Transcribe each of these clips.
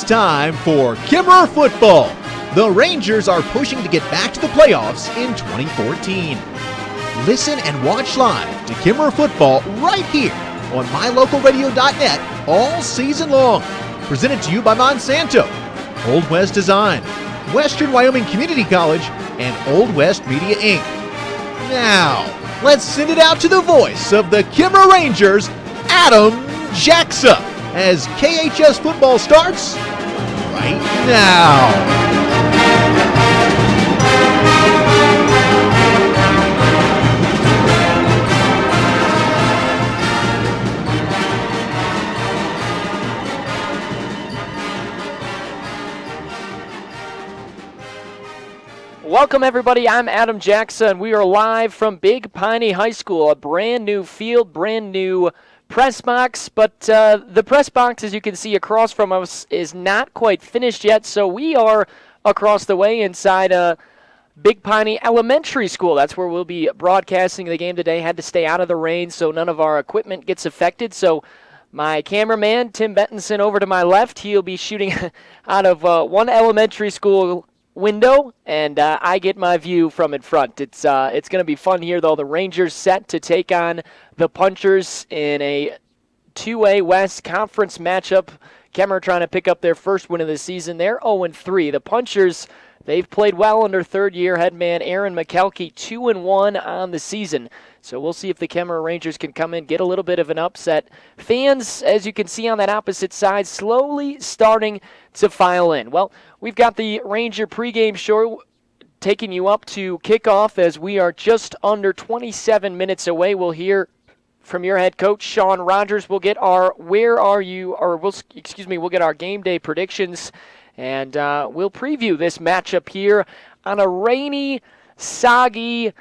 It's time for Kimmer football. The Rangers are pushing to get back to the playoffs in 2014. Listen and watch live to Kimmer football right here on mylocalradio.net all season long. Presented to you by Monsanto, Old West Design, Western Wyoming Community College, and Old West Media Inc. Now, let's send it out to the voice of the Kimmer Rangers, Adam Jackson, as KHS football starts right now. Welcome, everybody. I'm Adam Jackson. We are live from Big Piney High School, a brand new field, brand new press box. But the press box, as you can see across from us, is not quite finished yet. So we are across the way inside Big Piney Elementary School. That's where we'll be broadcasting the game today. Had to stay out of the rain so none of our equipment gets affected. So my cameraman, Tim Bentonson, over to my left, he'll be shooting out of one elementary school window, and I get my view from in front. It's going to be fun here, though. The Rangers set to take on the Punchers in a 2A West Conference matchup. Kemmer trying to pick up their first win of the season. They're 0-3. The Punchers, they've played well under third-year head man Aaron McKelkey, 2-1 on the season. So we'll see if the Kemmer Rangers can come in, get a little bit of an upset. Fans, as you can see on that opposite side, slowly starting to file in. Well, we've got the Ranger pregame show taking you up to kickoff as we are just under 27 minutes away. We'll hear from your head coach, Sean Rogers. We'll get our we'll get our game day predictions, and we'll preview this matchup here on a rainy, soggy,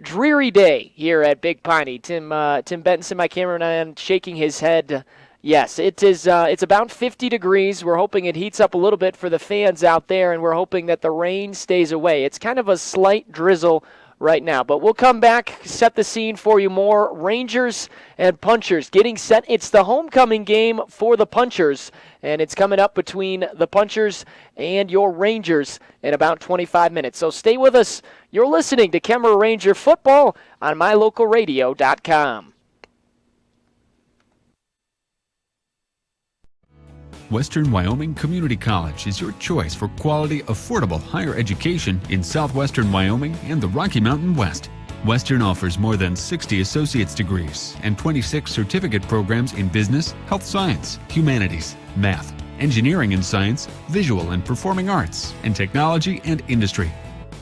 dreary day here at Big Piney. Tim Bentonson, my cameraman, shaking his head. Yes, it is. It's about 50 degrees. We're hoping it heats up a little bit for the fans out there, and we're hoping that the rain stays away. It's kind of a slight drizzle right now, but we'll come back, set the scene for you more. Rangers and Punchers getting set. It's the homecoming game for the Punchers, and it's coming up between the Punchers and your Rangers in about 25 minutes. So stay with us. You're listening to Kemmer Ranger football on mylocalradio.com. Western Wyoming Community College is your choice for quality, affordable higher education in southwestern Wyoming and the Rocky Mountain West. Western offers more than 60 associate's degrees and 26 certificate programs in business, health science, humanities, math, engineering and science, visual and performing arts, and technology and industry.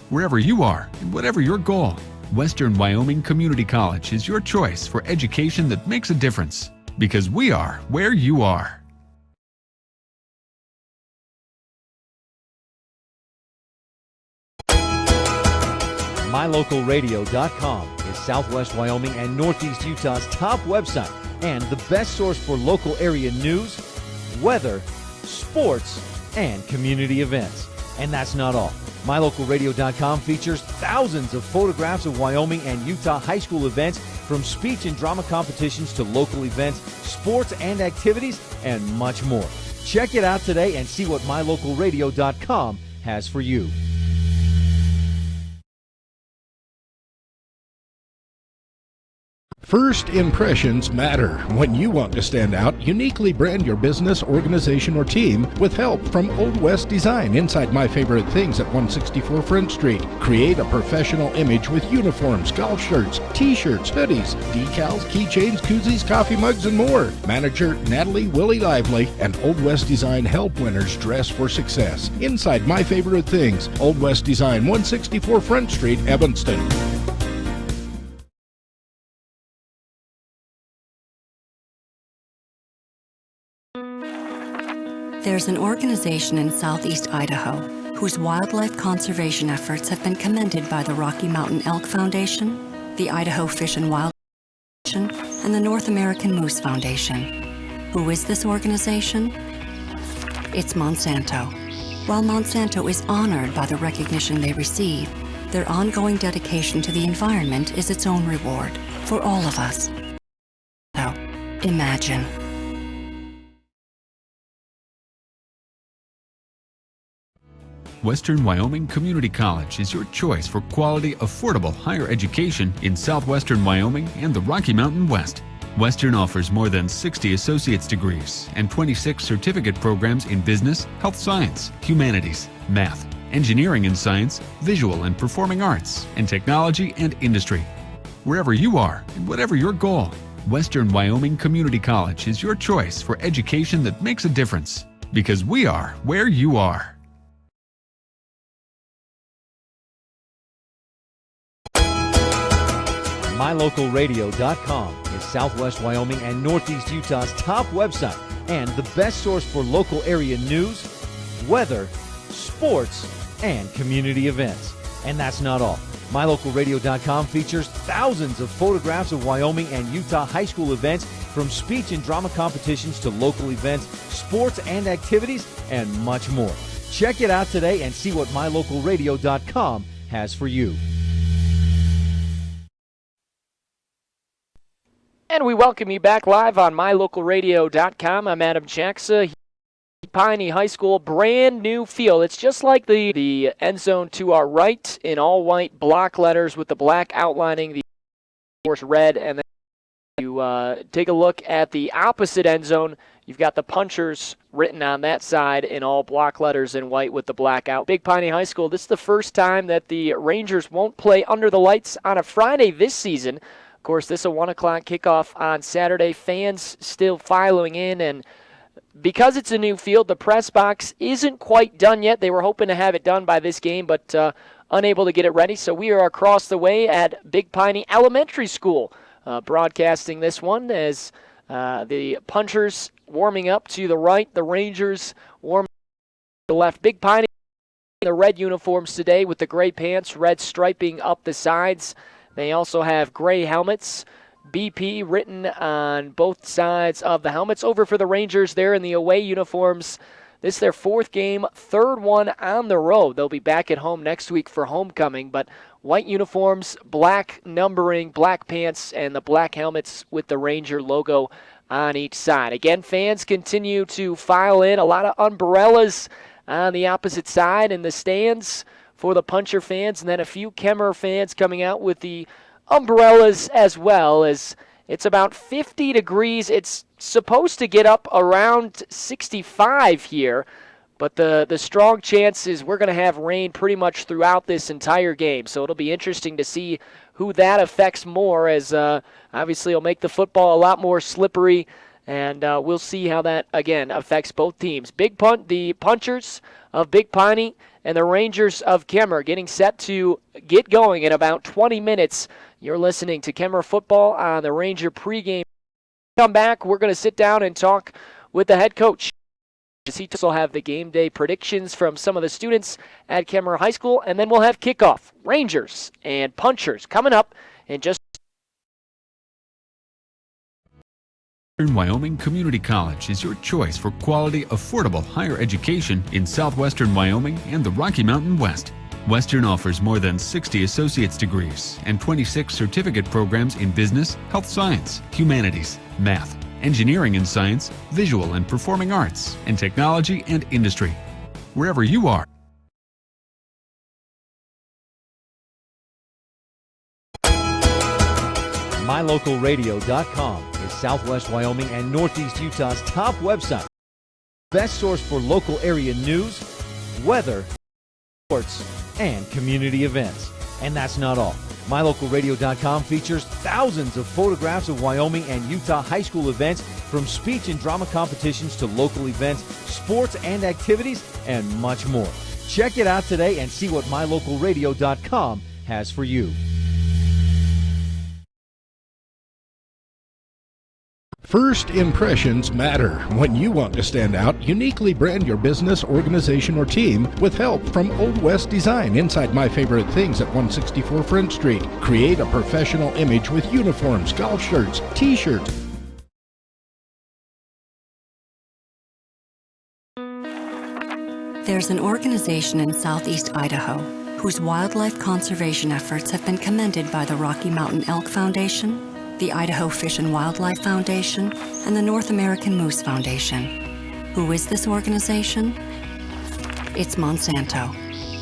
Wherever you are and whatever your goal, Western Wyoming Community College is your choice for education that makes a difference, because we are where you are. MyLocalRadio.com is Southwest Wyoming and Northeast Utah's top website and the best source for local area news, weather, sports, and community events. And that's not all. MyLocalRadio.com features thousands of photographs of Wyoming and Utah high school events, from speech and drama competitions to local events, sports and activities, and much more. Check it out today and see what MyLocalRadio.com has for you. First impressions matter. When you want to stand out, uniquely brand your business, organization, or team with help from Old West Design inside My Favorite Things at 164 Front Street. Create a professional image with uniforms, golf shirts, t-shirts, hoodies, decals, keychains, koozies, coffee mugs, and more. Manager Natalie Willie Lively and Old West Design help winners dress for success. Inside My Favorite Things, Old West Design, 164 Front Street, Evanston. There's an organization in southeast Idaho whose wildlife conservation efforts have been commended by the Rocky Mountain Elk Foundation, the Idaho Fish and Wildlife Foundation, and the North American Moose Foundation. Who is this organization? It's Monsanto. While Monsanto is honored by the recognition they receive, their ongoing dedication to the environment is its own reward for all of us. So, imagine. Western Wyoming Community College is your choice for quality, affordable higher education in southwestern Wyoming and the Rocky Mountain West. Western offers more than 60 associate's degrees and 26 certificate programs in business, health science, humanities, math, engineering and science, visual and performing arts, and technology and industry. Wherever you are and whatever your goal, Western Wyoming Community College is your choice for education that makes a difference. Because we are where you are. MyLocalRadio.com is Southwest Wyoming and Northeast Utah's top website and the best source for local area news, weather, sports, and community events. And that's not all. MyLocalRadio.com features thousands of photographs of Wyoming and Utah high school events, from speech and drama competitions to local events, sports and activities, and much more. Check it out today and see what MyLocalRadio.com has for you. And we welcome you back live on MyLocalRadio.com. I'm Adam Jackson. Piney High School, brand new field. It's just like the end zone to our right in all white block letters with the black outlining the course red. And then you take a look at the opposite end zone. You've got the punchers written on that side in all block letters in white with the black out. Big Piney High School, this is the first time that the Rangers won't play under the lights on a Friday this season. Of course, this is a 1 o'clock kickoff on Saturday. Fans still filing in, and because it's a new field, the press box isn't quite done yet. They were hoping to have it done by this game, but unable to get it ready. So we are across the way at Big Piney Elementary School, broadcasting this one as the punchers warming up to the right, the Rangers warming up to the left. Big Piney in the red uniforms today with the gray pants, red striping up the sides. They also have gray helmets, BP written on both sides of the helmets. Over for the Rangers, they're in the away uniforms. This is their fourth game, third one on the road. They'll be back at home next week for homecoming, but white uniforms, black numbering, black pants, and the black helmets with the Ranger logo on each side. Again, fans continue to file in. A lot of umbrellas on the opposite side in the stands for the puncher fans, and then a few Kemmer fans coming out with the umbrellas as well. As it's about 50 degrees. It's supposed to get up around 65 here, but the strong chance is we're going to have rain pretty much throughout this entire game. So it'll be interesting to see who that affects more, as obviously it'll make the football a lot more slippery, and we'll see how that, again, affects both teams. The punchers of Big Piney and the Rangers of Kemmer getting set to get going in about 20 minutes. You're listening to Kemmer Football on the Ranger pregame. Come back, we're going to sit down and talk with the head coach. He will have the game day predictions from some of the students at Kemmer High School, and then we'll have kickoff. Rangers and punchers coming up in just Western Wyoming Community College is your choice for quality, affordable higher education in southwestern Wyoming and the Rocky Mountain West. Western offers more than 60 associate's degrees and 26 certificate programs in business, health science, humanities, math, engineering and science, visual and performing arts, and technology and industry. Wherever you are. MyLocalRadio.com is Southwest Wyoming and Northeast Utah's top website. Best source for local area news, weather, sports, and community events. And that's not all. MyLocalRadio.com features thousands of photographs of Wyoming and Utah high school events, from speech and drama competitions to local events, sports and activities, and much more. Check it out today and see what MyLocalRadio.com has for you. First impressions matter. When you want to stand out, uniquely brand your business, organization, or team with help from Old West Design inside My Favorite Things at 164 Front Street. Create a professional image with uniforms, golf shirts, t-shirts. There's an organization in southeast Idaho whose wildlife conservation efforts have been commended by the Rocky Mountain Elk Foundation, the Idaho Fish and Wildlife Foundation, and the North American Moose Foundation. Who is this organization? It's Monsanto.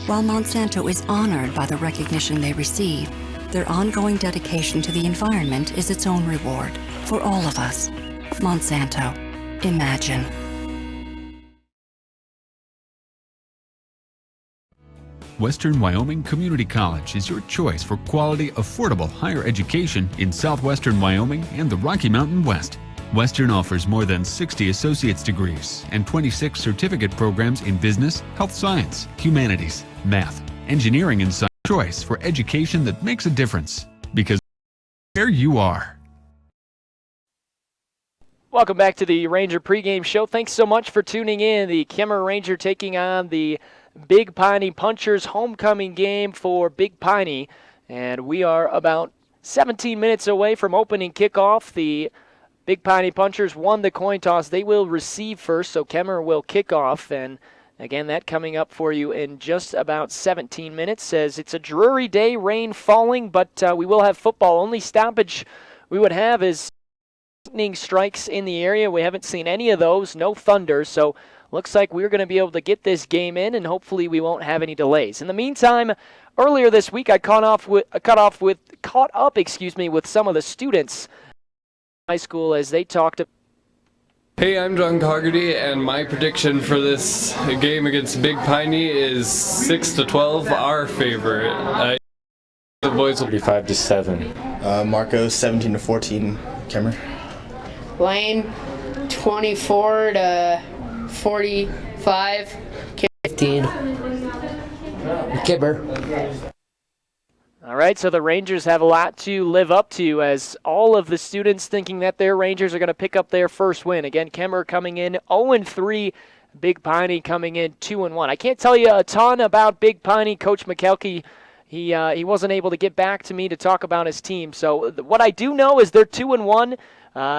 While Monsanto is honored by the recognition they receive, their ongoing dedication to the environment is its own reward for all of us. Monsanto. Imagine. Western Wyoming Community College is your choice for quality, affordable higher education in southwestern Wyoming and the Rocky Mountain West. Western offers more than 60 associate's degrees and 26 certificate programs in business, health science, humanities, math, engineering, and science. Choice for education that makes a difference, because where you are. Welcome back to the Ranger pregame show. Thanks so much for tuning in. The Kemmer Ranger taking on the Big Piney Punchers homecoming game for Big Piney. And we are about 17 minutes away from opening kickoff. The Big Piney Punchers won the coin toss. They will receive first, so Kemmer will kick off. And again, that coming up for you in just about 17 minutes. Says it's a dreary day, rain falling, but we will have football. Only stoppage we would have is lightning strikes in the area. We haven't seen any of those, no thunder, so looks like we're going to be able to get this game in, and hopefully we won't have any delays. In the meantime, earlier this week I caught up with some of the students in high school as they talked. Hey, I'm John Coggerty, and my prediction for this game against Big Piney is 6-12, our favorite. The boys will be 35-7. Marco 17-14. Kemmer. Lane 24-45. 15. Kibber. All right, so the Rangers have a lot to live up to, as all of the students thinking that their Rangers are going to pick up their first win. Again, Kemmer coming in 0-3, Big Piney coming in 2-1. I can't tell you a ton about Big Piney. Coach McKelkey, he wasn't able to get back to me to talk about his team. So what I do know is they're 2-1.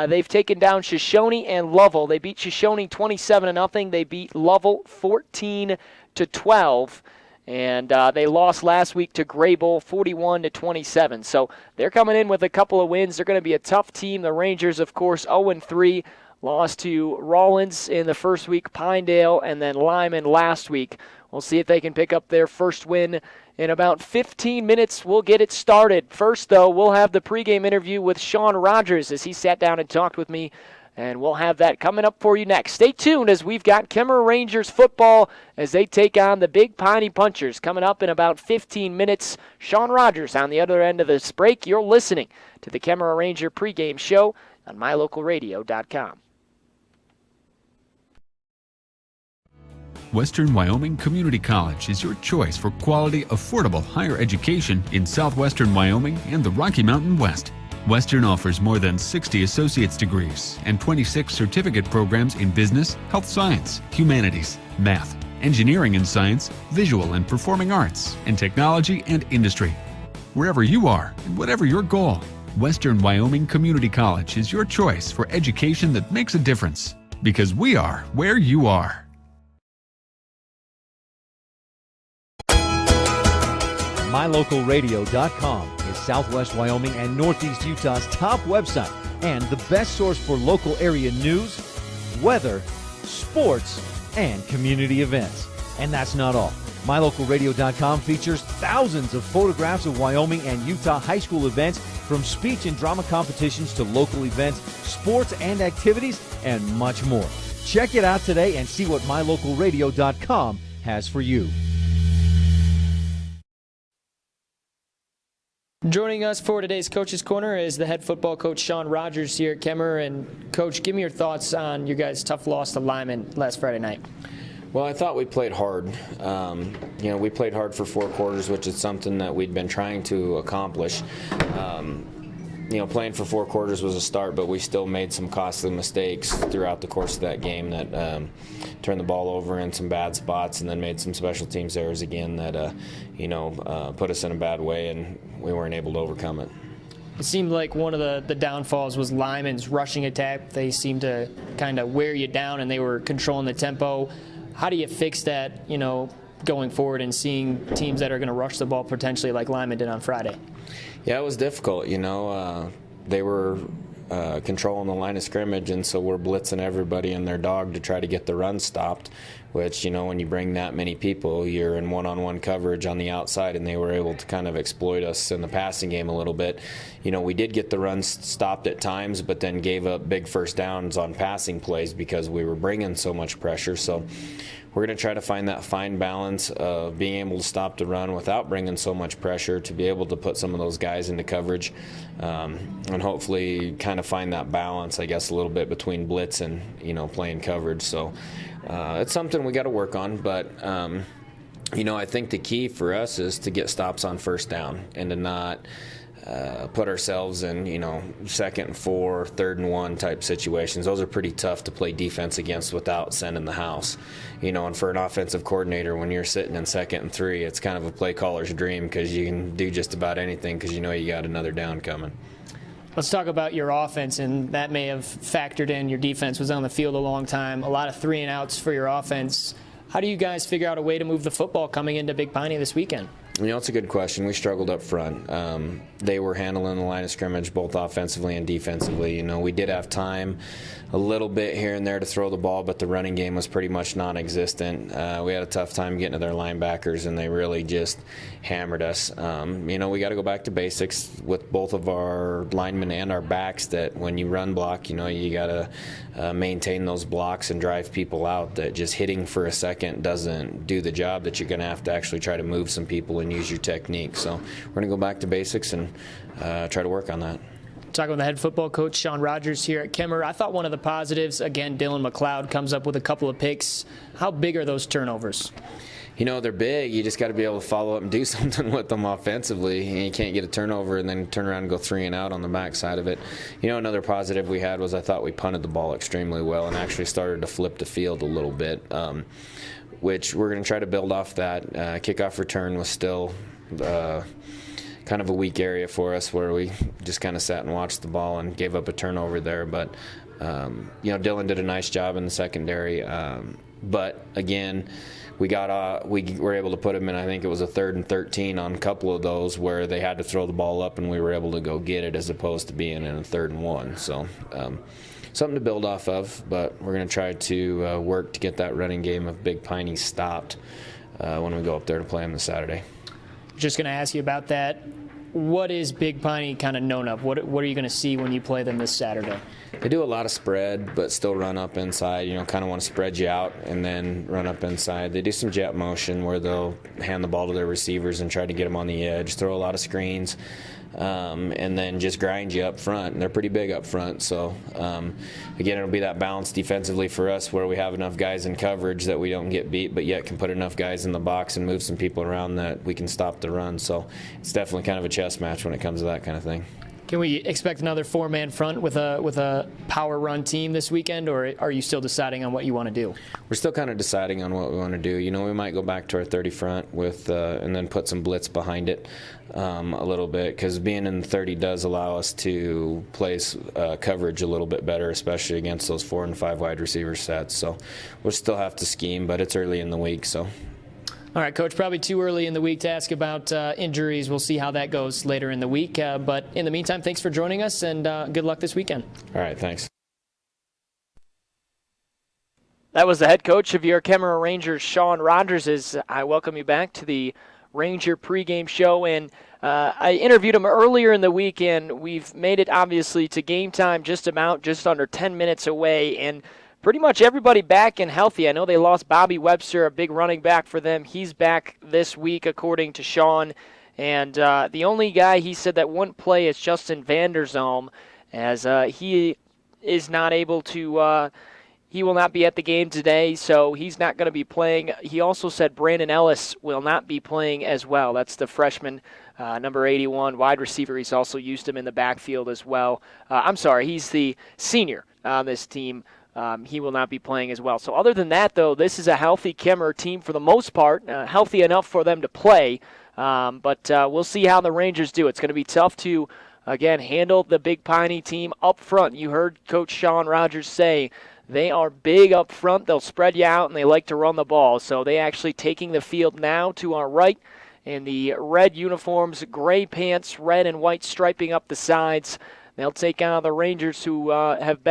They've taken down Shoshone and Lovell. They beat Shoshone 27-0. They beat Lovell 14-12. And they lost last week to Graybull 41-27. So they're coming in with a couple of wins. They're going to be a tough team. The Rangers, of course, 0-3. Lost to Rawlins in the first week, Pinedale, and then Lyman last week. We'll see if they can pick up their first win in about 15 minutes. We'll get it started. First, though, we'll have the pregame interview with Sean Rogers as he sat down and talked with me. And we'll have that coming up for you next. Stay tuned as we've got Kemmer Rangers football as they take on the Big Piney Punchers coming up in about 15 minutes. Sean Rogers on the other end of this break. You're listening to the Kemmer Ranger pregame show on mylocalradio.com. Western Wyoming Community College is your choice for quality, affordable higher education in southwestern Wyoming and the Rocky Mountain West. Western offers more than 60 associate's degrees and 26 certificate programs in business, health science, humanities, math, engineering and science, visual and performing arts, and technology and industry. Wherever you are and whatever your goal, Western Wyoming Community College is your choice for education that makes a difference, because we are where you are. MyLocalRadio.com is Southwest Wyoming and Northeast Utah's top website and the best source for local area news, weather, sports, and community events. And that's not all. MyLocalRadio.com features thousands of photographs of Wyoming and Utah high school events, from speech and drama competitions to local events, sports and activities, and much more. Check it out today and see what MyLocalRadio.com has for you. Joining us for today's Coach's Corner is the head football coach, Sean Rogers, here at Kemmer. And, Coach, give me your thoughts on your guys' tough loss to Lyman last Friday night. Well, I thought we played hard. We played hard for 4 quarters, which is something that we'd been trying to accomplish. Playing for 4 quarters was a start, but we still made some costly mistakes throughout the course of that game that turned the ball over in some bad spots, and then made some special teams errors again that, put us in a bad way, and we weren't able to overcome it. It seemed like one of the downfalls was Lyman's rushing attack. They seemed to kind of wear you down, and they were controlling the tempo. How do you fix that, going forward and seeing teams that are going to rush the ball potentially like Lyman did on Friday? Yeah, it was difficult. They were controlling the line of scrimmage, and so we're blitzing everybody and their dog to try to get the run stopped, which, when you bring that many people, you're in one-on-one coverage on the outside, and they were able to kind of exploit us in the passing game a little bit. We did get the runs stopped at times, but then gave up big first downs on passing plays because we were bringing so much pressure. So we're going to try to find that fine balance of being able to stop the run without bringing so much pressure, to be able to put some of those guys into coverage, and hopefully kind of find that balance, I guess, a little bit between blitz and, playing coverage. So it's something we got to work on, but I think the key for us is to get stops on first down and to not put ourselves in, 2nd and 4, 3rd and 1 type situations. Those are pretty tough to play defense against without sending the house. And for an offensive coordinator, when you're sitting in 2nd and 3, it's kind of a play caller's dream, because you can do just about anything because you got another down coming. Let's talk about your offense, and that may have factored in. Your defense was on the field a long time, a lot of 3-and-outs for your offense. How do you guys figure out a way to move the football coming into Big Piney this weekend? It's a good question. We struggled up front. They were handling the line of scrimmage both offensively and defensively. We did have time a little bit here and there to throw the ball, but the running game was pretty much non-existent. We had a tough time getting to their linebackers, and they really just hammered us. We got to go back to basics with both of our linemen and our backs, that when you run block, you got to maintain those blocks and drive people out, that just hitting for a second doesn't do the job, that you're going to have to actually try to move some people and use your technique. So we're going to go back to basics and try to work on that. Talking with the head football coach, Sean Rogers, here at Kimmer. I thought one of the positives, again, Dylan McLeod comes up with a couple of picks. How big are those turnovers? They're big. You just got to be able to follow up and do something with them offensively. And you can't get a turnover and then turn around and go 3-and-out on the backside of it. Another positive we had was I thought we punted the ball extremely well and actually started to flip the field a little bit, which we're going to try to build off that. Kickoff return was still kind of a weak area for us, where we just kind of sat and watched the ball and gave up a turnover there. But, Dylan did a nice job in the secondary. But, again, we were able to put him in, I think it was a 3rd and 13 on a couple of those where they had to throw the ball up, and we were able to go get it, as opposed to being in a 3rd and 1. So something to build off of, but we're going to try to work to get that running game of Big Piney stopped when we go up there to play them this Saturday. Just going to ask you about that. What is Big Piney kind of known of? What are you going to see when you play them this Saturday? They do a lot of spread, but still run up inside. Kind of want to spread you out and then run up inside. They do some jet motion where they'll hand the ball to their receivers and try to get them on the edge, throw a lot of screens, and then just grind you up front. And they're pretty big up front. So, again, it'll be that balance defensively for us, where we have enough guys in coverage that we don't get beat, but yet can put enough guys in the box and move some people around that we can stop the run. So it's definitely kind of a chess match when it comes to that kind of thing. Can we expect another 4-man front with a power run team this weekend, or are you still deciding on what you want to do? We're still kind of deciding on what we want to do. We might go back to our 30 front with and then put some blitz behind it a little bit, because being in the 30 does allow us to place coverage a little bit better, especially against those 4 and 5 wide receiver sets. So we'll still have to scheme, but it's early in the week, so. All right, Coach, probably too early in the week to ask about injuries. We'll see how that goes later in the week. But in the meantime, thanks for joining us, and good luck this weekend. All right, thanks. That was the head coach of your Kemmerer Rangers, Sean Rogers. I welcome you back to the Ranger pregame show. And I interviewed him earlier in the week, and we've made it, obviously, to game time just under 10 minutes away. And pretty much everybody back and healthy. I know they lost Bobby Webster, a big running back for them. He's back this week, according to Sean. And the only guy he said that wouldn't play is Justin Vanderzalm, as he is not able to he will not be at the game today, so he's not going to be playing. He also said Brandon Ellis will not be playing as well. That's the freshman, number 81, wide receiver. He's also used him in the backfield as well. I'm sorry, he's the senior on this team. He will not be playing as well. So other than that, though, this is a healthy Kemmerer team for the most part, healthy enough for them to play. But we'll see how the Rangers do. It's going to be tough to, again, handle the Big Piney team up front. You heard Coach Sean Rogers say they are big up front. They'll spread you out, and they like to run the ball. So they actually taking the field now to our right in the red uniforms, gray pants, red and white striping up the sides. They'll take on the Rangers who have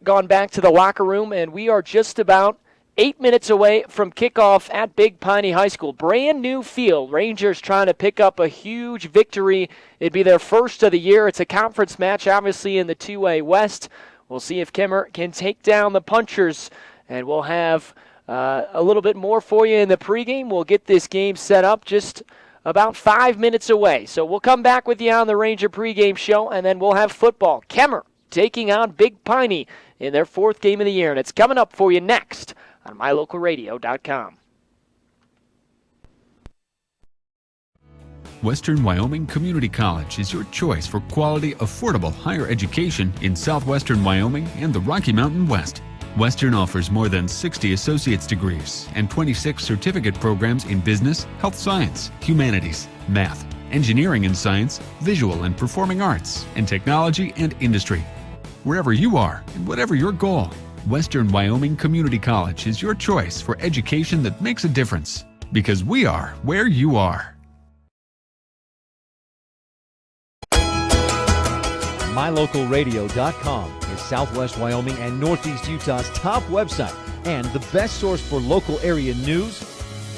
gone back to the locker room, and we are just about 8 minutes away from kickoff at Big Piney High School. Brand new field. Rangers trying to pick up a huge victory. It'd be their first of the year. It's a conference match, obviously, in the 2A West. We'll see if Kimmer can take down the Punchers, and we'll have a little bit more for you in the pregame. We'll get this game set up just about 5 minutes away. So we'll come back with you on the Ranger pregame show, and then we'll have football. Kimmer taking on Big Piney in their fourth game of the year, and it's coming up for you next on mylocalradio.com. Western Wyoming Community College is your choice for quality, affordable higher education in southwestern Wyoming and the Rocky Mountain West. Western offers more than 60 associate's degrees and 26 certificate programs in business, health science, humanities, math, engineering and science, visual and performing arts, and technology and industry. Wherever you are and whatever your goal, Western Wyoming Community College is your choice for education that makes a difference, because we are where you are. MyLocalRadio.com is Southwest Wyoming and Northeast Utah's top website and the best source for local area news,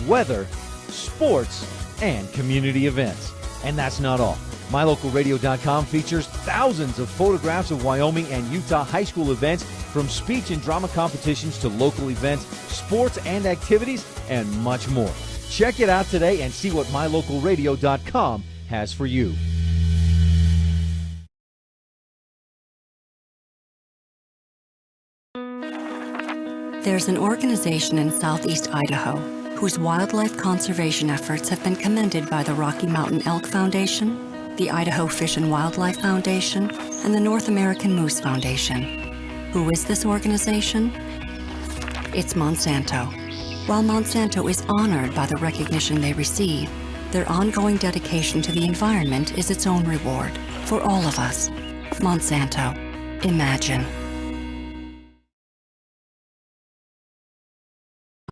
weather, sports, and community events. And that's not all. MyLocalRadio.com features thousands of photographs of Wyoming and Utah high school events, from speech and drama competitions to local events, sports and activities, and much more. Check it out today and see what MyLocalRadio.com has for you. There's an organization in southeast Idaho whose wildlife conservation efforts have been commended by the Rocky Mountain Elk Foundation, the Idaho Fish and Wildlife Foundation, and the North American Moose Foundation. Who is this organization? It's Monsanto. While Monsanto is honored by the recognition they receive, their ongoing dedication to the environment is its own reward for all of us. Monsanto. Imagine.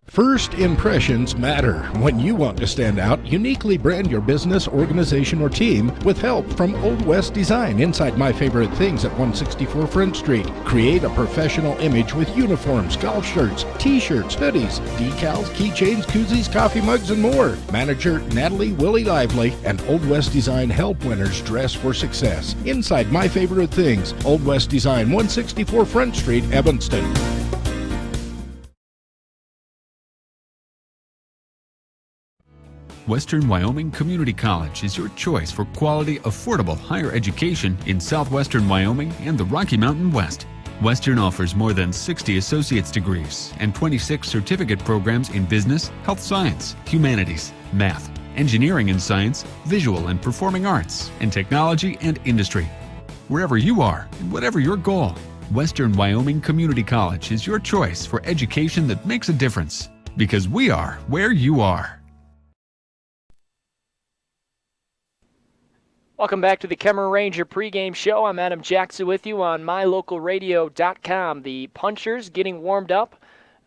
First impressions matter. When you want to stand out, uniquely brand your business, organization, or team with help from Old West Design inside My Favorite Things at 164 Front Street. Create a professional image with uniforms, golf shirts, t-shirts, hoodies, decals, keychains, koozies, coffee mugs, and more. Manager Natalie Willie Lively and Old West Design help winners dress for success. Inside My Favorite Things, Old West Design, 164 Front Street, Evanston. Western Wyoming Community College is your choice for quality, affordable higher education in southwestern Wyoming and the Rocky Mountain West. Western offers more than 60 associate's degrees and 26 certificate programs in business, health science, humanities, math, engineering and science, visual and performing arts, and technology and industry. Wherever you are and whatever your goal, Western Wyoming Community College is your choice for education that makes a difference, because we are where you are. Welcome back to the Kemmer Ranger pregame show. I'm Adam Jackson with you on mylocalradio.com. The Punchers getting warmed up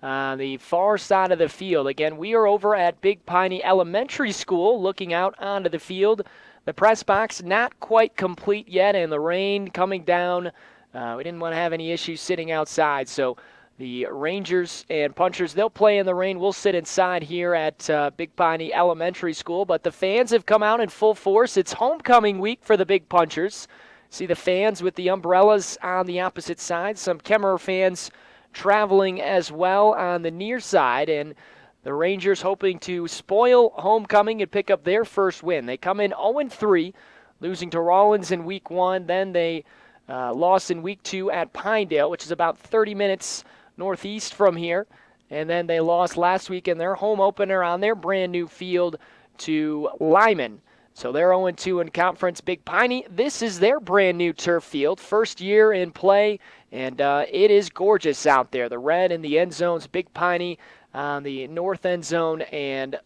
on the far side of the field. Again, we are over at Big Piney Elementary School looking out onto the field. The press box not quite complete yet, and the rain coming down. We didn't want to have any issues sitting outside, so the Rangers and Punchers, they'll play in the rain. We'll sit inside here at Big Piney Elementary School. But the fans have come out in full force. It's homecoming week for the Big Punchers. See the fans with the umbrellas on the opposite side. Some Kemmerer fans traveling as well on the near side. And the Rangers hoping to spoil homecoming and pick up their first win. They come in 0-3, losing to Rawlins in week 1. Then they lost in week 2 at Pinedale, which is about 30 minutes northeast from here. And then they lost last week in their home opener on their brand new field to Lyman. So they're 0-2 in conference. Big Piney, this is their brand new turf field. First year in play, and it is gorgeous out there. The red in the end zones, Big Piney on the north end zone, and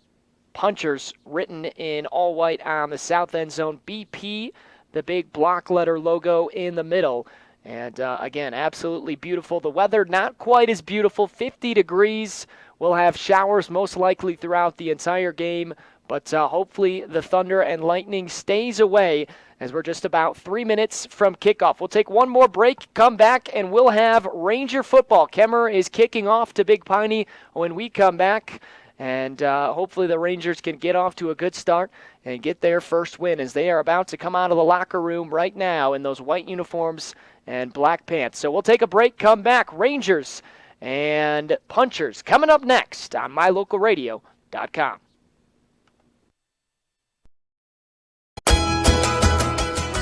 Punchers written in all white on the south end zone. BP, the big block letter logo in the middle. And again, absolutely beautiful. The weather not quite as beautiful, 50 degrees. We'll have showers most likely throughout the entire game, But hopefully the thunder and lightning stays away as we're just about 3 minutes from kickoff. We'll take one more break, come back, and we'll have Ranger football. Kemmerer is kicking off to Big Piney when we come back. And hopefully the Rangers can get off to a good start and get their first win as they are about to come out of the locker room right now in those white uniforms and black pants. So we'll take a break, come back. Rangers and Punchers coming up next on mylocalradio.com.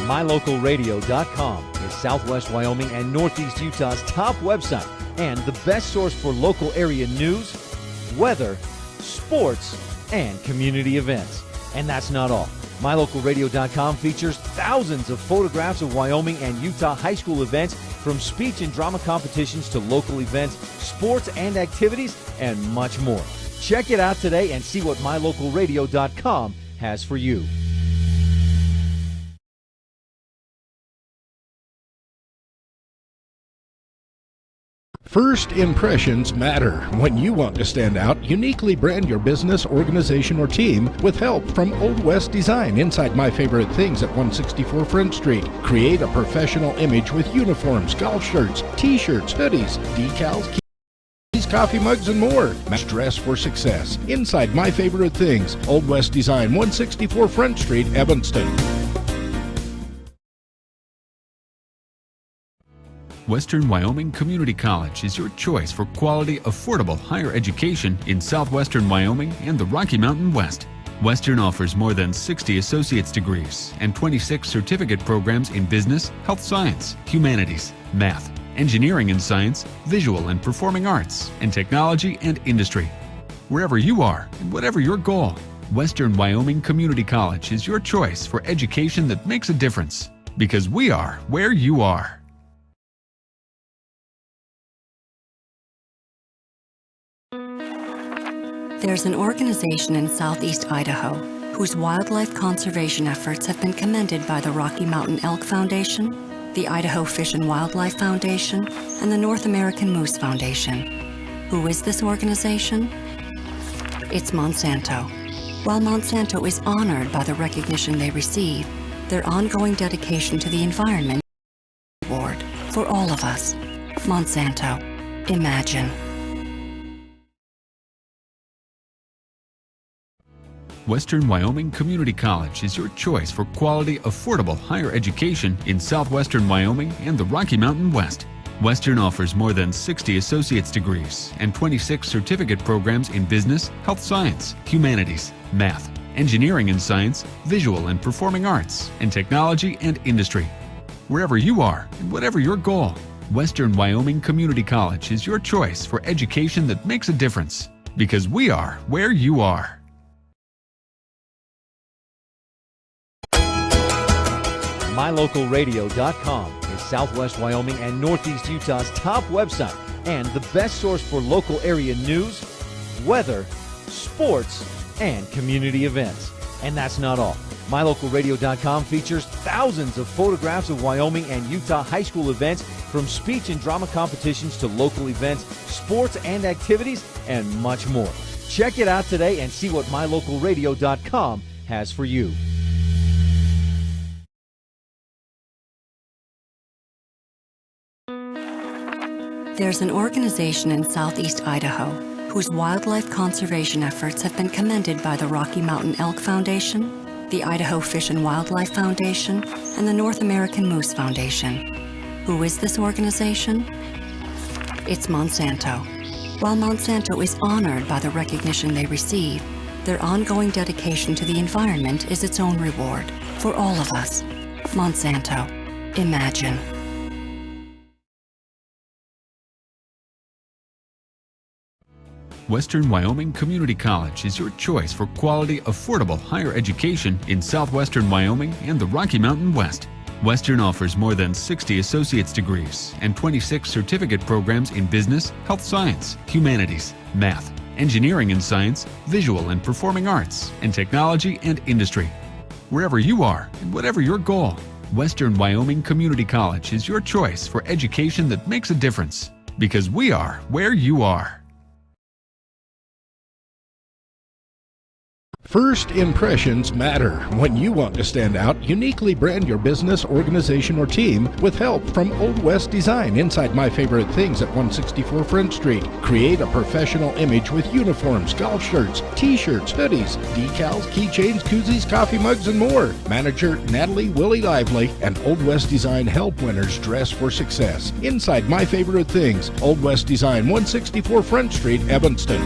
MyLocalRadio.com is Southwest Wyoming and Northeast Utah's top website and the best source for local area news, weather, sports, and community events. And that's not all. MyLocalRadio.com features thousands of photographs of Wyoming and Utah high school events, from speech and drama competitions to local events, sports and activities, and much more. Check it out today and see what MyLocalRadio.com has for you. First impressions matter. When you want to stand out, uniquely brand your business, organization, or team with help from Old West Design inside My Favorite Things at 164 Front Street. Create a professional image with uniforms, golf shirts, t-shirts, hoodies, decals, keys, coffee mugs, and more. Dress for success inside My Favorite Things. Old West Design, 164 Front Street, Evanston. Western Wyoming Community College is your choice for quality, affordable higher education in southwestern Wyoming and the Rocky Mountain West. Western offers more than 60 associate's degrees and 26 certificate programs in business, health science, humanities, math, engineering and science, visual and performing arts, and technology and industry. Wherever you are and whatever your goal, Western Wyoming Community College is your choice for education that makes a difference, because we are where you are. There's an organization in southeast Idaho whose wildlife conservation efforts have been commended by the Rocky Mountain Elk Foundation, the Idaho Fish and Wildlife Foundation, and the North American Moose Foundation. Who is this organization? It's Monsanto. While Monsanto is honored by the recognition they receive, their ongoing dedication to the environment is a reward for all of us. Monsanto. Imagine. Western Wyoming Community College is your choice for quality, affordable higher education in southwestern Wyoming and the Rocky Mountain West. Western offers more than 60 associate's degrees and 26 certificate programs in business, health science, humanities, math, engineering and science, visual and performing arts, and technology and industry. Wherever you are and whatever your goal, Western Wyoming Community College is your choice for education that makes a difference, because we are where you are. MyLocalRadio.com is Southwest Wyoming and Northeast Utah's top website and the best source for local area news, weather, sports, and community events. And that's not all. MyLocalRadio.com features thousands of photographs of Wyoming and Utah high school events, from speech and drama competitions to local events, sports and activities, and much more. Check it out today and see what MyLocalRadio.com has for you. There's an organization in southeast Idaho whose wildlife conservation efforts have been commended by the Rocky Mountain Elk Foundation, the Idaho Fish and Wildlife Foundation, and the North American Moose Foundation. Who is this organization? It's Monsanto. While Monsanto is honored by the recognition they receive, their ongoing dedication to the environment is its own reward for all of us. Monsanto. Imagine. Western Wyoming Community College is your choice for quality, affordable higher education in southwestern Wyoming and the Rocky Mountain West. Western offers more than 60 associate's degrees and 26 certificate programs in business, health science, humanities, math, engineering and science, visual and performing arts, and technology and industry. Wherever you are and whatever your goal, Western Wyoming Community College is your choice for education that makes a difference, because we are where you are. First impressions matter. When you want to stand out, uniquely brand your business, organization, or team with help from Old West Design inside My Favorite Things at 164 Front Street. Create a professional image with uniforms, golf shirts, t-shirts, hoodies, decals, keychains, koozies, coffee mugs, and more. Manager Natalie Willie Lively and Old West Design help winners dress for success. Inside My Favorite Things, Old West Design, 164 Front Street, Evanston.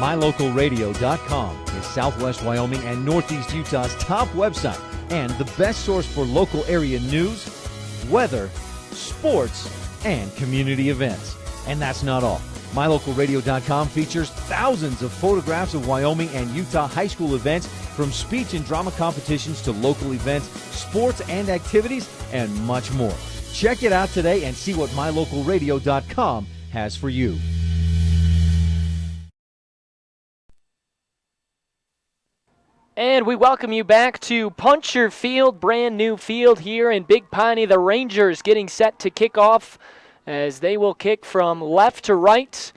MyLocalRadio.com is Southwest Wyoming and Northeast Utah's top website and the best source for local area news, weather, sports, and community events. And that's not all. MyLocalRadio.com features thousands of photographs of Wyoming and Utah high school events, from speech and drama competitions to local events, sports and activities, and much more. Check it out today and see what MyLocalRadio.com has for you. And we welcome you back to Puncher Field, brand new field here in Big Piney. The Rangers getting set to kick off as they will kick from left to right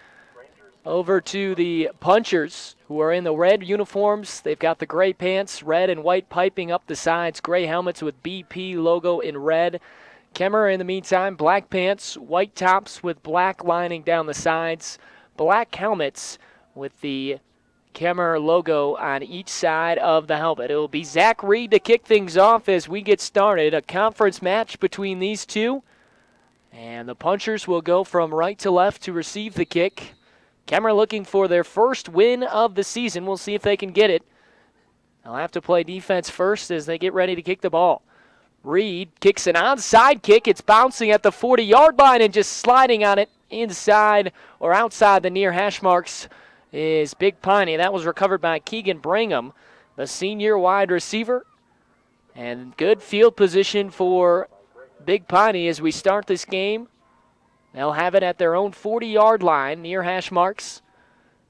over to the Punchers, who are in the red uniforms. They've got the gray pants, red and white piping up the sides, gray helmets with BP logo in red. Kemmer, in the meantime, black pants, white tops with black lining down the sides, black helmets with the Kemmer logo on each side of the helmet. It will be Zach Reed to kick things off as we get started. A conference match between these two. And the Punchers will go from right to left to receive the kick. Kemmer looking for their first win of the season. We'll see if they can get it. They'll have to play defense first as they get ready to kick the ball. Reed kicks an onside kick. It's bouncing at the 40-yard line and just sliding on it inside or outside the near hash marks is Big Piney. That was recovered by Keegan Brigham, the senior wide receiver. And good field position for Big Piney as we start this game. They'll have it at their own 40-yard line near hash marks.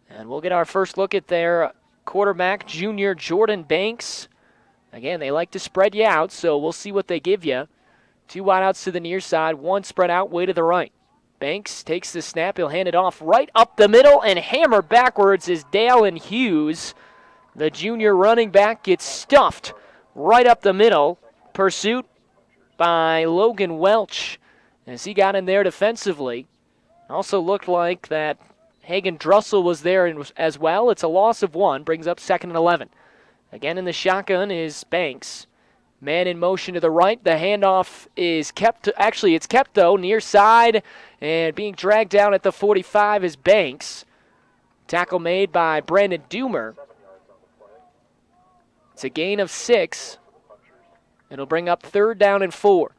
And we'll get our first look at their quarterback, junior Jordan Banks. Again, they like to spread you out, so we'll see what they give you. Two wideouts to the near side, one spread out way to the right. Banks takes the snap. He'll hand it off right up the middle, and hammer backwards is Dalen Hughes. The junior running back gets stuffed right up the middle. Pursuit by Logan Welch as he got in there defensively. Also looked like that Hagen Drussel was there as well. It's a loss of one, brings up 2nd and 11. Again in the shotgun is Banks. Man in motion to the right. The handoff is kept. Actually, it's kept, though, near side. And being dragged down at the 45 is Banks. Tackle made by Brandon Doomer. It's a gain of 6. It'll bring up 3rd down and 4.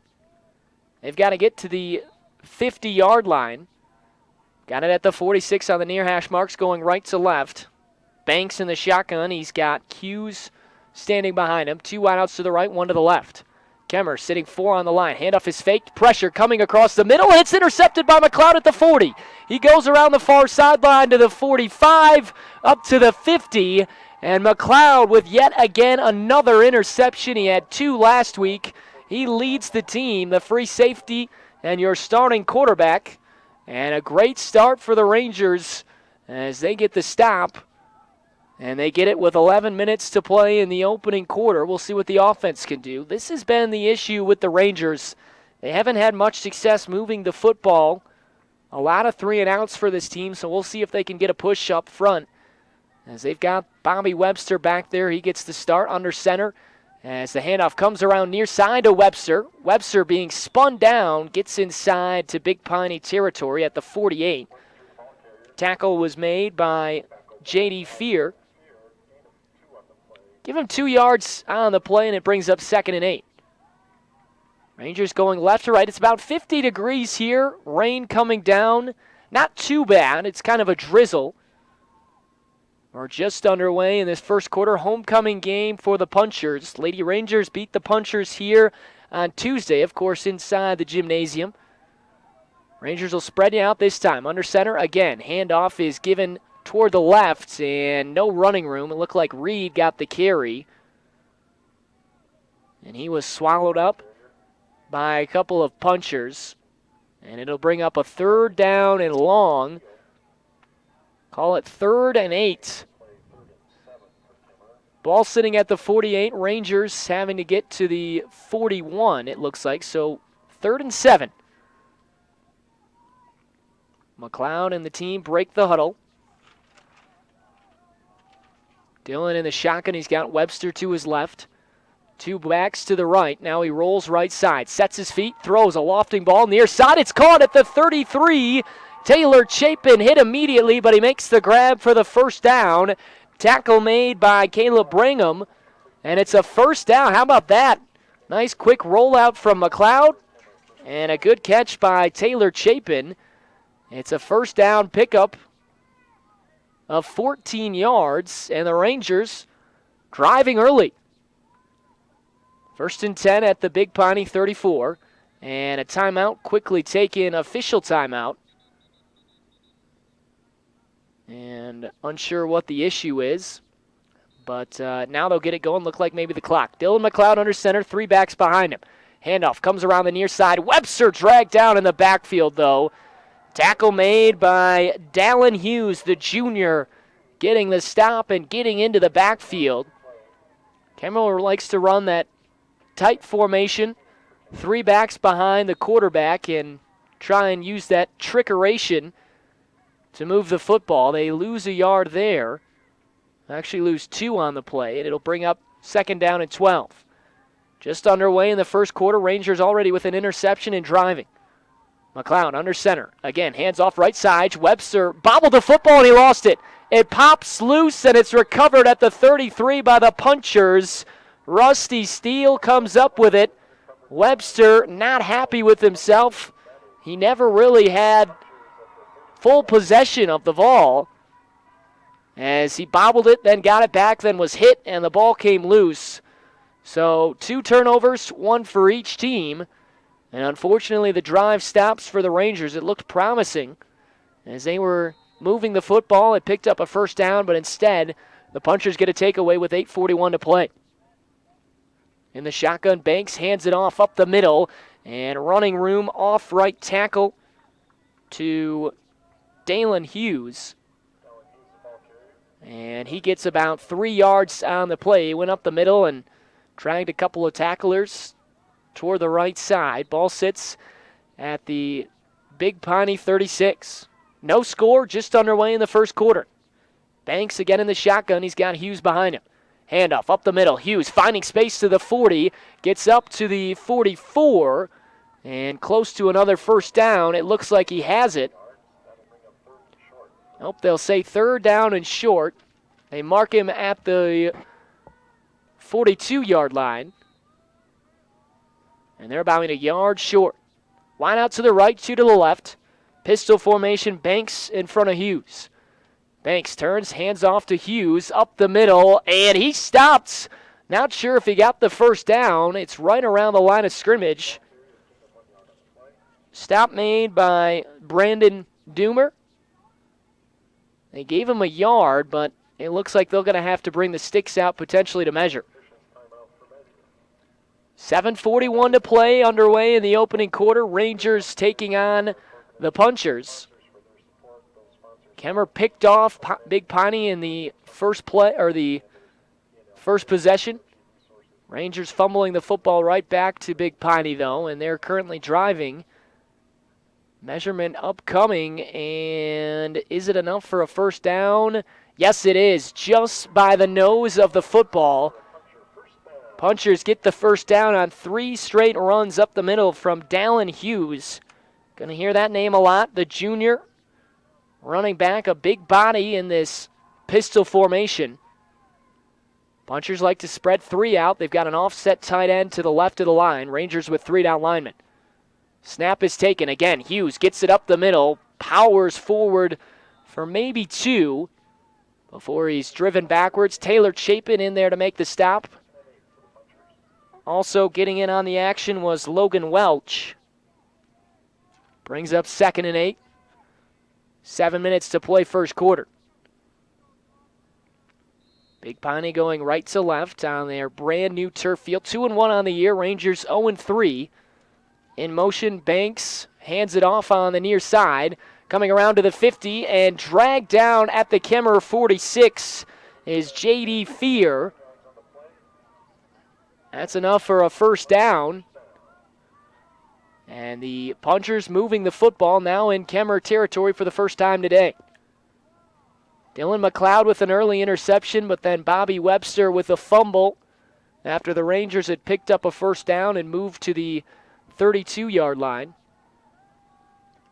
They've got to get to the 50-yard line. Got it at the 46 on the near hash marks, going right to left. Banks in the shotgun. He's got Hughes standing behind him. Two wideouts to the right, one to the left. Kemmer sitting 4 on the line. Handoff is faked. Pressure coming across the middle, and it's intercepted by McLeod at the 40. He goes around the far sideline to the 45, up to the 50, and McLeod with yet again another interception. He had 2 last week. He leads the team, the free safety, and your starting quarterback. And a great start for the Rangers as they get the stop. And they get it with 11 minutes to play in the opening quarter. We'll see what the offense can do. This has been the issue with the Rangers. They haven't had much success moving the football. A lot of 3-and-outs for this team, so we'll see if they can get a push up front. As they've got Bobby Webster back there. He gets the start under center. As the handoff comes around near side to Webster. Webster being spun down, gets inside to Big Piney territory at the 48. Tackle was made by J.D. Fear. Give him 2 yards on the play, and it brings up 2nd and 8. Rangers going left to right. It's about 50 degrees here. Rain coming down. Not too bad. It's kind of a drizzle. We're just underway in this first quarter. Homecoming game for the Punchers. Lady Rangers beat the Punchers here on Tuesday, of course, inside the gymnasium. Rangers will spread you out this time. Under center again. Handoff is given toward the left, and no running room. It looked like Reed got the carry. And he was swallowed up by a couple of Punchers. And it'll bring up a 3rd down and long. Call it 3rd and 8. Ball sitting at the 48. Rangers having to get to the 41, it looks like. So 3rd and 7. McLeod and the team break the huddle. Dillon in the shotgun. He's got Webster to his left. 2 backs to the right. Now he rolls right side. Sets his feet. Throws a lofting ball near side. It's caught at the 33. Taylor Chapin hit immediately, but he makes the grab for the 1st down. Tackle made by Caleb Brigham. And it's a 1st down. How about that? Nice quick rollout from McLeod. And a good catch by Taylor Chapin. It's a 1st down pickup of 14 yards. And the Rangers driving early. 1st and 10 at the Big Piney 34. And a timeout quickly taken, official timeout. And unsure what the issue is. But now they'll get it going. Look like maybe the clock. Dylan McLeod under center, 3 backs behind him. Handoff comes around the near side. Webster dragged down in the backfield, though. Tackle made by Dallin Hughes, the junior, getting the stop and getting into the backfield. Kemmerer likes to run that tight formation. 3 backs behind the quarterback and try and use that trickeration to move the football. They lose a yard there. Actually lose 2 on the play, and it'll bring up 2nd down and 12. Just underway in the 1st quarter. Rangers already with an interception and driving. McLeod under center. Again, hands off right side. Webster bobbled the football, and he lost it. It pops loose, and it's recovered at the 33 by the Punchers. Rusty Steele comes up with it. Webster not happy with himself. He never really had full possession of the ball. As he bobbled it, then got it back, then was hit, and the ball came loose. So 2 turnovers, 1 for each team. And unfortunately, the drive stops for the Rangers. It looked promising as they were moving the football. It picked up a 1st down, but instead, the Punchers get a takeaway with 8:41 to play. In the shotgun, Banks hands it off up the middle, and running room off right tackle to Dalen Hughes. And he gets about 3 yards on the play. He went up the middle and dragged a couple of tacklers toward the right side. Ball sits at the Big Piney 36. No score, just underway in the 1st quarter. Banks again in the shotgun. He's got Hughes behind him. Handoff up the middle. Hughes finding space to the 40. Gets up to the 44 and close to another 1st down. It looks like he has it. Nope, they'll say 3rd down and short. They mark him at the 42-yard line. And they're about a yard short. Wide out to the right, 2 to the left. Pistol formation, Banks in front of Hughes. Banks turns, hands off to Hughes, up the middle, and he stops. Not sure if he got the 1st down. It's right around the line of scrimmage. Stop made by Brandon Doomer. They gave him a yard, but it looks like they're going to have to bring the sticks out potentially to measure. 7:41 to play, underway in the opening quarter. Rangers taking on the Punchers. Kemmer picked off Big Piney in the first play, or the first possession. Rangers fumbling the football right back to Big Piney, though, and they're currently driving. Measurement upcoming, and is it enough for a 1st down? Yes, it is, just by the nose of the football. Punchers get the 1st down on 3 straight runs up the middle from Dallin Hughes. Going to hear that name a lot, the junior. Running back, a big body in this pistol formation. Punchers like to spread 3 out. They've got an offset tight end to the left of the line. Rangers with 3 down linemen. Snap is taken. Again, Hughes gets it up the middle, powers forward for maybe 2 before he's driven backwards. Taylor Chapin in there to make the stop. Also getting in on the action was Logan Welch. Brings up 2nd and 8. 7 minutes to play 1st quarter. Big Piney going right to left on their brand new turf field. 2-1 on the year. Rangers 0-3. In motion, Banks hands it off on the near side. Coming around to the 50 and dragged down at the Kemmerer 46 is J.D. Fear. That's enough for a first down. And the Punchers moving the football now in Kemmerer territory for the first time today. Dylan McLeod with an early interception, but then Bobby Webster with a fumble after the Rangers had picked up a first down and moved to the 32-yard line.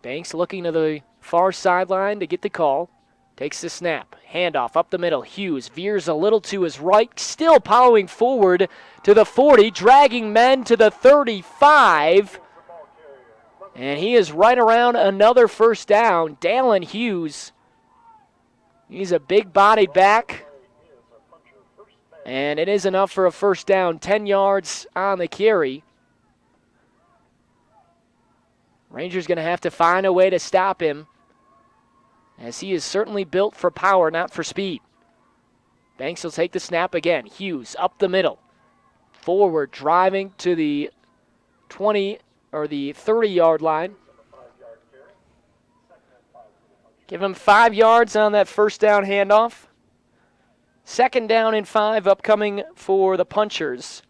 Banks looking to the far sideline to get the call. Takes the snap. Handoff up the middle. Hughes veers a little to his right. Still plowing forward to the 40. Dragging men to the 35. And he is right around another first down. Dallin Hughes. He's a big-bodied back. And it is enough for a first down. 10 yards on the carry. Rangers going to have to find a way to stop him, as he is certainly built for power, not for speed. Banks will take the snap again. Hughes up the middle. Forward, driving to the 20 or the 30-yard line. Give him 5 yards on that first down handoff. Second down and 5 upcoming for the Punchers.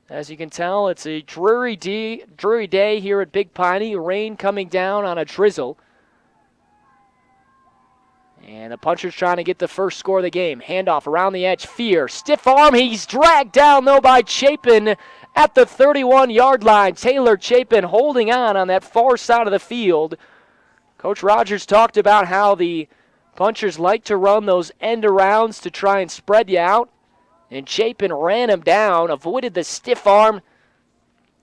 As you can tell, it's a dreary day here at Big Piney. Rain coming down on a drizzle. And the Punchers trying to get the first score of the game. Handoff around the edge. Fear. Stiff arm. He's dragged down, though, by Chapin at the 31-yard line. Taylor Chapin holding on that far side of the field. Coach Rogers talked about how the Punchers like to run those end arounds to try and spread you out. And Chapin ran him down, avoided the stiff arm,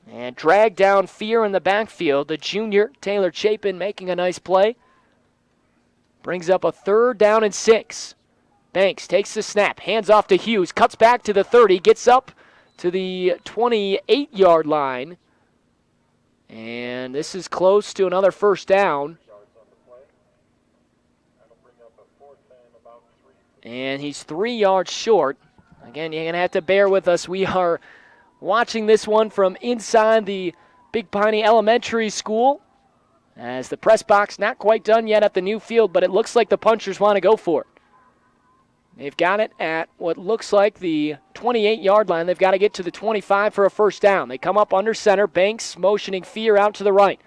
and dragged down Fear in the backfield. The junior, Taylor Chapin, making a nice play. Brings up a 3rd down and 6. Banks takes the snap, hands off to Hughes, cuts back to the 30, gets up to the 28-yard line. And this is close to another first down. And he's 3 yards short. Again, you're going to have to bear with us. We are watching this one from inside the Big Piney Elementary School, as the press box not quite done yet at the new field, but it looks like the Punchers want to go for it. They've got it at what looks like the 28-yard line. They've got to get to the 25 for a first down. They come up under center. Banks motioning Fear out to the right.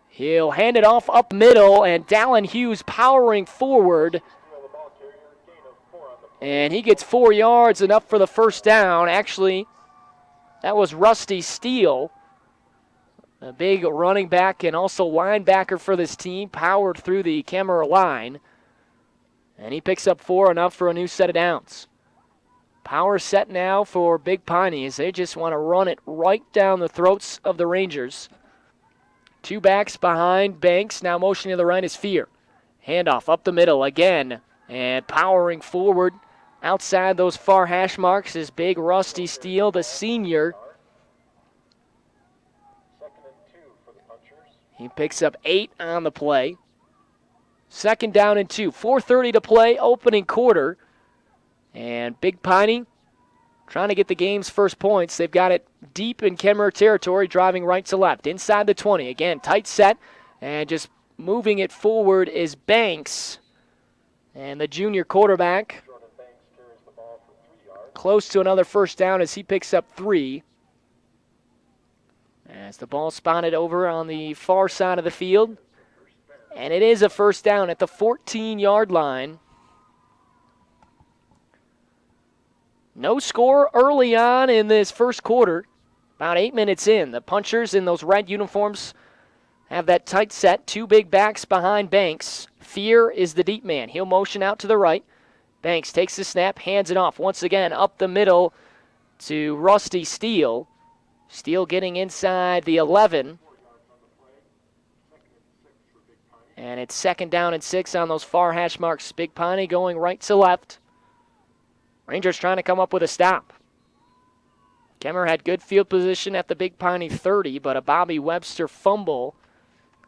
He'll hand it off up middle, and Dallin Hughes powering forward. And he gets 4 yards, enough for the first down. Actually, that was Rusty Steele, a big running back and also linebacker for this team, powered through the Kemmerer line. And he picks up 4, enough for a new set of downs. Power set now for Big Piney as they just want to run it right down the throats of the Rangers. 2 backs behind Banks. Now motioning to the right is Fear. Handoff up the middle again. And powering forward outside those far hash marks is big Rusty Steele, the senior. He picks up 8 on the play. 2nd down and 2. 4:30 to play, opening quarter. And Big Piney trying to get the game's first points. They've got it deep in Kemmerer territory, driving right to left. Inside the 20. Again, tight set. And just moving it forward is Banks. And the junior quarterback close to another first down as he picks up 3. As the ball spotted over on the far side of the field. And it is a first down at the 14-yard line. No score early on in this first quarter. About 8 minutes in. The Punchers in those red uniforms have that tight set. 2 big backs behind Banks. Fear is the deep man. He'll motion out to the right. Banks takes the snap, hands it off. Once again, up the middle to Rusty Steele. Steele getting inside the 11. And it's 2nd down and 6 on those far hash marks. Big Piney going right to left. Rangers trying to come up with a stop. Kemmerer had good field position at the Big Piney 30, but a Bobby Webster fumble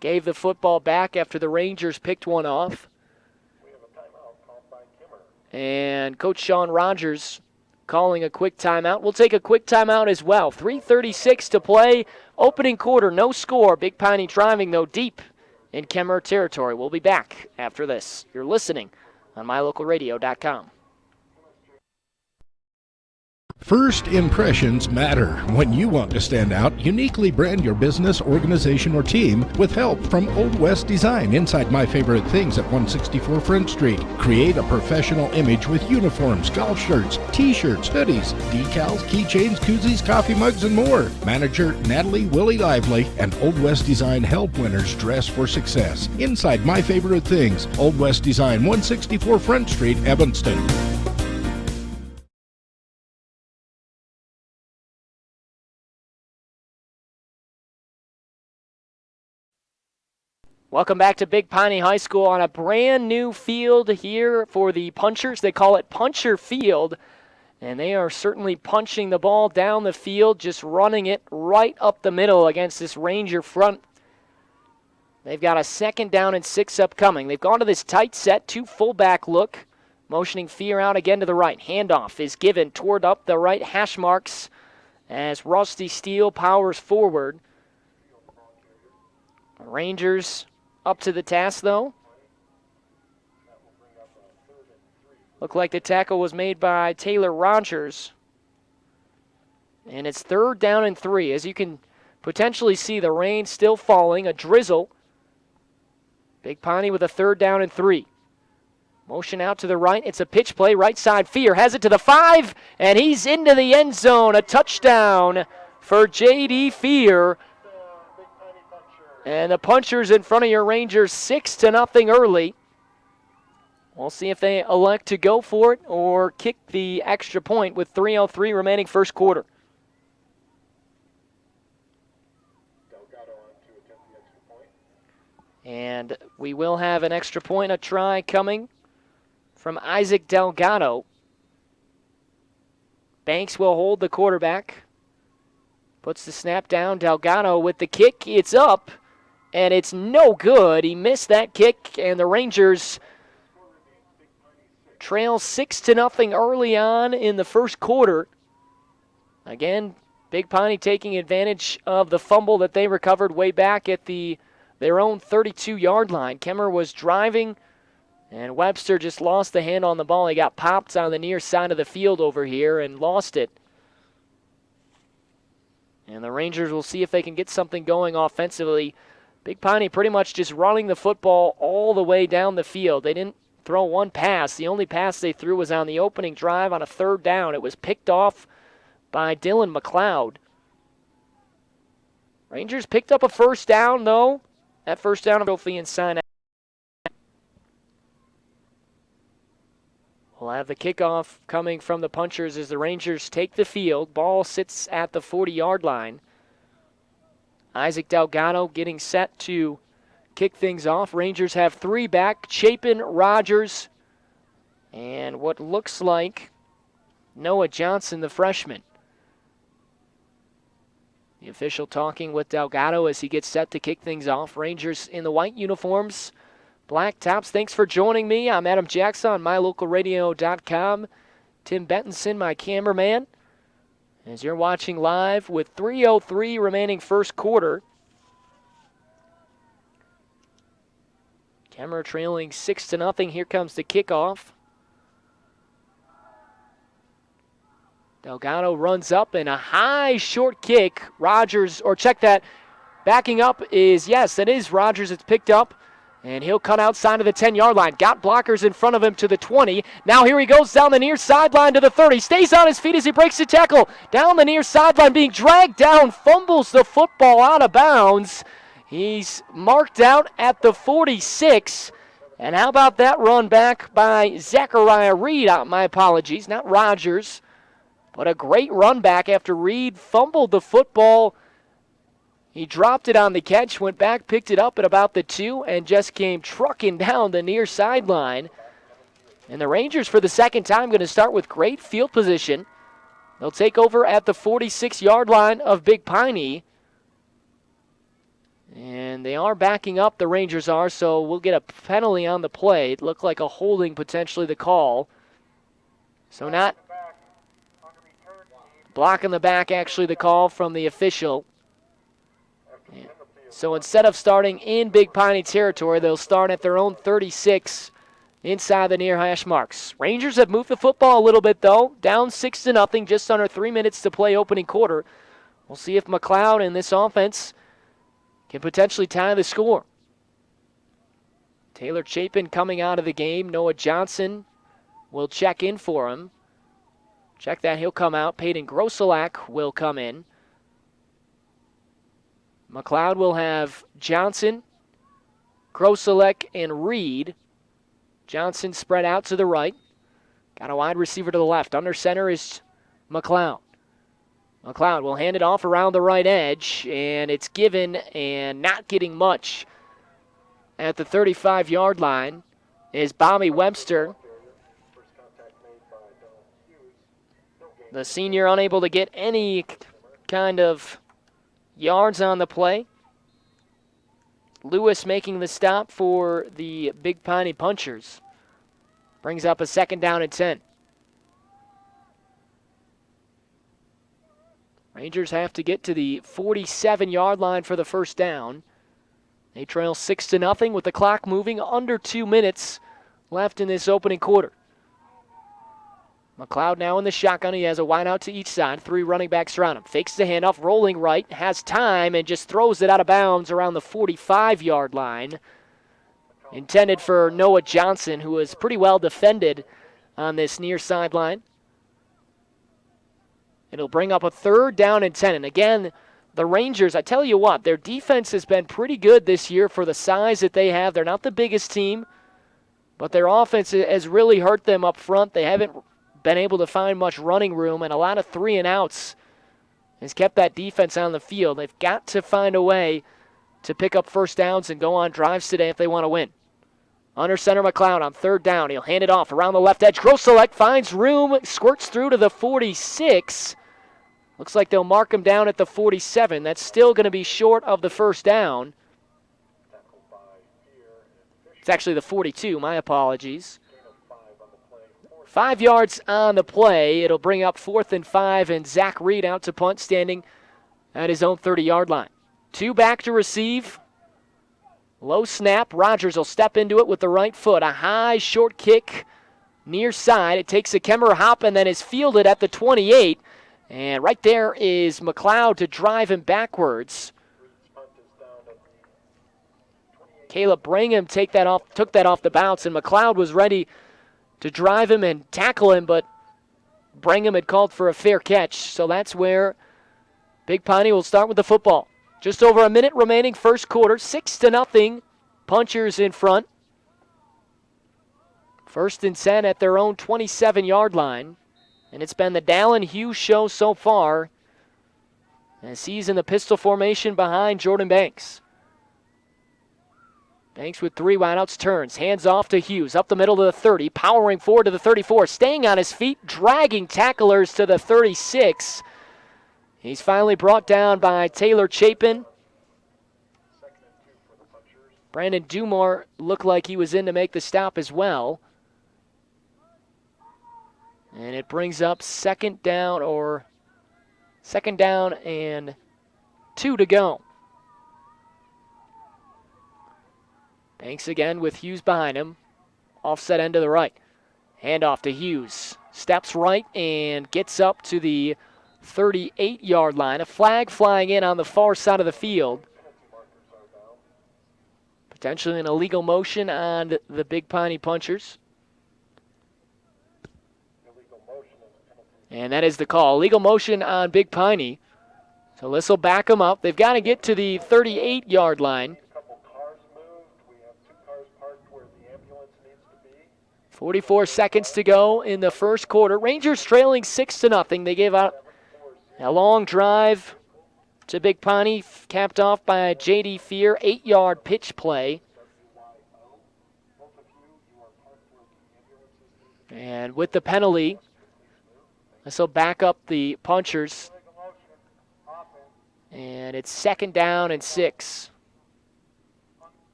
gave the football back after the Rangers picked one off. And Coach Sean Rogers calling a quick timeout. We'll take a quick timeout as well. 3:36 to play. Opening quarter, no score. Big Piney driving, though, deep in Kemmerer territory. We'll be back after this. You're listening on mylocalradio.com. First impressions matter. When you want to stand out, uniquely brand your business, organization, or team with help from Old West Design inside My Favorite Things at 164 Front Street. Create a professional image with uniforms, golf shirts, t-shirts, hoodies, decals, keychains, koozies, coffee mugs, and more. Manager Natalie Willie Lively and Old West Design help winners dress for success. Inside My Favorite Things, Old West Design, 164 Front Street, Evanston. Welcome back to Big Piney High School on a brand new field here for the Punchers. They call it Puncher Field, and they are certainly punching the ball down the field, just running it right up the middle against this Ranger front. They've got a 2nd down and 6 upcoming. They've gone to this tight set, 2 fullback look, motioning Fear out again to the right. Handoff is given toward up the right hash marks as Rusty Steele powers forward. Rangers up to the task, though. Looked like the tackle was made by Taylor Rogers. And it's 3rd down and 3. As you can potentially see, the rain still falling, a drizzle. Big Piney with a 3rd down and 3. Motion out to the right. It's a pitch play. Right side, Fear has it to the 5, and he's into the end zone. A touchdown for J.D. Fear. And the Punchers in front of your Rangers 6-0 early. We'll see if they elect to go for it or kick the extra point with 3:03 remaining first quarter. And we will have an extra point, a try coming from Isaac Delgado. Banks will hold the quarterback. Puts the snap down. Delgado with the kick. It's up. And it's no good. He missed that kick, and the Rangers trail 6-0 early on in the first quarter. Again, Big Piney taking advantage of the fumble that they recovered way back at their own 32-yard line. Kemmerer was driving, and Webster just lost the hand on the ball. He got popped on the near side of the field over here and lost it. And the Rangers will see if they can get something going offensively. Big Piney pretty much just running the football all the way down the field. They didn't throw one pass. The only pass they threw was on the opening drive on a 3rd down. It was picked off by Dylan McLeod. Rangers picked up a 1st down, though. That 1st down trophy and sign. We'll have the kickoff coming from the Punchers as the Rangers take the field. Ball sits at the 40-yard line. Isaac Delgado getting set to kick things off. Rangers have 3 back. Chapin, Rogers, and what looks like Noah Johnson, the freshman. The official talking with Delgado as he gets set to kick things off. Rangers in the white uniforms, black tops. Thanks for joining me. I'm Adam Jackson on mylocalradio.com. Tim Bentonson, my cameraman. As you're watching live with 3:03 remaining first quarter. Kemmerer trailing 6-0. Here comes the kickoff. Delgado runs up and a high short kick. Rogers, or check that. Backing up is, yes, that is Rogers. It's picked up. And he'll cut outside of the 10-yard line. Got blockers in front of him to the 20. Now here he goes down the near sideline to the 30. Stays on his feet as he breaks the tackle. Down the near sideline, being dragged down. Fumbles the football out of bounds. He's marked out at the 46. And how about that run back by Zachariah Reed? My apologies, not Rogers. But a great run back after Reed fumbled the football. He dropped it on the catch, went back, picked it up at about the 2, and just came trucking down the near sideline. And the Rangers, for the 2nd time, going to start with great field position. They'll take over at the 46-yard line of Big Piney. And they are backing up, the Rangers are, so we'll get a penalty on the play. It looked like a holding, potentially, the call. So not Block in the back, actually, the call from the official. So instead of starting in Big Piney territory, they'll start at their own 36 inside the near hash marks. Rangers have moved the football a little bit, though. Down 6-0, just under 3 minutes to play opening quarter. We'll see if McLeod and this offense can potentially tie the score. Taylor Chapin coming out of the game. Noah Johnson will check in for him. Check that, he'll come out. Peyton Grosselak will come in. McLeod will have Johnson, Grosselak, and Reed. Johnson spread out to the right. Got a wide receiver to the left. Under center is McLeod. McLeod will hand it off around the right edge, and it's given and not getting much. At the 35-yard line is Bobby Webster. The senior unable to get any kind of yards on the play. Lewis making the stop for the Big Piney Punchers. Brings up a 2nd down and 10. Rangers have to get to the 47-yard line for the first down. They trail 6-0 with the clock moving, under 2 minutes left in this opening quarter. McLeod now in the shotgun. He has a wide out to each side. 3 running backs around him. Fakes the handoff, rolling right, has time, and just throws it out of bounds around the 45-yard line. Intended for Noah Johnson, who was pretty well defended on this near sideline. It'll bring up a 3rd down and 10. And again, the Rangers, I tell you what, their defense has been pretty good this year for the size that they have. They're not the biggest team, but their offense has really hurt them up front. They haven't been able to find much running room, and a lot of 3-and-outs has kept that defense on the field. They've got to find a way to pick up first downs and go on drives today if they want to win. Under center, McLeod on 3rd down. He'll hand it off around the left edge. Grosselak finds room, squirts through to the 46. Looks like they'll mark him down at the 47. That's still going to be short of the first down. It's actually the 42, my apologies. 5 yards on the play. It'll bring up 4th and 5, and Zach Reed out to punt, standing at his own 30-yard line. 2 back to receive. Low snap. Rogers will step into it with the right foot. A high, short kick near side. It takes a Kemmer hop and then is fielded at the 28. And right there is McLeod to drive him backwards. Caleb Brangham took that off the bounce, and McLeod was ready to drive him and tackle him, but Brangham had called for a fair catch. So that's where Big Piney will start with the football. Just over a minute remaining, first quarter, 6-0. Punchers in front. 1st and 10 at their own 27-yard line. And it's been the Dallin Hughes show so far, as he's in the pistol formation behind Jordan Banks. Banks with 3 wideouts, turns, hands off to Hughes, up the middle to the 30, powering forward to the 34, staying on his feet, dragging tacklers to the 36. He's finally brought down by Taylor Chapin. Brandon Dumore looked like he was in to make the stop as well. And it brings up 2nd down and 2 to go. Banks again with Hughes behind him. Offset end to the right. Handoff to Hughes. Steps right and gets up to the 38-yard line. A flag flying in on the far side of the field. Potentially an illegal motion on the Big Piney Punchers. And that is the call. Legal motion on Big Piney. So this will back them up. They've got to get to the 38-yard line. 44 seconds to go in the first quarter. Rangers trailing 6-0. They gave out a long drive to Big Piney, capped off by J.D. Fear, 8-yard pitch play. And with the penalty, this will back up the Punchers. And it's 2nd down and 6.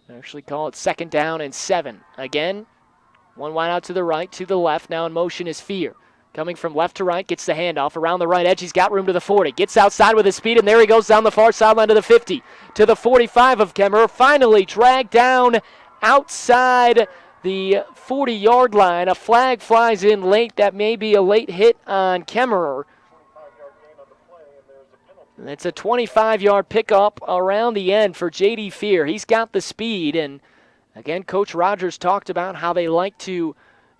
Actually call it 2nd down and 7. Again, one wide out to the right, to the left. Now in motion is Fear. Coming from left to right, gets the handoff around the right edge. He's got room to the 40. Gets outside with his speed, and there he goes down the far sideline to the 50. To the 45 of Kemmerer. Finally dragged down outside the 40-yard line. A flag flies in late. That may be a late hit on Kemmerer. It's a 25-yard pickup around the end for J.D. Fear. He's got the speed, and again, Coach Rogers talked about how they like to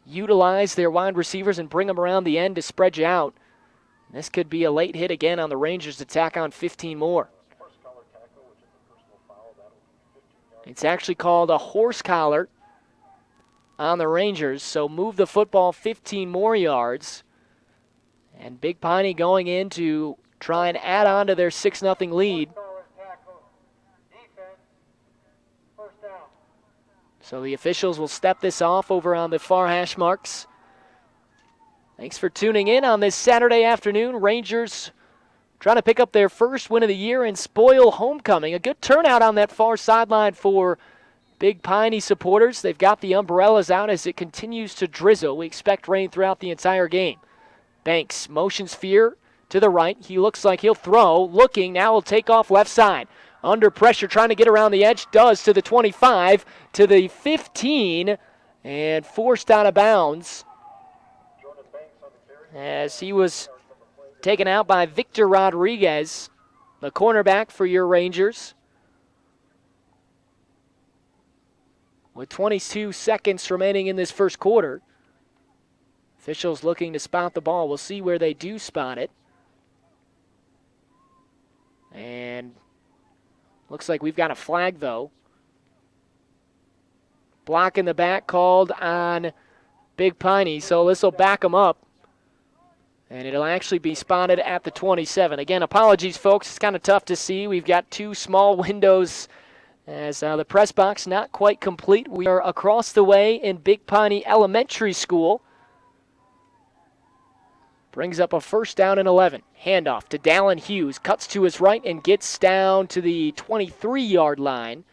utilize their wide receivers and bring them around the end to spread you out. This could be a late hit again on the Rangers to tack on 15 more. It's actually called a horse collar on the Rangers, so move the football 15 more yards. And Big Piney going in to try and add on to their 6-0 lead. So the officials will step this off over on the far hash marks. Thanks for tuning in on this Saturday afternoon. Rangers trying to pick up their first win of the year and spoil homecoming. A good turnout on that far sideline for Big Piney supporters. They've got the umbrellas out as it continues to drizzle. We expect rain throughout the entire game. Banks motions Fear to the right. He looks like he'll throw. Looking, now he'll take off left side. Under pressure, trying to get around the edge. Does to the 25, to the 15, and forced out of bounds as he was taken out by Victor Rodriguez, the cornerback for your Rangers. With 22 seconds remaining in this first quarter. Officials looking to spot the ball. We'll see where they do spot it. And looks like we've got a flag, though. Block in the back called on Big Piney, so this will back them up. And it'll actually be spotted at the 27. Again, apologies, folks. It's kind of tough to see. We've got two small windows as the press box not quite complete. We are across the way in Big Piney Elementary School. Brings up a first down and 11. Handoff to Dallin Hughes. Cuts to his right and gets down to the 23-yard line.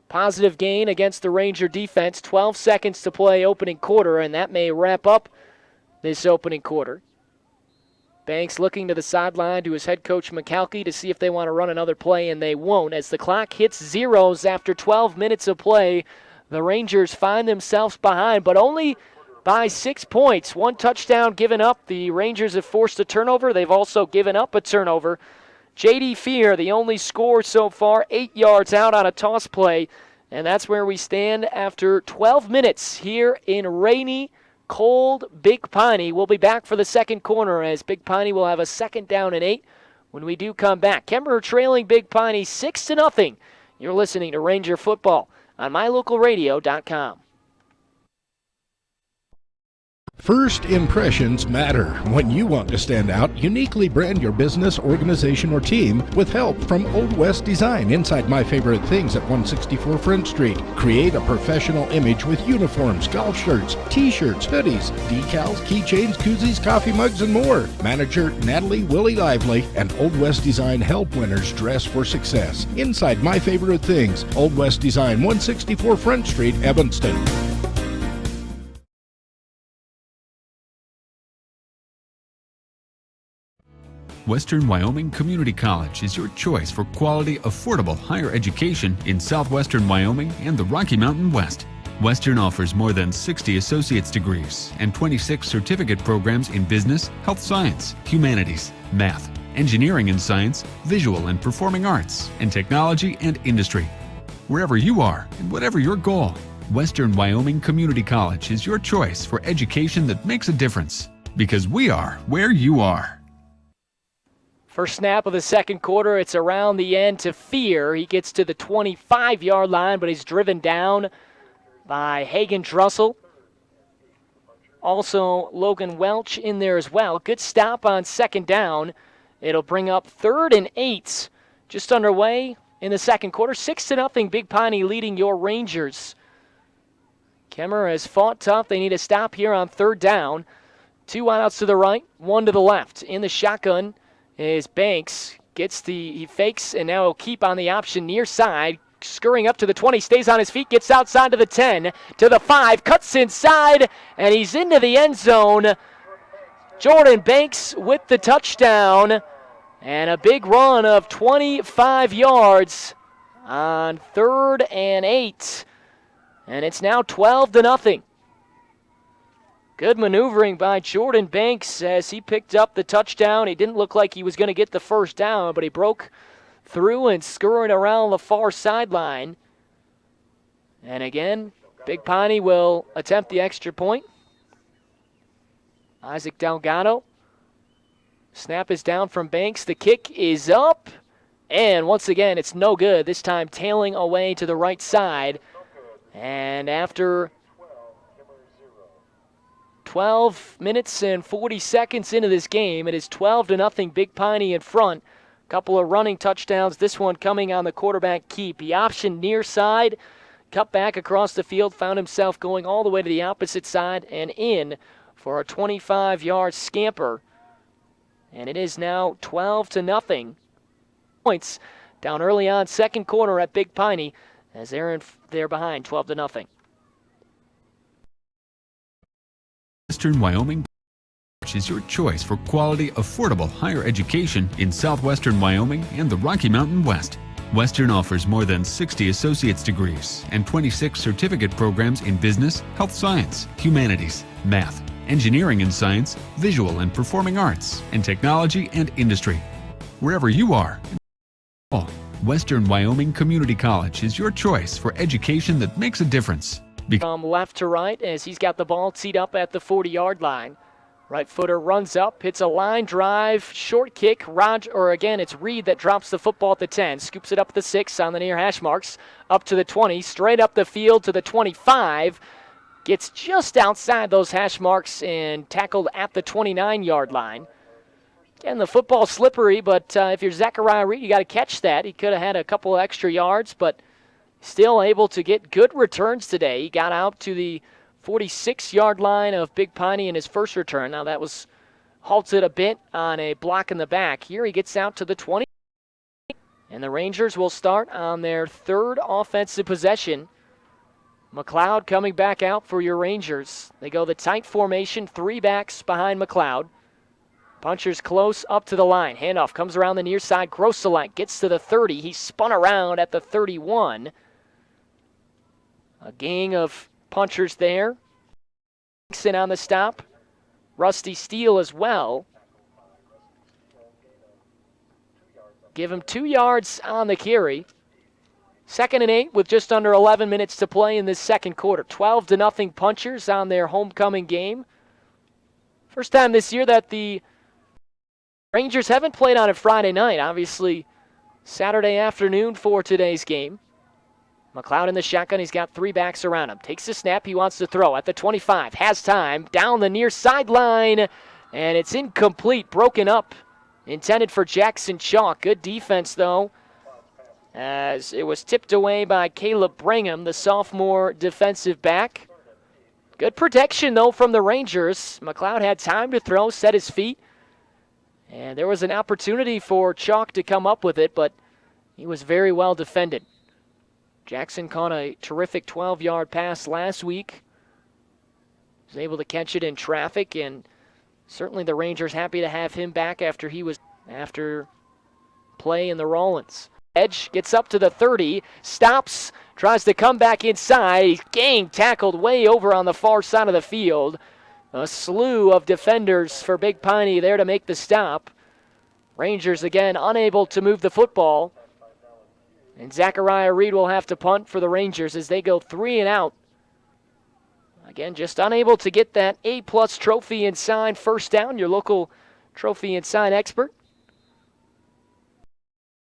Positive gain against the Ranger defense. 12 seconds to play opening quarter, and that may wrap up this opening quarter. Banks looking to the sideline to his head coach McCalkey to see if they want to run another play, and they won't. As the clock hits zeros after 12 minutes of play, the Rangers find themselves behind, but only by 6 points. One touchdown given up. The Rangers have forced a turnover. They've also given up a turnover. J.D. Fear, the only score so far, 8 yards out on a toss play. And that's where we stand after 12 minutes here in rainy, cold Big Piney. We'll be back for the second corner as Big Piney will have a second down and 8 when we do come back. Kemmerer trailing Big Piney 6-0. You're listening to Ranger Football on MyLocalRadio.com. First impressions matter. When you want to stand out, uniquely brand your business, organization, or team with help from Old West Design inside My Favorite Things at 164 Front Street. Create a professional image with uniforms, golf shirts, t-shirts, hoodies, decals, keychains, koozies, coffee mugs, and more. Manager Natalie Willie Lively and Old West Design help winners dress for success. Inside My Favorite Things, Old West Design, 164 Front Street, Evanston. Western Wyoming Community College is your choice for quality, affordable higher education in southwestern Wyoming and the Rocky Mountain West. Western offers more than 60 associate's degrees and 26 certificate programs in business, health science, humanities, math, engineering and science, visual and performing arts, and technology and industry. Wherever you are and whatever your goal, Western Wyoming Community College is your choice for education that makes a difference. Because we are where you are. First snap of the second quarter, it's around the end to Fear. He gets to the 25-yard line, but he's driven down by Hagen Drussel. Also, Logan Welch in there as well. Good stop on second down. It'll bring up 3rd and 8, just underway in the second quarter. 6-0, Big Piney leading your Rangers. Kemmerer has fought tough. They need a stop here on 3rd down. 2 wideouts to the right, 1 to the left. In the shotgun is Banks. He fakes, and now he'll keep on the option near side. scurrying up to the 20, stays on his feet, gets outside to the 10, to the 5, cuts inside, and he's into the end zone. Jordan Banks with the touchdown, and a big run of 25 yards on 3rd and 8, and it's now 12-0. Good maneuvering by Jordan Banks as he picked up the touchdown. He didn't look like he was going to get the first down, but he broke through and scurried around the far sideline. And again, Big Piney will attempt the extra point. Isaac Delgado. Snap is down from Banks. The kick is up. And once again, it's no good. This time tailing away to the right side. And after 12 minutes and 40 seconds into this game, it is 12-0 Big Piney in front. Couple of running touchdowns, this one coming on the quarterback keep. He optioned near side, cut back across the field, found himself going all the way to the opposite side and in for a 25-yard scamper. And it is now 12-0. Points down early on, second quarter at Big Piney as they're behind 12-0. Western Wyoming is your choice for quality, affordable higher education in southwestern Wyoming and the Rocky Mountain West. Western offers more than 60 associate's degrees and 26 certificate programs in business, health science, humanities, math, engineering and science, visual and performing arts, and technology and industry. Wherever you are, Western Wyoming Community College is your choice for education that makes a difference. From left to right as he's got the ball teed up at the 40-yard line. Right footer runs up, hits a line drive, short kick. It's Reed that drops the football at the 10, scoops it up the 6 on the near hash marks, up to the 20, straight up the field to the 25. Gets just outside those hash marks and tackled at the 29-yard line. Again, the football's slippery, but if you're Zachariah Reed, you got to catch that. He could have had a couple of extra yards, but still able to get good returns today. He got out to the 46-yard line of Big Piney in his first return. Now that was halted a bit on a block in the back. Here he gets out to the 20. And the Rangers will start on their third offensive possession. McLeod coming back out for your Rangers. They go the tight formation, 3 backs behind McLeod. Punchers close up to the line. Handoff comes around the near side. Grosselite gets to the 30. He's spun around at the 31. A gang of punchers there. Nixon on the stop. Rusty Steele as well. Give him 2 yards on the carry. 2nd and 8 with just under 11 minutes to play in this second quarter. 12-0 punchers on their homecoming game. First time this year that the Rangers haven't played on a Friday night. Obviously, Saturday afternoon for today's game. McLeod in the shotgun. He's got 3 backs around him. Takes the snap. He wants to throw at the 25. Has time. Down the near sideline. And it's incomplete. Broken up. Intended for Jackson Chalk. Good defense, though, as it was tipped away by Caleb Brigham, the sophomore defensive back. Good protection, though, from the Rangers. McLeod had time to throw, set his feet. And there was an opportunity for Chalk to come up with it, but he was very well defended. Jackson caught a terrific 12-yard pass last week. Was able to catch it in traffic, and certainly the Rangers happy to have him back after play in the Rollins. Edge gets up to the 30, stops, tries to come back inside. He's gang tackled way over on the far side of the field. A slew of defenders for Big Piney there to make the stop. Rangers again unable to move the football. And Zachariah Reed will have to punt for the Rangers as they go 3 and out. Again, just unable to get that A-plus trophy and sign first down. Your local trophy and sign expert.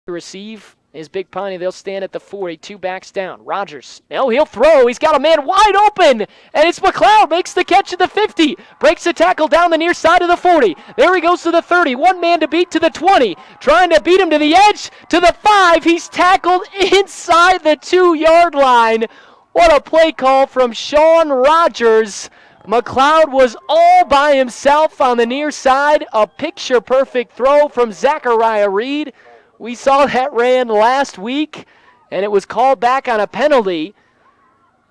To receive is Big Piney. They'll stand at the 40, 2 backs down. Rogers, he'll throw. He's got a man wide open, and it's McLeod. Makes the catch at the 50. Breaks the tackle down the near side of the 40. There he goes to the 30. 1 man to beat to the 20. Trying to beat him to the edge, to the 5. He's tackled inside the 2-yard line. What a play call from Sean Rogers. McLeod was all by himself on the near side. A picture-perfect throw from Zachariah Reed. We saw that ran last week, and it was called back on a penalty.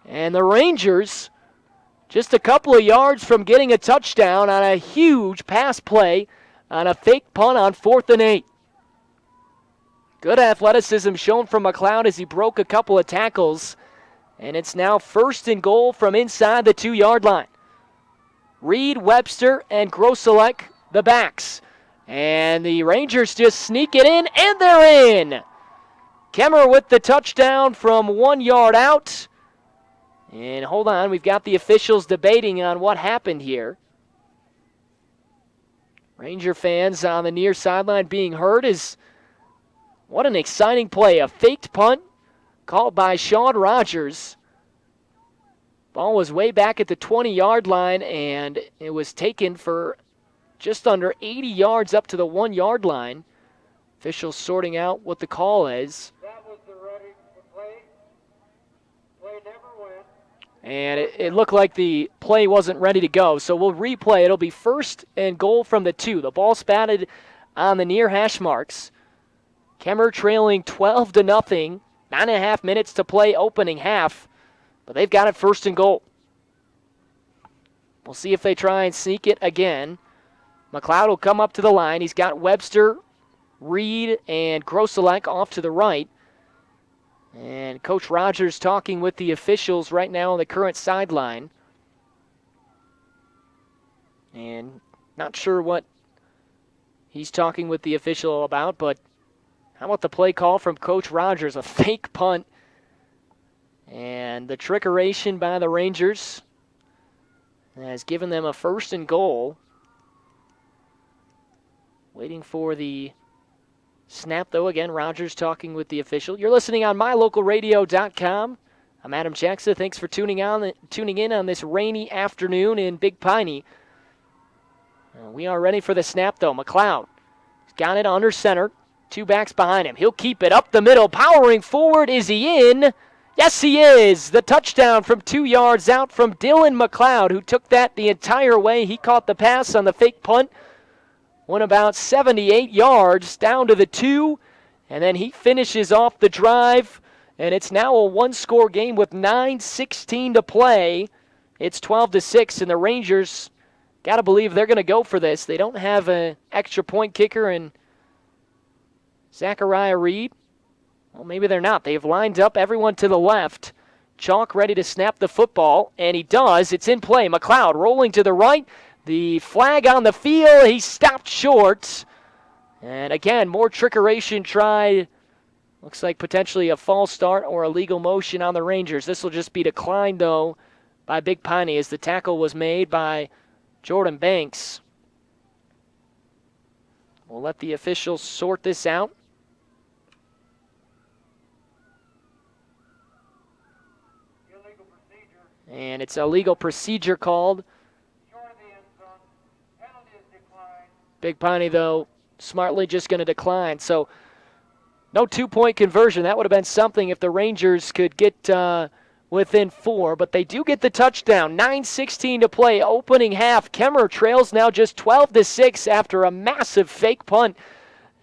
And the Rangers just a couple of yards from getting a touchdown on a huge pass play on a fake punt on 4th and 8. Good athleticism shown from McLeod as he broke a couple of tackles. And it's now 1st and goal from inside the 2-yard line. Reed, Webster, and Grosselek, the backs. And the Rangers just sneak it in, and they're in. Kemmer with the touchdown from 1 yard out. And hold on, we've got the officials debating on what happened here. Ranger fans on the near sideline being heard is what an exciting play. A faked punt called by Sean Rogers. Ball was way back at the 20-yard line, and it was taken for just under 80 yards up to the 1-yard line. Officials sorting out what the call is. That was the ready play. Play never went. And it looked like the play wasn't ready to go, so we'll replay. It'll be 1st and goal from the 2. The ball spatted on the near hash marks. Kemmer trailing 12-0. 9.5 minutes to play opening half, but they've got it 1st and goal. We'll see if they try and sneak it again. McLeod will come up to the line. He's got Webster, Reed, and Grosselek off to the right. And Coach Rogers talking with the officials right now on the current sideline. And not sure what he's talking with the official about, but how about the play call from Coach Rogers? A fake punt. And the trickeration by the Rangers has given them a 1st and goal. Waiting for the snap, though. Again, Rogers talking with the official. You're listening on mylocalradio.com. I'm Adam Jackson. Thanks for tuning in on this rainy afternoon in Big Piney. We are ready for the snap, though. McLeod has got it under center. 2 backs behind him. He'll keep it up the middle. Powering forward. Is he in? Yes, he is. The touchdown from 2 yards out from Dylan McLeod, who took that the entire way. He caught the pass on the fake punt. Went about 78 yards down to the 2. And then he finishes off the drive. And it's now a 1-score game with 9:16 to play. It's 12-6, and the Rangers got to believe they're going to go for this. They don't have an extra point kicker in Zachariah Reed. Well, maybe they're not. They've lined up everyone to the left. Chalk ready to snap the football, and he does. It's in play. McLeod rolling to the right. The flag on the field. He stopped short. And again, more trickeration tried. Looks like potentially a false start or a legal motion on the Rangers. This will just be declined, though, by Big Piney as the tackle was made by Jordan Banks. We'll let the officials sort this out. And it's a legal procedure called. Big Piney, though, smartly just going to decline. So no 2-point conversion. That would have been something if the Rangers could get within 4. But they do get the touchdown. 9:16 to play, opening half. Kemmer trails now just 12-6 after a massive fake punt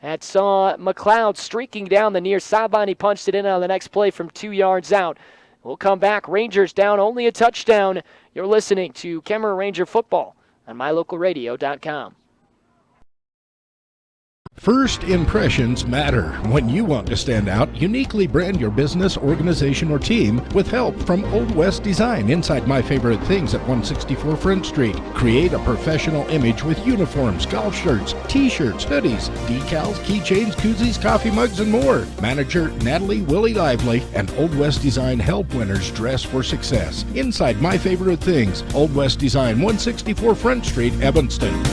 that saw McLeod streaking down the near sideline. He punched it in on the next play from 2 yards out. We'll come back. Rangers down only a touchdown. You're listening to Kemmer Ranger Football on mylocalradio.com. First impressions matter. When you want to stand out, uniquely brand your business, organization, or team with help from Old West Design inside My Favorite Things at 164 Front Street. Create a professional image with uniforms, golf shirts, t-shirts, hoodies, decals, keychains, koozies, coffee mugs, and more. Manager Natalie Willie Lively and Old West Design help winners dress for success. Inside My Favorite Things, Old West Design, 164 Front Street, Evanston.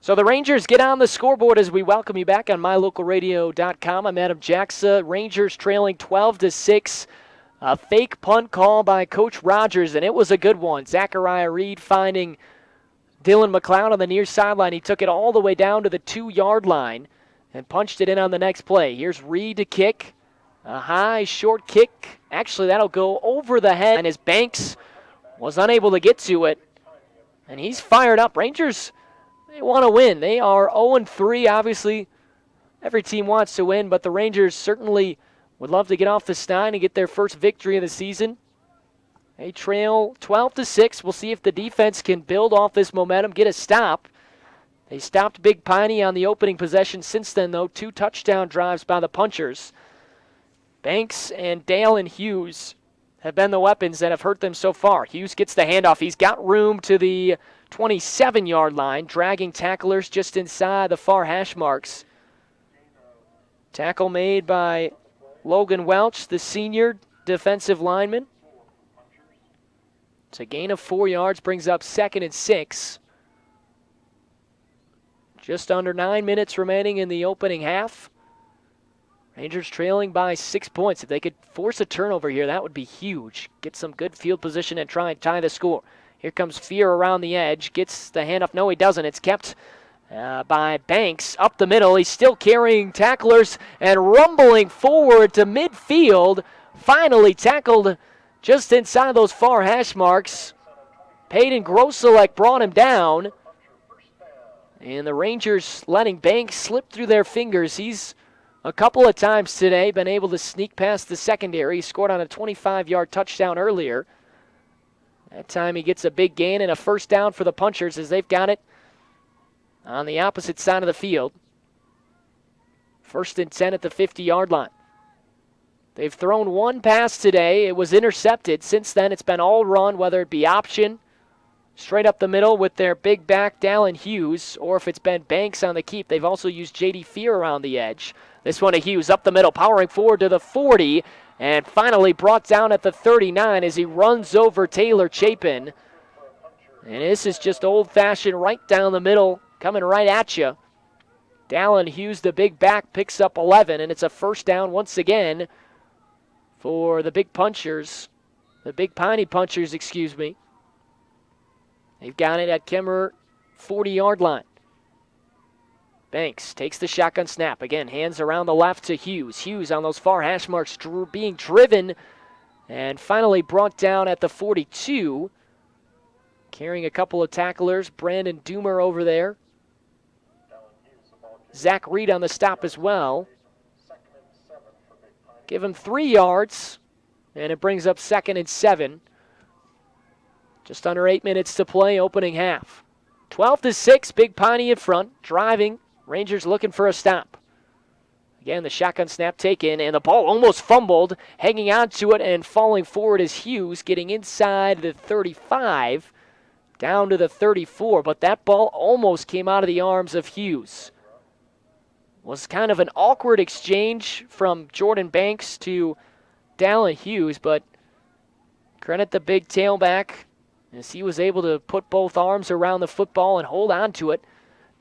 So the Rangers get on the scoreboard as we welcome you back on mylocalradio.com. I'm Adam Jackson. Rangers trailing 12-6. A fake punt call by Coach Rogers, and it was a good one. Zachariah Reed finding Dylan McLeod on the near sideline. He took it all the way down to the 2-yard line and punched it in on the next play. Here's Reed to kick. A high, short kick. Actually, that'll go over the head, and as Banks was unable to get to it. And he's fired up. Rangers, they want to win. They are 0-3, obviously. every team wants to win, but the Rangers certainly would love to get off the snide and get their first victory of the season. They trail 12-6. We'll see if the defense can build off this momentum, get a stop. They stopped Big Piney on the opening possession. Since then, though, 2 touchdown drives by the Punchers. Banks and Dale and Hughes have been the weapons that have hurt them so far. Hughes gets the handoff. He's got room to the 27-yard line, dragging tacklers just inside the far hash marks. Tackle made by Logan Welch, the senior defensive lineman. It's a gain of 4 yards, brings up 2nd and 6. Just under 9 minutes remaining in the opening half. Rangers trailing by 6 points. If they could force a turnover here, that would be huge. Get some good field position and try and tie the score. Here comes Fear around the edge. Gets the handoff. No, he doesn't. It's kept by Banks up the middle. He's still carrying tacklers and rumbling forward to midfield. Finally tackled just inside those far hash marks. Peyton Grosselek brought him down. And the Rangers letting Banks slip through their fingers. He's a couple of times today been able to sneak past the secondary. He scored on a 25-yard touchdown earlier. That time he gets a big gain and a first down for the Punchers as they've got it on the opposite side of the field. 1st and 10 at the 50-yard line. They've thrown 1 pass today. It was intercepted. Since then, it's been all run, whether it be option, straight up the middle with their big back, Dallin Hughes, or if it's been Banks on the keep. They've also used J.D. Fear around the edge. This one to Hughes up the middle, powering forward to the 40, and finally brought down at the 39 as he runs over Taylor Chapin. And this is just old-fashioned right down the middle, coming right at you. Dallin Hughes, the big back, picks up 11, and it's a first down once again for the Big Punchers. The Big Piney Punchers, excuse me. They've got it at Kemmerer 40-yard line. Banks takes the shotgun snap. Again, hands around the left to Hughes. Hughes on those far hash marks being driven and finally brought down at the 42. Carrying a couple of tacklers. Brandon Doomer over there. Zach Reed on the stop as well. Give him 3 yards, and it brings up 2nd and 7. Just under 8 minutes to play, opening half. 12-6, Big Piney in front, driving. Rangers looking for a stop. Again, the shotgun snap taken, and the ball almost fumbled. Hanging on to it and falling forward is Hughes, getting inside the 35, down to the 34. But that ball almost came out of the arms of Hughes. Was kind of an awkward exchange from Jordan Banks to Dallin Hughes, but credit the big tailback as he was able to put both arms around the football and hold on to it.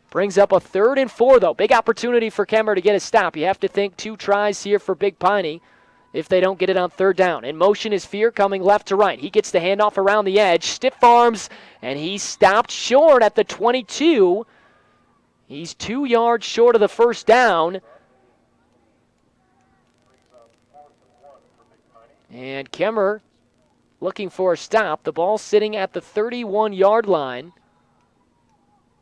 Brings up a 3rd and 4, though. Big opportunity for Kemmerer to get a stop. You have to think 2 tries here for Big Piney if they don't get it on 3rd down. In motion is Fear coming left to right. He gets the handoff around the edge, stiff arms, and he stopped short at the 22. He's 2 yards short of the first down. And Kemmerer looking for a stop. The ball sitting at the 31-yard line.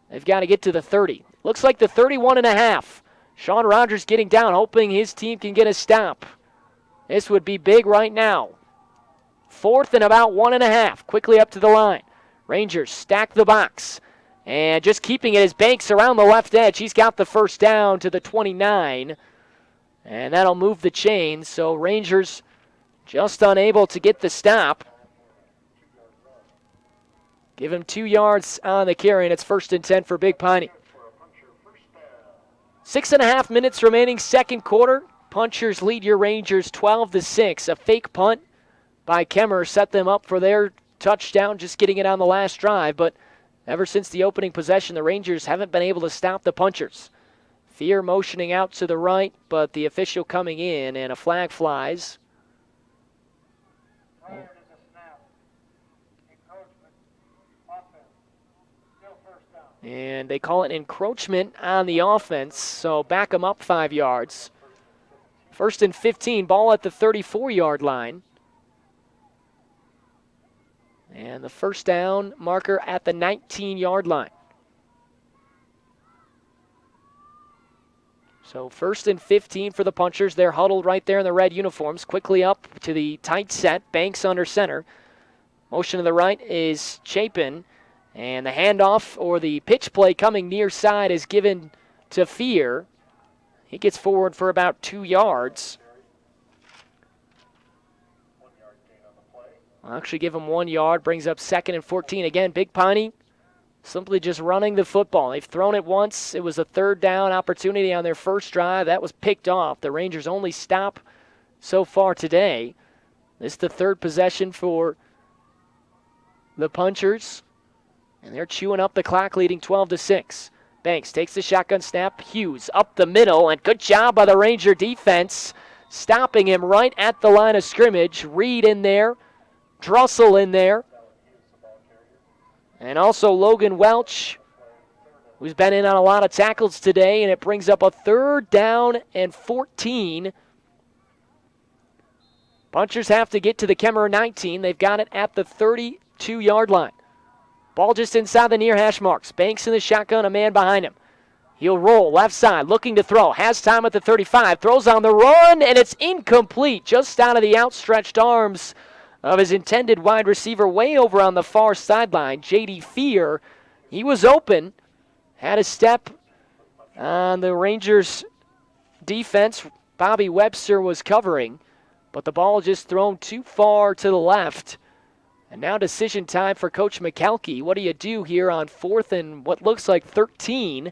They've got to get to the 30. Looks like the 31.5. Sean Rogers getting down, hoping his team can get a stop. This would be big right now. 4th and about 1.5. Quickly up to the line. Rangers stack the box. And just keeping it as Banks around the left edge. He's got the first down to the 29. And that'll move the chains. So Rangers just unable to get the stop. Give him 2 yards on the carry, and it's 1st and 10 for Big Piney. 6.5 minutes remaining, second quarter. Punchers lead your Rangers 12-6. A fake punt by Kemmerer set them up for their touchdown, just getting it on the last drive. But ever since the opening possession, the Rangers haven't been able to stop the Punchers. Fear motioning out to the right, but the official coming in, and a flag flies. And they call it encroachment on the offense, so back them up 5 yards. 1st and 15, ball at the 34-yard line. And the first down marker at the 19-yard line. So 1st and 15 for the Punchers. They're huddled right there in the red uniforms. Quickly up to the tight set. Banks under center. Motion to the right is Chapin. And the handoff or the pitch play coming near side is given to Fear. He gets forward for about 2 yards. I'll actually give him 1 yard. Brings up 2nd and 14. Again, Big Piney simply just running the football. They've thrown it once. It was a 3rd down opportunity on their first drive. That was picked off. The Rangers' only stop so far today. This is the 3rd possession for the Punchers. And they're chewing up the clock, leading 12-6. Banks takes the shotgun snap. Hughes up the middle, and good job by the Ranger defense, stopping him right at the line of scrimmage. Reed in there, Drussel in there, and also Logan Welch, who's been in on a lot of tackles today, and it brings up a 3rd down and 14. Punchers have to get to the Kemmerer 19. They've got it at the 32-yard line. Ball just inside the near hash marks. Banks in the shotgun, a man behind him. He'll roll left side, looking to throw. Has time at the 35. Throws on the run, and it's incomplete. Just out of the outstretched arms of his intended wide receiver way over on the far sideline. J.D. Fear, he was open. Had a step on the Rangers' defense. Bobby Webster was covering, but the ball just thrown too far to the left. And now decision time for Coach McKelkey. What do you do here on 4th and what looks like 13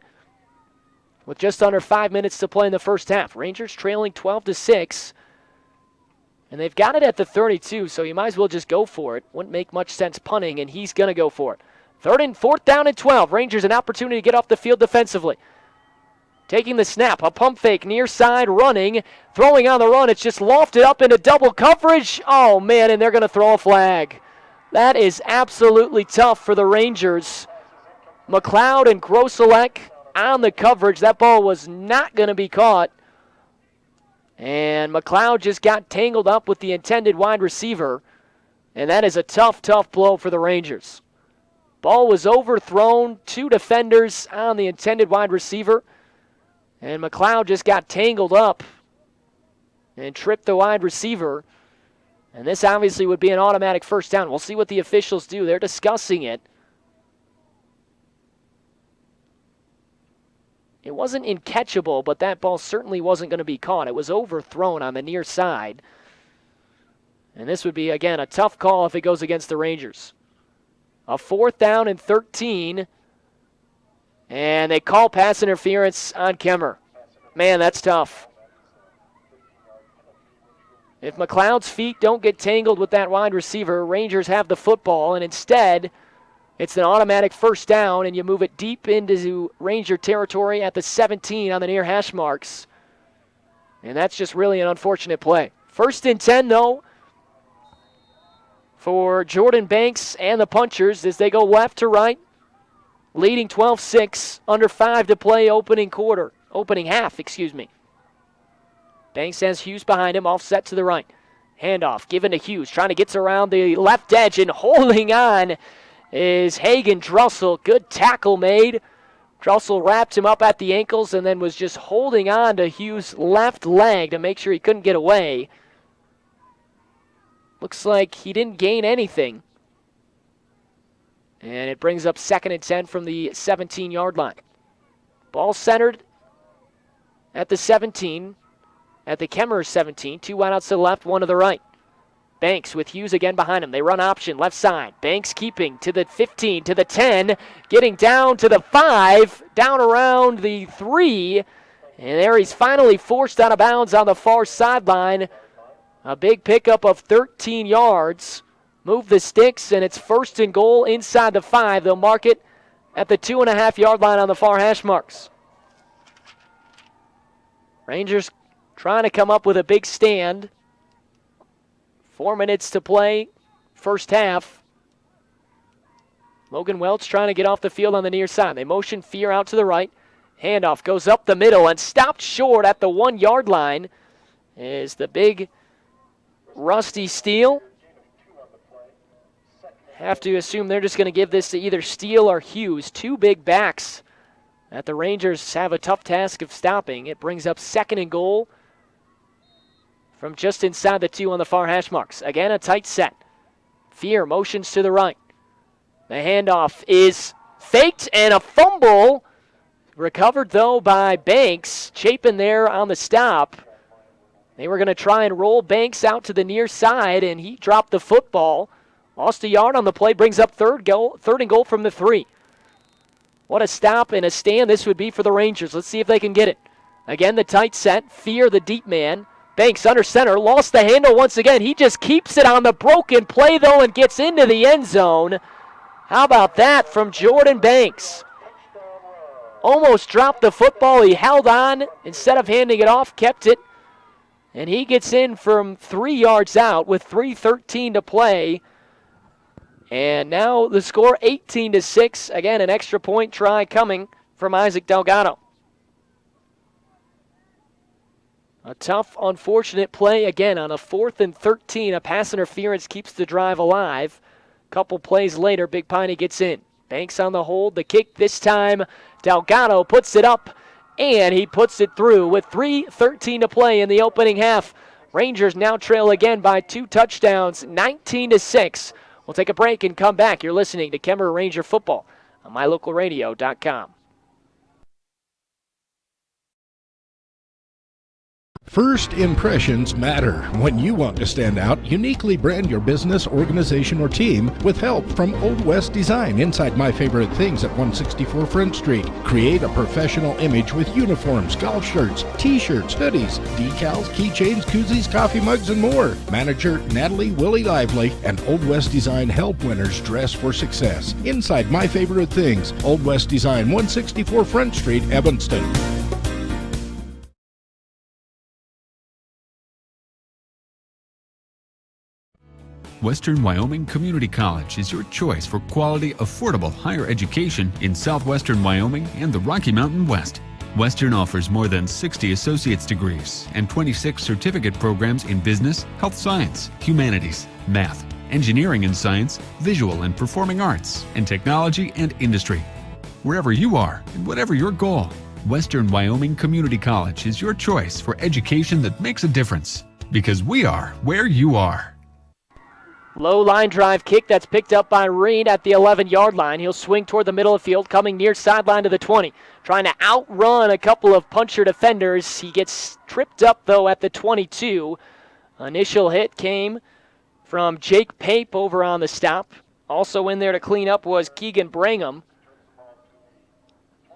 with just under 5 minutes to play in the first half? Rangers trailing 12-6, and they've got it at the 32, so you might as well just go for it. Wouldn't make much sense punting, and he's going to go for it. 4th down and 12. Rangers an opportunity to get off the field defensively. Taking the snap, a pump fake near side, running, throwing on the run. It's just lofted up into double coverage. Oh, man, and they're going to throw a flag. That is absolutely tough for the Rangers. McLeod and Grosselec on the coverage. That ball was not going to be caught. And McLeod just got tangled up with the intended wide receiver. And that is a tough, tough blow for the Rangers. Ball was overthrown. 2 defenders on the intended wide receiver. And McLeod just got tangled up and tripped the wide receiver. And this obviously would be an automatic first down. We'll see what the officials do. They're discussing it. It wasn't incatchable, but that ball certainly wasn't going to be caught. It was overthrown on the near side. And this would be, again, a tough call if it goes against the Rangers. A 4th down and 13. And they call pass interference on Kemmer. Man, that's tough. If McLeod's feet don't get tangled with that wide receiver, Rangers have the football, and instead it's an automatic first down, and you move it deep into Ranger territory at the 17 on the near hash marks. And that's just really an unfortunate play. 1st and 10, though, for Jordan Banks and the Punchers as they go left to right, leading 12-6, under 5 to play opening half. Banks has Hughes behind him, offset to the right. Handoff given to Hughes, trying to get around the left edge, and holding on is Hagen Drussel. Good tackle made. Drussel wrapped him up at the ankles and then was just holding on to Hughes' left leg to make sure he couldn't get away. Looks like he didn't gain anything. And it brings up 2nd and 10 from the 17-yard line. Ball centered at the 17. At the Kemmerer 17, 2 wideouts to the left, 1 to the right. Banks with Hughes again behind him. They run option, left side. Banks keeping to the 15, to the 10, getting down to the 5, down around the 3. And there he's finally forced out of bounds on the far sideline. A big pickup of 13 yards. Move the sticks, and it's 1st and goal inside the 5. They'll mark it at the 2.5-yard line on the far hash marks. Rangers trying to come up with a big stand. 4 minutes to play, first half. Logan Welch trying to get off the field on the near side. They motion Fear out to the right. Handoff goes up the middle and stopped short at the 1-yard line. Is the big Rusty Steele. Have to assume they're just going to give this to either Steele or Hughes. 2 big backs that the Rangers have a tough task of stopping. It brings up 2nd and goal from just inside the 2 on the far hash marks. Again, a tight set. Fear motions to the right. The handoff is faked and a fumble. Recovered, though, by Banks. Chapin there on the stop. They were going to try and roll Banks out to the near side, and he dropped the football. Lost a yard on the play, brings up 3rd and goal from the 3. What a stop and a stand this would be for the Rangers. Let's see if they can get it. Again, the tight set. Fear, the deep man. Banks under center, lost the handle once again. He just keeps it on the broken play, though, and gets into the end zone. How about that from Jordan Banks? Almost dropped the football. He held on. Instead of handing it off, kept it. And he gets in from 3 yards out with 3:13 to play. And now the score 18-6. Again, an extra point try coming from Isaac Delgado. A tough, unfortunate play again on a 4th and 13. A pass interference keeps the drive alive. Couple plays later, Big Piney gets in. Banks on the hold. The kick this time. Delgado puts it up, and he puts it through with 3:13 to play in the opening half. Rangers now trail again by 2 touchdowns, 19-6. We'll take a break and come back. You're listening to Kemmerer Ranger Football on mylocalradio.com. First impressions matter. When you want to stand out, uniquely brand your business, organization, or team with help from Old West Design inside My Favorite Things at 164 Front Street. Create a professional image with uniforms, golf shirts, t-shirts, hoodies, decals, keychains, koozies, coffee mugs, and more. Manager Natalie Willie Lively and Old West Design help winners dress for success. Inside My Favorite Things, Old West Design, 164 Front Street, Evanston. Western Wyoming Community College is your choice for quality, affordable higher education in southwestern Wyoming and the Rocky Mountain West. Western offers more than 60 associate's degrees and 26 certificate programs in business, health science, humanities, math, engineering and science, visual and performing arts, and technology and industry. Wherever you are and whatever your goal, Western Wyoming Community College is your choice for education that makes a difference. Because we are where you are. Low line drive kick that's picked up by Reed at the 11-yard line. He'll swing toward the middle of the field, coming near sideline to the 20. Trying to outrun a couple of puncher defenders. He gets tripped up, though, at the 22. Initial hit came from Jake Pape over on the stop. Also in there to clean up was Keegan Brangham.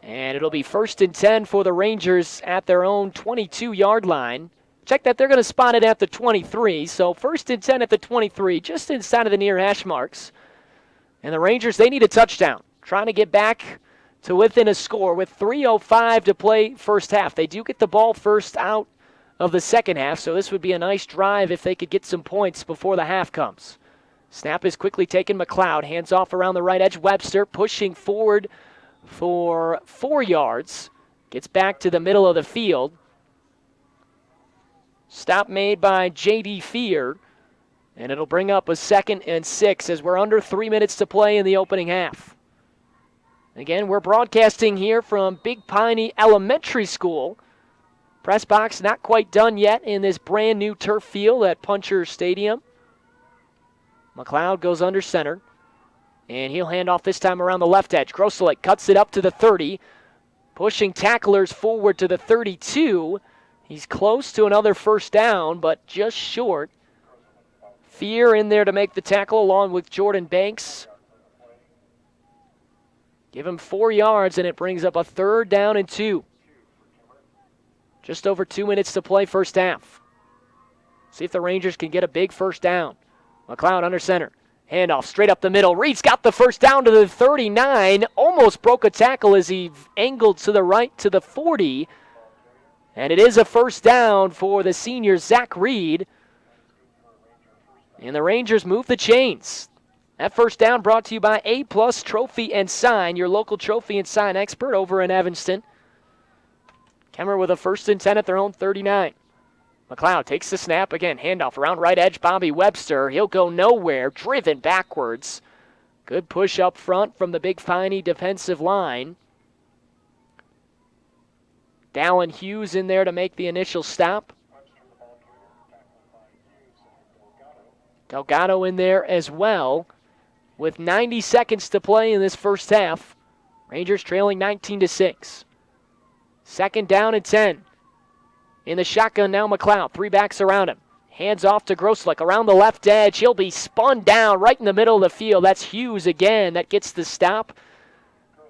And it'll be 1st and 10 for the Rangers at their own 22-yard line. Check that, they're going to spot it at the 23, so 1st and 10 at the 23, just inside of the near hash marks. And the Rangers, they need a touchdown, trying to get back to within a score with 3:05 to play first half. They do get the ball first out of the second half, so this would be a nice drive if they could get some points before the half comes. Snap is quickly taken. McLeod hands off around the right edge. Webster pushing forward for 4 yards. Gets back to the middle of the field. Stop made by J.D. Fear, and it'll bring up a 2nd and 6 as we're under 3 minutes to play in the opening half. Again, we're broadcasting here from Big Piney Elementary School. Press box not quite done yet in this brand new turf field at Puncher Stadium. McLeod goes under center, and he'll hand off this time around the left edge. Grosselek cuts it up to the 30, pushing tacklers forward to the 32. He's close to another first down, but just short. Fear in there to make the tackle along with Jordan Banks. Give him 4 yards, and it brings up a 3rd down and 2. Just over 2 minutes to play first half. See if the Rangers can get a big first down. McLeod under center. Handoff straight up the middle. Reed's got the first down to the 39. Almost broke a tackle as he angled to the right to the 40. And it is a first down for the senior Zach Reed. And the Rangers move the chains. That first down brought to you by A+ Trophy and Sign, your local trophy and sign expert over in Evanston. Kemmerer with a 1st and 10 at their own 39. McLeod takes the snap again. Handoff around right edge. Bobby Webster. He'll go nowhere. Driven backwards. Good push up front from the Big Piney defensive line. Dallin Hughes in there to make the initial stop. Delgado in there as well with 90 seconds to play in this first half. Rangers trailing 19-6. Second down and 10. In the shotgun now, McLeod. 3 backs around him. Hands off to Groslick around the left edge. He'll be spun down right in the middle of the field. That's Hughes again. That gets the stop.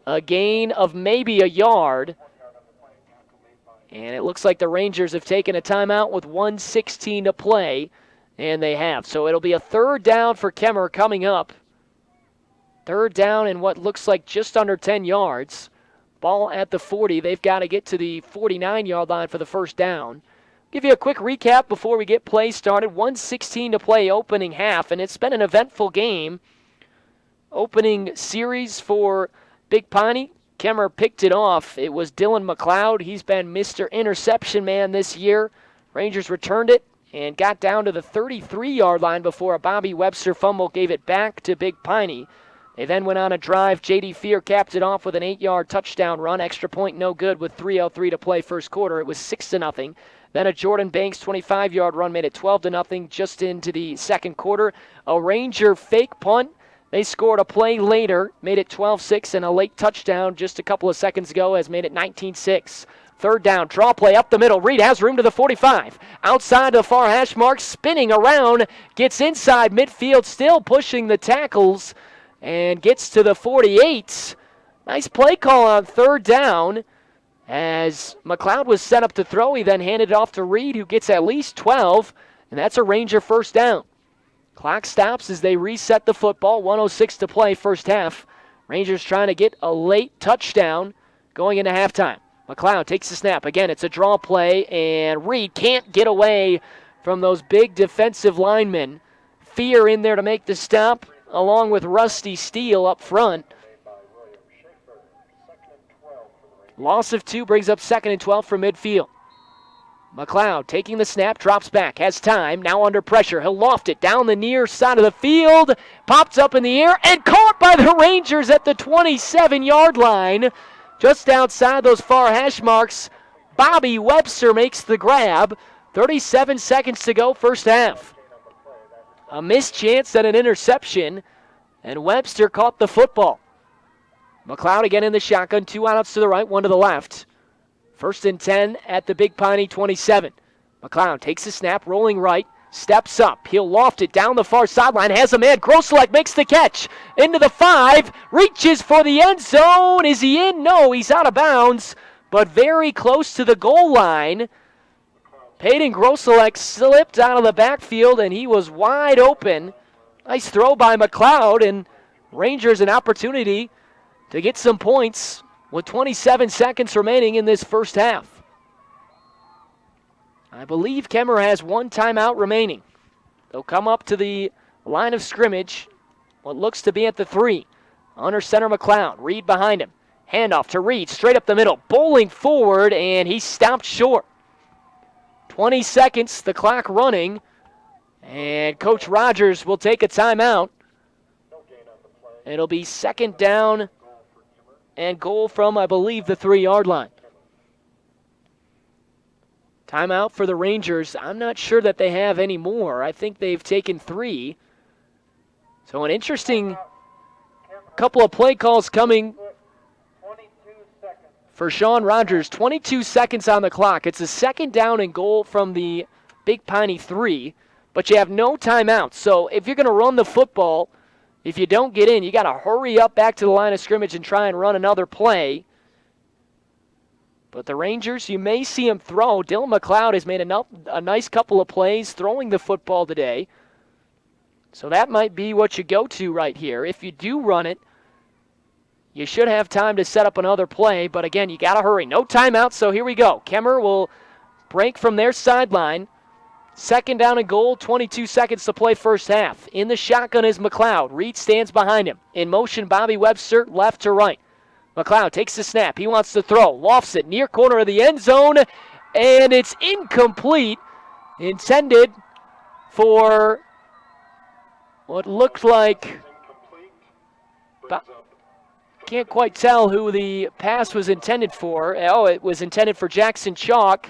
A gain of maybe a yard. And it looks like the Rangers have taken a timeout with 1:16 to play. And they have. So it'll be a third down for Kemmer coming up. Third down in what looks like just under 10 yards. Ball at the 40. They've got to get to the 49-yard line for the first down. Give you a quick recap before we get play started. 1:16 to play opening half, and it's been an eventful game. Opening series for Big Piney. Kemmer picked it off. It was Dylan McLeod. He's been Mr. Interception Man this year. Rangers returned it and got down to the 33-yard line before a Bobby Webster fumble gave it back to Big Piney. They then went on a drive. J.D. Fear capped it off with an 8-yard touchdown run. Extra point no good with 3:03 to play first quarter. It was 6-0. Then a Jordan Banks 25-yard run made it 12-0 just into the second quarter. A Ranger fake punt. They scored a play later, made it 12-6, and a late touchdown just a couple of seconds ago has made it 19-6. Third down, draw play up the middle. Reed has room to the 45. Outside the far hash mark, spinning around, gets inside midfield, still pushing the tackles, and gets to the 48. Nice play call on third down. As McLeod was set up to throw, he then handed it off to Reed, who gets at least 12, and that's a Ranger first down. Clock stops as they reset the football. 1:06 to play first half. Rangers trying to get a late touchdown going into halftime. McLeod takes the snap. Again, it's a draw play, and Reed can't get away from those big defensive linemen. Fear in there to make the stop, along with Rusty Steele up front. Loss of 2 brings up 2nd and 12 from midfield. McLeod taking the snap, drops back, has time, now under pressure. He'll loft it down the near side of the field, pops up in the air, and caught by the Rangers at the 27-yard line. Just outside those far hash marks, Bobby Webster makes the grab. 37 seconds to go, first half. A missed chance at an interception, and Webster caught the football. McLeod again in the shotgun, 2 outs to the right, 1 to the left. First and 10 at the Big Piney 27. McLeod takes the snap, rolling right, steps up. He'll loft it down the far sideline, has a man. Grosselek makes the catch. Into the 5, reaches for the end zone. Is he in? No, he's out of bounds, but very close to the goal line. Peyton Grosselek slipped out of the backfield, and he was wide open. Nice throw by McLeod, and Rangers an opportunity to get some points with 27 seconds remaining in this first half. I believe Kemmer has 1 timeout remaining. They'll come up to the line of scrimmage, what looks to be at the 3. Under center McLeod, Reed behind him. Handoff to Reed, straight up the middle, bowling forward, and he stopped short. 20 seconds, the clock running, and Coach Rogers will take a timeout. It'll be 2nd down and goal from, I believe, the 3-yard line. Timeout for the Rangers. I'm not sure that they have any more. I think they've taken 3. So an interesting couple of play calls coming for Sean Rogers. 22 seconds on the clock. It's a 2nd down and goal from the Big Piney 3, but you have no timeouts. So if you're going to run the football, if you don't get in, you got to hurry up back to the line of scrimmage and try and run another play. But the Rangers, you may see him throw. Dylan McLeod has made a nice couple of plays throwing the football today. So that might be what you go to right here. If you do run it, you should have time to set up another play. But again, you got to hurry. No timeout, so here we go. Kemmer will break from their sideline. 2nd down and goal, 22 seconds to play first half. In the shotgun is McLeod. Reed stands behind him. In motion, Bobby Webster, left to right. McLeod takes the snap. He wants to throw. Lofts it near corner of the end zone, and it's incomplete. Intended for what looked like Can't quite tell who the pass was intended for. Oh, it was intended for Jackson Chalk.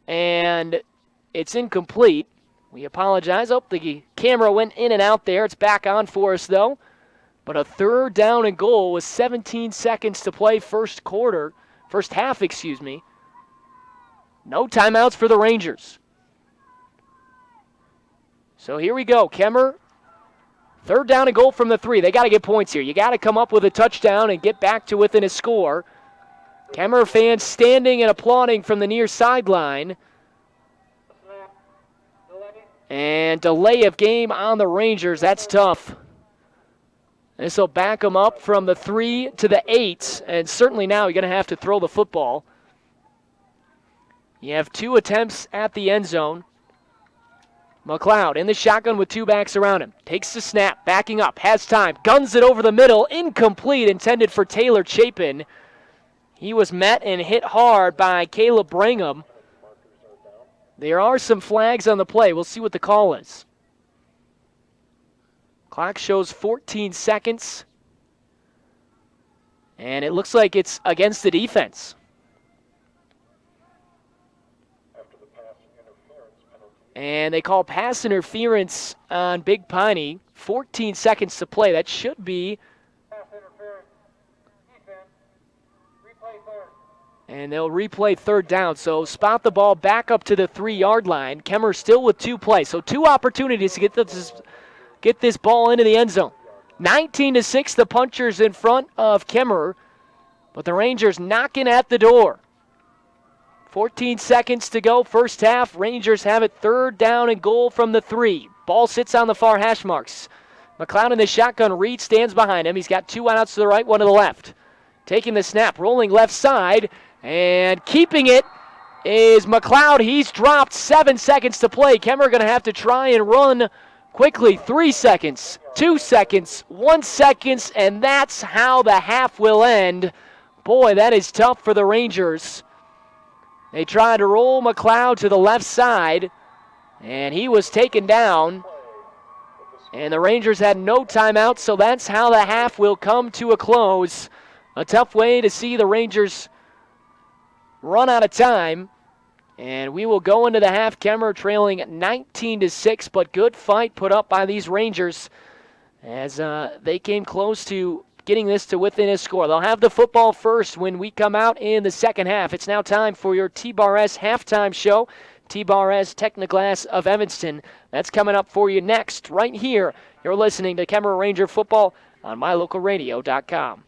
And it's incomplete. We apologize. Oh, the camera went in and out there. It's back on for us, though. But a third down and goal with 17 seconds to play first half. No timeouts for the Rangers. So here we go. Kemmer, third down and goal from the 3. They got to get points here. You got to come up with a touchdown and get back to within a score. Kemmer fans standing and applauding from the near sideline. And delay of game on the Rangers. That's tough. This will back them up from the 3 to the 8. And certainly now you're going to have to throw the football. You have 2 attempts at the end zone. McLeod in the shotgun with 2 backs around him. Takes the snap, backing up, has time, guns it over the middle. Incomplete, intended for Taylor Chapin. He was met and hit hard by Caleb Brangham. There are some flags on the play. We'll see what the call is. Clock shows 14 seconds. And it looks like it's against the defense. And they call pass interference on Big Piney. 14 seconds to play. That should be. And they'll replay third down. So spot the ball back up to the 3-yard line. Kemmer still with 2 plays. So 2 opportunities to get this ball into the end zone. 19-6, the Punchers in front of Kemmer. But the Rangers knocking at the door. 14 seconds to go, first half. Rangers have it third down and goal from the 3. Ball sits on the far hash marks. McLeod in the shotgun. Reed stands behind him. He's got 2 wideouts to the right, 1 to the left. Taking the snap, rolling left side, and keeping it is McLeod. He's dropped. 7 seconds to play. Kemmer going to have to try and run quickly. 3 seconds, 2 seconds, 1 second, and that's how the half will end. Boy, that is tough for the Rangers. They tried to roll McLeod to the left side, and he was taken down. And the Rangers had no timeout, so that's how the half will come to a close. A tough way to see the Rangers run out of time. And we will go into the half. Kemmer trailing 19-6, but good fight put up by these Rangers as they came close to getting this to within a score. They'll have the football first when we come out in the second half. It's now time for your T-Bar S halftime show. T-Bar S Technoglass of Evanston. That's coming up for you next, right here. You're listening to Kemmer Ranger Football on mylocalradio.com.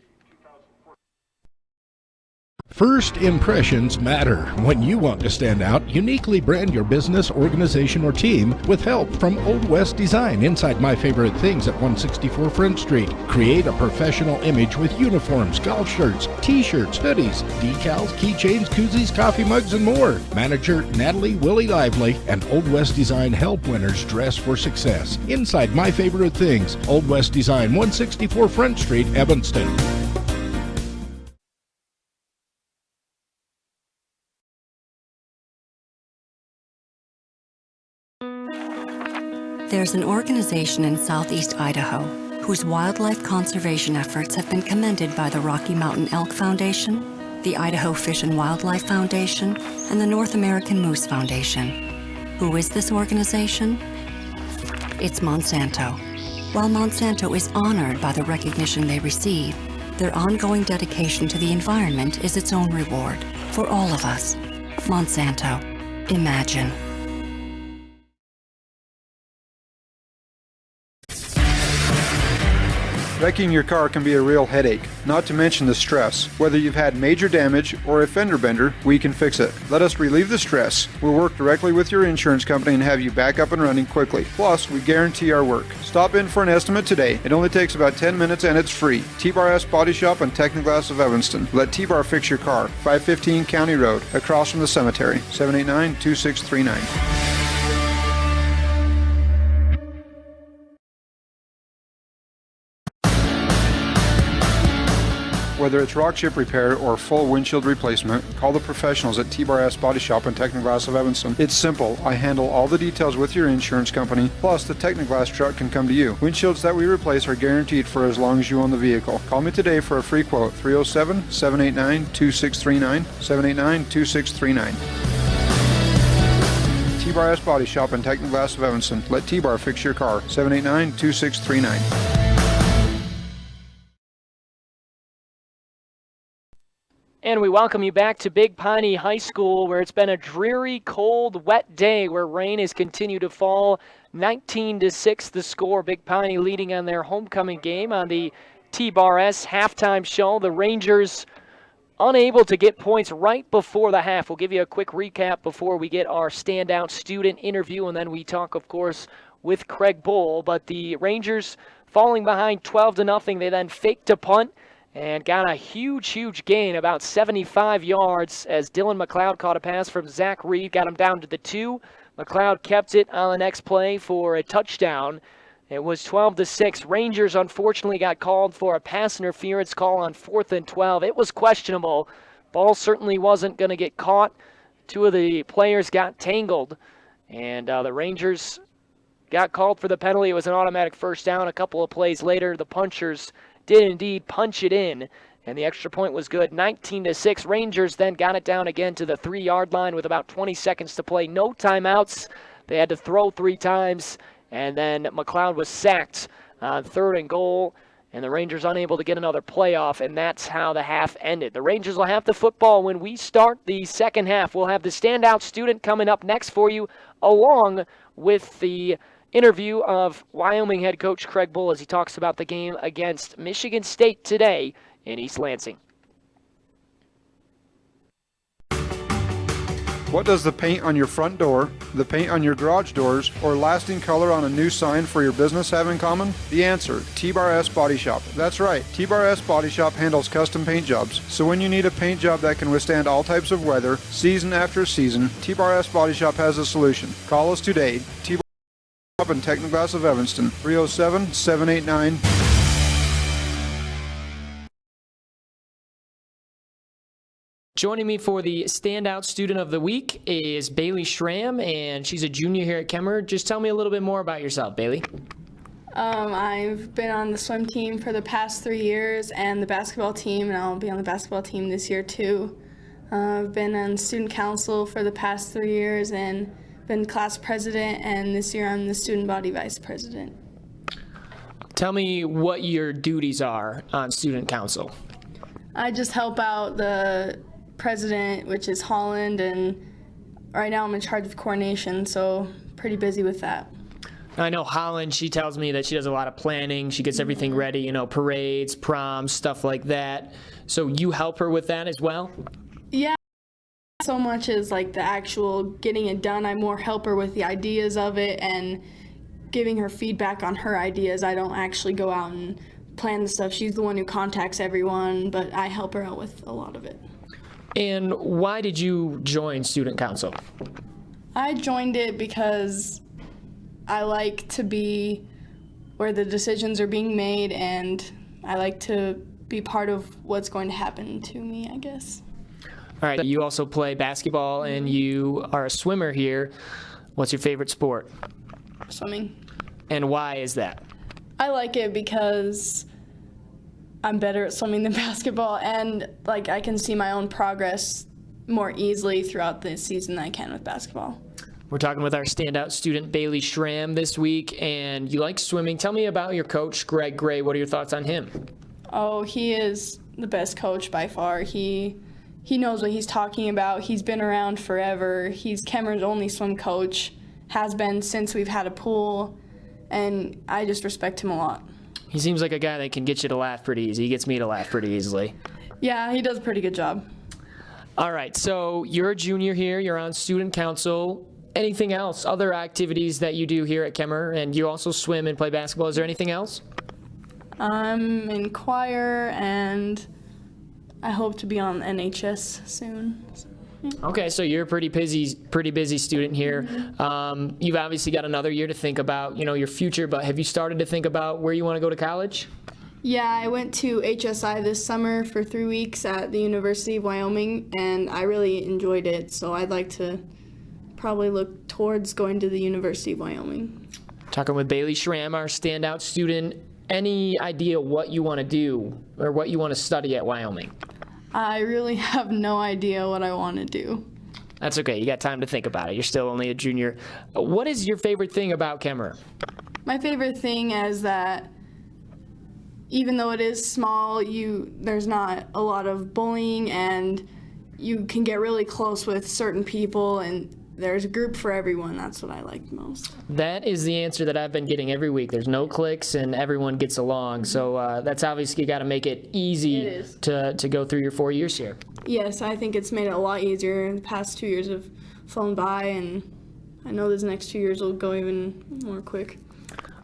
First impressions matter. When you want to stand out, uniquely brand your business, organization, or team with help from Old West Design inside My Favorite Things at 164 Front Street. Create a professional image with uniforms, golf shirts, t-shirts, hoodies, decals, keychains, koozies, coffee mugs, and more. Manager Natalie Willie Lively and Old West Design help winners dress for success. Inside My Favorite Things, Old West Design, 164 Front Street, Evanston. There's an organization in southeast Idaho whose wildlife conservation efforts have been commended by the Rocky Mountain Elk Foundation, the Idaho Fish and Wildlife Foundation, and the North American Moose Foundation. Who is this organization? It's Monsanto. While Monsanto is honored by the recognition they receive, their ongoing dedication to the environment is its own reward for all of us. Monsanto. Imagine. Wrecking your car can be a real headache, not to mention the stress. Whether you've had major damage or a fender bender, we can fix it. Let us relieve the stress. We'll work directly with your insurance company and have you back up and running quickly. Plus, we guarantee our work. Stop in for an estimate today. It only takes about 10 minutes and it's free. T-Bar S Body Shop and Technoglass of Evanston. Let T-Bar fix your car. 515 County Road, across from the cemetery. 789-2639. Whether it's rock chip repair or full windshield replacement, call the professionals at T-Bar Body Shop and Technoglass of Evanston. It's simple. I handle all the details with your insurance company, plus the Technoglass truck can come to you. Windshields that we replace are guaranteed for as long as you own the vehicle. Call me today for a free quote, 307-789-2639, 789-2639. T-Bar Body Shop and Technoglass of Evanston. Let T-Bar fix your car, 789-2639. And we welcome you back to Big Piney High School, where it's been a dreary, cold, wet day where rain has continued to fall. 19-6 the score. Big Piney leading on their homecoming game on the T-Bar S halftime show. The Rangers unable to get points right before the half. We'll give you a quick recap before we get our standout student interview, and then we talk, of course, with Craig Bull. But the Rangers falling behind 12-0. They then faked a punt and got a huge gain, about 75 yards, as Dylan McLeod caught a pass from Zach Reed, got him down to the 2. McLeod kept it on the next play for a touchdown. It was 12-6. Rangers unfortunately got called for a pass interference call on 4th and 12. It was questionable. Ball certainly wasn't going to get caught. 2 of the players got tangled, and the Rangers got called for the penalty. It was an automatic first down. A couple of plays later, the punchers did indeed punch it in, and the extra point was good. 19-6. Rangers then got it down again to the 3-yard line with about 20 seconds to play. No timeouts. They had to throw 3 times, and then McLeod was sacked on 3rd and goal, and the Rangers unable to get another playoff, and that's how the half ended. The Rangers will have the football when we start the second half. We'll have the standout student coming up next for you, along with the interview of Wyoming head coach Craig Bull as he talks about the game against Michigan State today in East Lansing. What does the paint on your front door, the paint on your garage doors, or lasting color on a new sign for your business have in common? The answer, T-Bar S Body Shop. That's right, T-Bar S Body Shop handles custom paint jobs. So when you need a paint job that can withstand all types of weather, season after season, T-Bar S Body Shop has a solution. Call us today, T-Bar S and Technoglass of Evanston, 307-789. Joining me for the Standout Student of the Week is Bailey Schramm, and she's a junior here at Kemmer. Just tell me a little bit more about yourself, Bailey. I've been on the swim team for the past 3 years and the basketball team, and I'll be on the basketball team this year too. I've been on student council for the past 3 years and been class president, and this year I'm the student body vice president. Tell me what your duties are on student council. I just help out the president, which is Holland, and right now I'm in charge of coordination, so pretty busy with that. I know Holland, she tells me that she does a lot of planning. She gets everything ready, you know, parades, proms, stuff like that. So you help her with that as well? Yeah, so much as like the actual getting it done. I more help her with the ideas of it and giving her feedback on her ideas. I don't actually go out and plan the stuff. She's the one who contacts everyone, but I help her out with a lot of it. And why did you join student council? I joined it because I like to be where the decisions are being made, and I like to be part of what's going to happen to me, I guess. All right, you also play basketball and you are a swimmer here. What's your favorite sport? Swimming. And why is that? I like it because I'm better at swimming than basketball, and like I can see my own progress more easily throughout the season than I can with basketball. We're talking with our standout student, Bailey Schramm, this week, and you like swimming. Tell me about your coach, Greg Gray. What are your thoughts on him? Oh, he is the best coach by far. He knows what he's talking about. He's been around forever. He's Kemmer's only swim coach, has been since we've had a pool, and I just respect him a lot. He seems like a guy that can get you to laugh pretty easy. He gets me to laugh pretty easily. Yeah, he does a pretty good job. All right, so you're a junior here. You're on student council. Anything else, other activities that you do here at Kemmer? And you also swim and play basketball. Is there anything else? I'm in choir, and I hope to be on NHS soon. Okay, so you're a pretty busy student here. You've obviously got another year to think about, you know, your future, but have you started to think about where you want to go to college? Yeah, I went to HSI this summer for 3 weeks at the University of Wyoming, and I really enjoyed it, so I'd like to probably look towards going to the University of Wyoming. Talking with Bailey Schramm, our standout student. Any idea what you want to do or what you want to study at Wyoming? I really have no idea what I want to do. That's okay. You got time to think about it. You're still only a junior. What is your favorite thing about Kemmerer? My favorite thing is that even though it is small, there's not a lot of bullying, and you can get really close with certain people, and there's a group for everyone. That's what I like most. That is the answer that I've been getting every week. There's no cliques and everyone gets along. So that's obviously got to make it easy to go through your 4 years here. Yes, I think it's made it a lot easier. The past 2 years have flown by, and I know these next 2 years will go even more quick.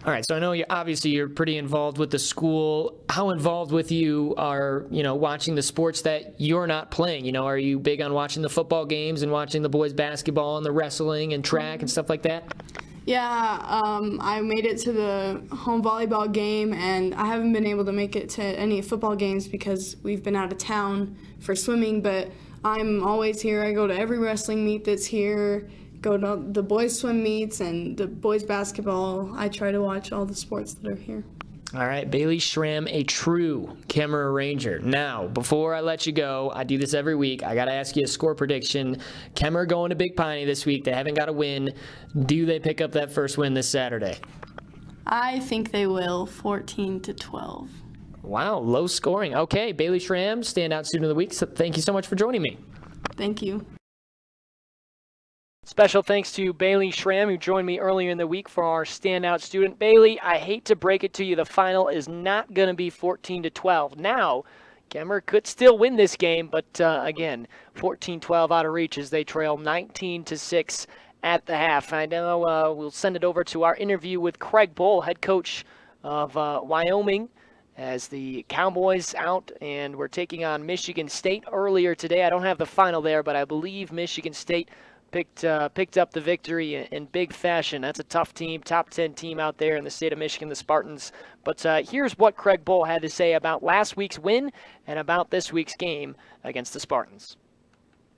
All right, so I know you're pretty involved with the school. How involved with you are, watching the sports that you're not playing? Are you big on watching the football games and watching the boys basketball and the wrestling and track and stuff like that? Yeah, I made it to the home volleyball game, and I haven't been able to make it to any football games because we've been out of town for swimming, but I'm always here. I go to every wrestling meet that's here, go to the boys swim meets and the boys basketball. I try to watch all the sports that are here. All right, Bailey Schramm, a true Kemmerer Ranger. Now, before I let you go, I do this every week. I got to ask you a score prediction. Kemmerer going to Big Piney this week. They haven't got a win. Do they pick up that first win this Saturday? I think they will, 14-12. Wow, low scoring. Okay, Bailey Schramm, standout student of the week. So thank you so much for joining me. Thank you. Special thanks to Bailey Schramm, who joined me earlier in the week for our standout student. Bailey, I hate to break it to you, the final is not going to be 14-12. Now, Kemmerer could still win this game, but again, 14-12 out of reach as they trail 19-6 at the half. I know we'll send it over to our interview with Craig Bull, head coach of Wyoming, as the Cowboys out, and we're taking on Michigan State earlier today. I don't have the final there, but I believe Michigan State picked up the victory in big fashion. That's a tough team, top 10 team out there in the state of Michigan, the Spartans. But here's what Craig Bull had to say about last week's win and about this week's game against the Spartans.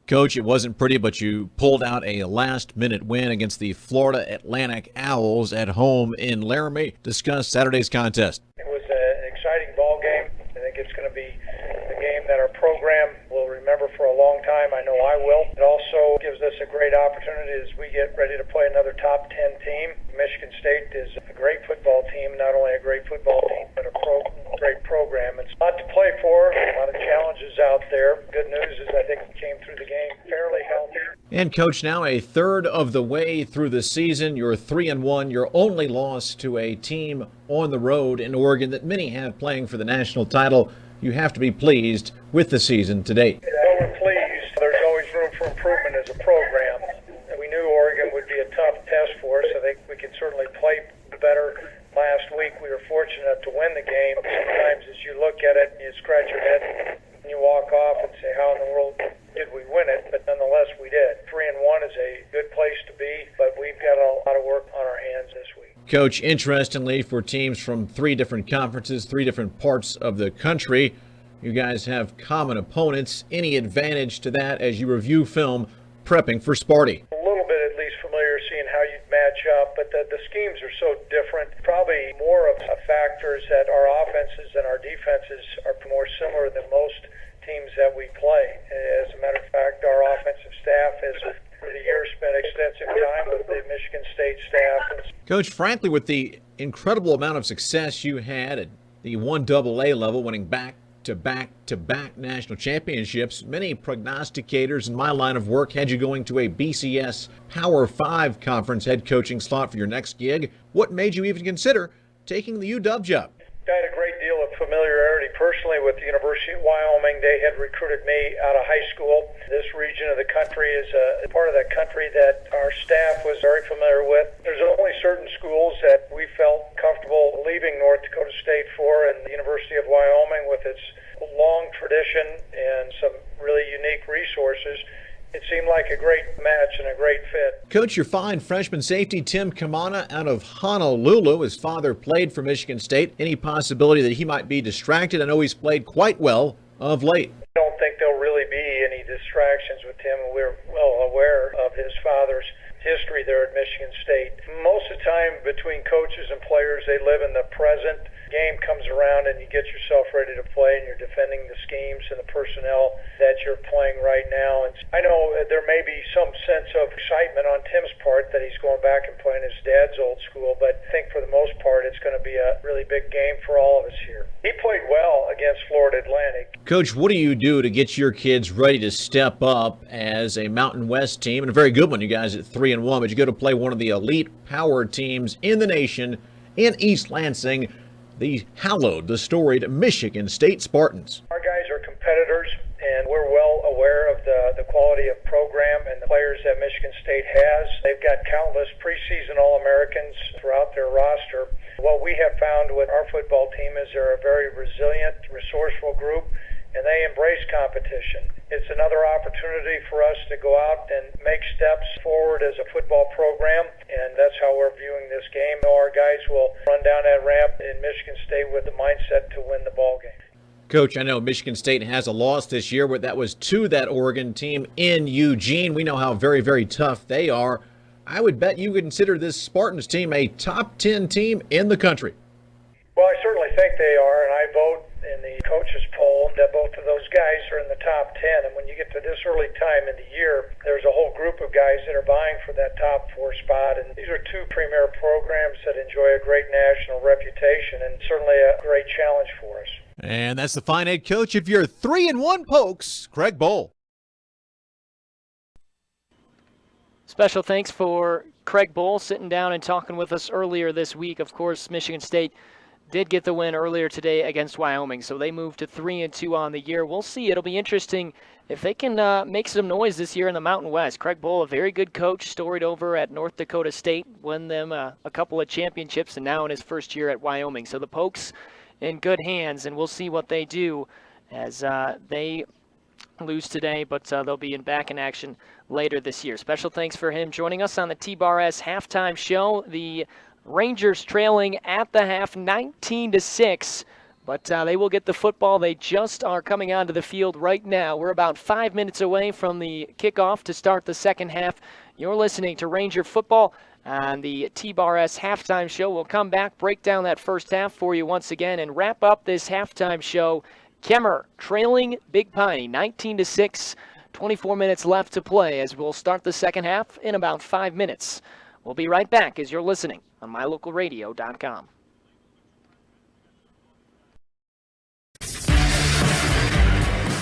Coach, it wasn't pretty, but you pulled out a last-minute win against the Florida Atlantic Owls at home in Laramie. Discuss Saturday's contest. It was an exciting ball game. I think it's going to be a game that our program will remember for a long time. I know I will. It also gives us a great opportunity as we get ready to play another top 10 team. Michigan State is a great football team, not only a great football team, but a great program. It's a lot to play for, a lot of challenges out there. Good news is I think we came through the game fairly healthy. And Coach, now a third of the way through the season, you're 3-1. Your only loss to a team on the road in Oregon that many have playing for the national title. You have to be pleased with the season to date. We're pleased. There's always room for improvement as a program. We knew Oregon would be a tough test for us. I think we could certainly play better. Last week we were fortunate to win the game. Sometimes as you look at it, you scratch your head and you walk off and say, how in the world did we win it? But nonetheless, we did. 3-1 is a good place to be, but we've got a lot of work on our hands this week. Coach, interestingly, for teams from 3 different conferences, 3 different parts of the country, you guys have common opponents. Any advantage to that as you review film prepping for Sparty? A little bit at least familiar seeing how you'd match up, but the schemes are so different. Probably more of a factor is that our offenses and our defenses are more similar than most teams that we play. As a matter of fact, our offensive staff has for the year spent extensive time with the Michigan State staff. Coach, frankly, with the incredible amount of success you had at the 1AA level, winning back-to-back national championships, many prognosticators in my line of work had you going to a BCS Power 5 conference head coaching slot for your next gig. What made you even consider taking the UW job? I had a great deal of familiarity personally with the University of Wyoming. They had recruited me out of high school. This region of the country is a part of that country that our staff was very familiar with. There's only certain schools that we felt comfortable leaving North Dakota State for, and the University of Wyoming, with its long tradition and some really unique resources, it seemed like a great match and a great fit. Coach, your fine freshman safety Tim Kamana out of Honolulu. His father played for Michigan State. Any possibility that he might be distracted? I know he's played quite well of late. I don't think there'll really be any distractions with Tim. We're well aware of his father's history there at Michigan State. Most of the time between coaches and players, they live in the present. Game comes around and you get yourself ready to play and you're defending the schemes and the personnel that you're playing right now. And I know there may be some sense of excitement on Tim's part that he's going back and playing his dad's old school, but I think for the most part it's going to be a really big game for all of us here. He played well against Florida Atlantic. Coach, what do you do to get your kids ready to step up as a Mountain West team, and a very good one, you guys at 3-1, but you go to play one of the elite power teams in the nation in East Lansing, the hallowed, the storied Michigan State Spartans. Our guys are competitors, and we're well aware of the quality of program and the players that Michigan State has. They've got countless preseason All-Americans throughout their roster. What we have found with our football team is they're a very resilient, resourceful group, and they embrace competition. It's another opportunity for us to go out and make steps forward as a football program, and that's how we're viewing this game. Our guys will run down that ramp in Michigan State with the mindset to win the ball game. Coach, I know Michigan State has a loss this year, but that was to that Oregon team in Eugene. We know how very, very tough they are. I would bet you would consider this Spartans team a top 10 team in the country. Well, I certainly think they are, and I vote in the coaches poll that both of those guys are in the top 10. And when you get to this early time in the year, there's a whole group of guys that are vying for that top 4 spot. And these are two premier programs that enjoy a great national reputation and certainly a great challenge for us. And that's the fine head coach of your 3-1 Pokes, Craig Bohl. Special thanks for Craig Bohl sitting down and talking with us earlier this week. Of course, Michigan State did get the win earlier today against Wyoming, so they moved to 3-2 on the year. We'll see. It'll be interesting if they can make some noise this year in the Mountain West. Craig Bohl, a very good coach, storied over at North Dakota State, won them a couple of championships, and now in his first year at Wyoming. So the Pokes in good hands, and we'll see what they do as they lose today, but they'll be back in action later this year. Special thanks for him joining us on the T-Bar S halftime show. The Rangers trailing at the half 19-6, but they will get the football. They just are coming onto the field right now. We're about 5 minutes away from the kickoff to start the second half. You're listening to Ranger football on the T-Bar S halftime show. We'll come back, break down that first half for you once again, and wrap up this halftime show. Kemmer trailing Big Piney 19-6, 24 minutes left to play as we'll start the second half in about 5 minutes. We'll be right back as you're listening on mylocalradio.com.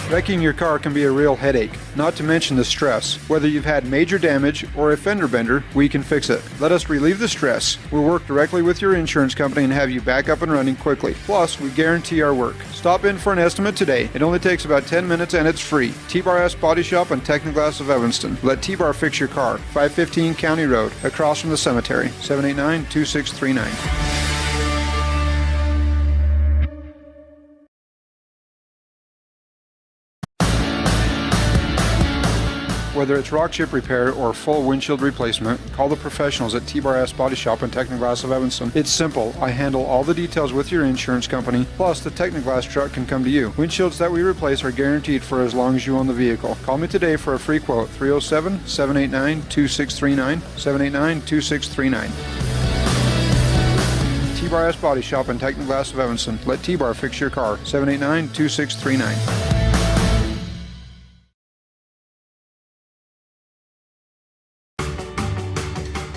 Wrecking your car can be a real headache, not to mention the stress. Whether you've had major damage or a fender bender, we can fix it. Let us relieve the stress. We'll work directly with your insurance company and have you back up and running quickly. Plus, we guarantee our work. Stop in for an estimate today. It only takes about 10 minutes and it's free. T-Bar S Body Shop on Technoglass of Evanston. Let T-Bar fix your car. 515 County Road, across from the cemetery. 789-2639. Whether it's rock chip repair or full windshield replacement, call the professionals at T-Bar S Body Shop and Technoglass of Evanston. It's simple. I handle all the details with your insurance company, plus the Technoglass truck can come to you. Windshields that we replace are guaranteed for as long as you own the vehicle. Call me today for a free quote, 307-789-2639, 789-2639. T-Bar S Body Shop and Technoglass of Evanston. Let T-Bar fix your car, 789-2639.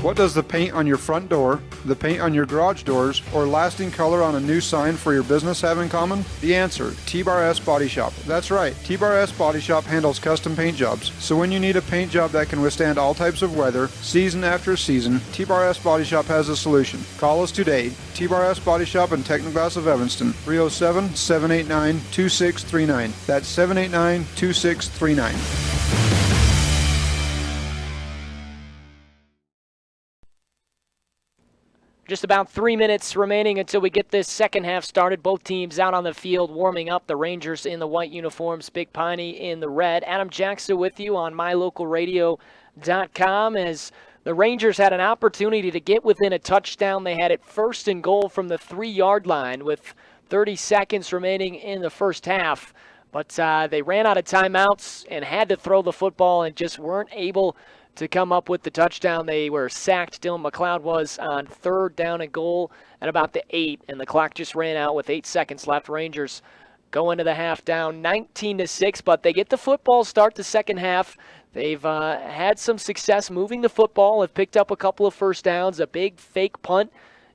What does the paint on your front door, the paint on your garage doors, or lasting color on a new sign for your business have in common? The answer, T-Bar S Body Shop. That's right, T-Bar S Body Shop handles custom paint jobs. So when you need a paint job that can withstand all types of weather, season after season, T-Bar S Body Shop has a solution. Call us today. T-Bar S Body Shop and Technoglass of Evanston, 307-789-2639. That's 789-2639. Just about 3 minutes remaining until we get this second half started. Both teams out on the field warming up. The Rangers in the white uniforms, Big Piney in the red. Adam Jackson with you on mylocalradio.com as the Rangers had an opportunity to get within a touchdown. They had it 1st and goal from the 3-yard line with 30 seconds remaining in the first half. But they ran out of timeouts and had to throw the football and just weren't able to come up with the touchdown. They were sacked. Dylan McLeod was on 3rd down and goal at about the 8, and the clock just ran out with 8 seconds left. Rangers go into the half down 19-6, but they get the football, start the second half. They've had some success moving the football, have picked up a couple of first downs. A big fake punt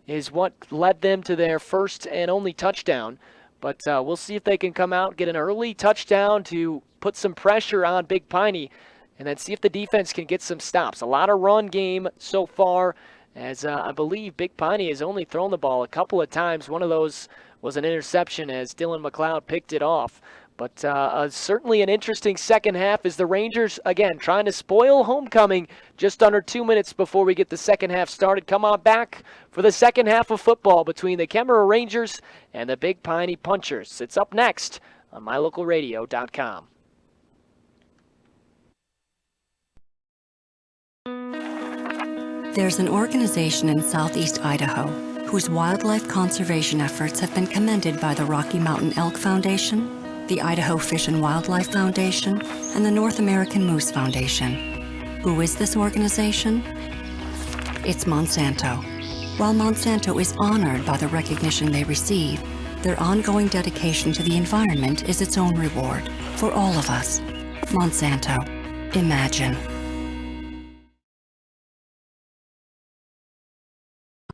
is what led them to their first and only touchdown. But we'll see if they can come out, get an early touchdown to put some pressure on Big Piney, and then see if the defense can get some stops. A lot of run game so far, as I believe Big Piney has only thrown the ball a couple of times. One of those was an interception as Dylan McLeod picked it off. But certainly an interesting second half as the Rangers, again, trying to spoil homecoming just under 2 minutes before we get the second half started. Come on back for the second half of football between the Kemmerer Rangers and the Big Piney Punchers. It's up next on mylocalradio.com. There's an organization in southeast Idaho whose wildlife conservation efforts have been commended by the Rocky Mountain Elk Foundation, the Idaho Fish and Wildlife Foundation, and the North American Moose Foundation. Who is this organization? It's Monsanto. While Monsanto is honored by the recognition they receive, their ongoing dedication to the environment is its own reward for all of us. Monsanto. Imagine.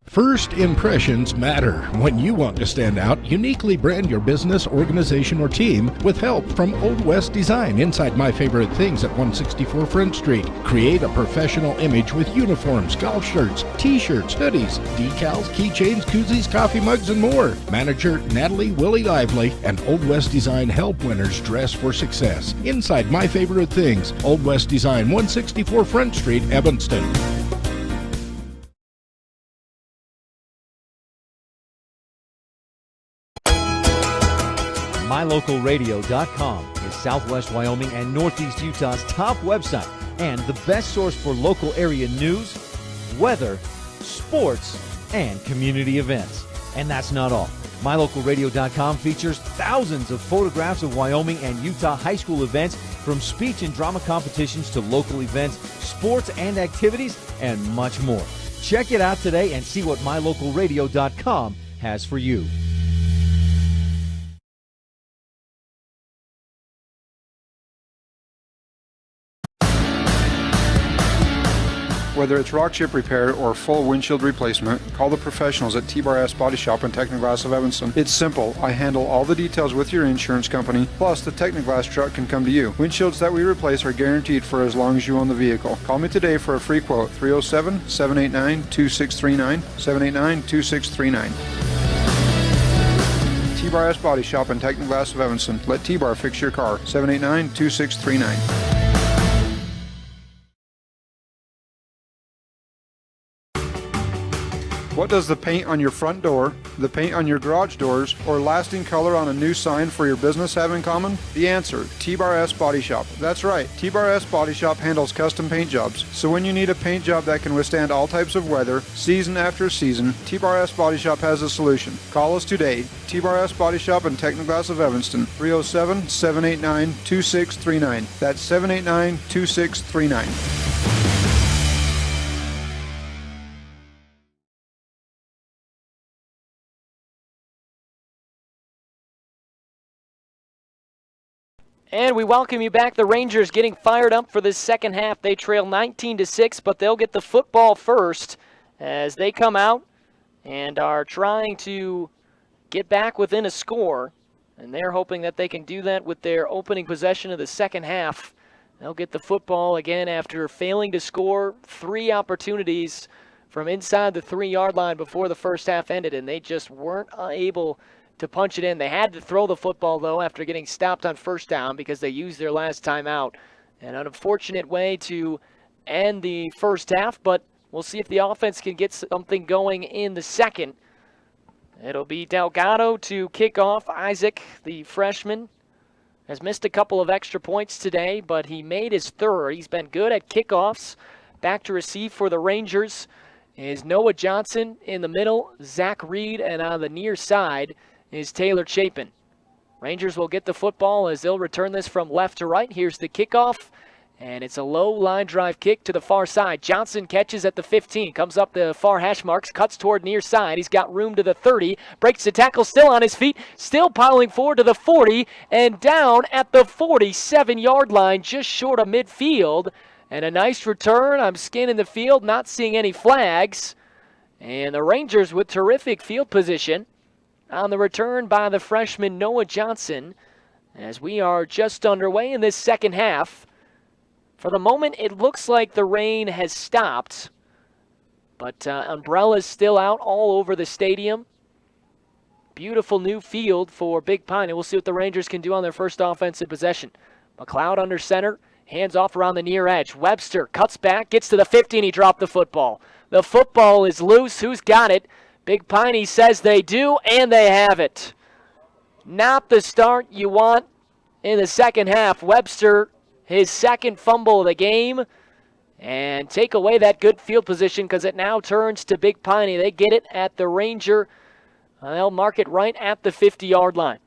First impressions matter. When you want to stand out, uniquely brand your business, organization, or team with help from Old West Design inside My Favorite Things at 164 Front Street. Create a professional image with uniforms, golf shirts, t-shirts, hoodies, decals, keychains, koozies, coffee mugs, and more. Manager Natalie Willie Lively and Old West Design help winners dress for success. Inside My Favorite Things, Old West Design, 164 Front Street, Evanston. MyLocalRadio.com is Southwest Wyoming and Northeast Utah's top website and the best source for local area news, weather, sports, and community events. And that's not all. MyLocalRadio.com features thousands of photographs of Wyoming and Utah high school events, from speech and drama competitions to local events, sports and activities, and much more. Check it out today and see what MyLocalRadio.com has for you. Whether it's rock chip repair or full windshield replacement, call the professionals at T-Bar Body Shop and Technoglass of Evanston. It's simple. I handle all the details with your insurance company, plus the Technoglass truck can come to you. Windshields that we replace are guaranteed for as long as you own the vehicle. Call me today for a free quote, 307-789-2639, 789-2639. T-Bar Body Shop and Technoglass of Evanston. Let T-Bar fix your car, 789-2639. What does the paint on your front door, the paint on your garage doors, or lasting color on a new sign for your business have in common? The answer, T-Bar S Body Shop. That's right, T-Bar S Body Shop handles custom paint jobs. So when you need a paint job that can withstand all types of weather, season after season, T-Bar S Body Shop has a solution. Call us today, T-Bar S Body Shop and Technoglass of Evanston, 307-789-2639. That's 789-2639. And we welcome you back. The Rangers getting fired up for this second half. They trail 19-6, but they'll get the football first as they come out and are trying to get back within a score. And they're hoping that they can do that with their opening possession of the second half. They'll get the football again after failing to score 3 opportunities from inside the 3-yard line before the first half ended, and they just weren't able to punch it in. They had to throw the football, though, after getting stopped on first down because they used their last timeout. An unfortunate way to end the first half, but we'll see if the offense can get something going in the second. It'll be Delgado to kick off. Isaac, the freshman, has missed a couple of extra points today, but he made his third. He's been good at kickoffs Back to receive for the Rangers is Noah Johnson in the middle, Zach Reed, and on the near side is Taylor Chapin. Rangers will get the football as they'll return this from left to right. Here's the kickoff, and it's a low line drive kick to the far side. Johnson catches at the 15, comes up the far hash marks, cuts toward near side. He's got room to the 30, breaks the tackle, still on his feet, still piling forward to the 40, and down at the 47-yard line, just short of midfield. And a nice return. I'm scanning the field, not seeing any flags. And the Rangers with terrific field position on the return by the freshman Noah Johnson as we are just underway in this second half. For the moment, it looks like the rain has stopped, but umbrellas still out all over the stadium. Beautiful new field for Big Piney. We'll see what the Rangers can do on their first offensive possession. McLeod under center. Hands off around the near edge. Webster cuts back, gets to the 50, and he dropped the football. The football is loose. Who's got it? Big Piney says they do, and they have it. Not the start you want in the second half. Webster, his second fumble of the game, and take away that good field position because it now turns to Big Piney. They get it at the Ranger. They'll mark it right at the 50-yard line.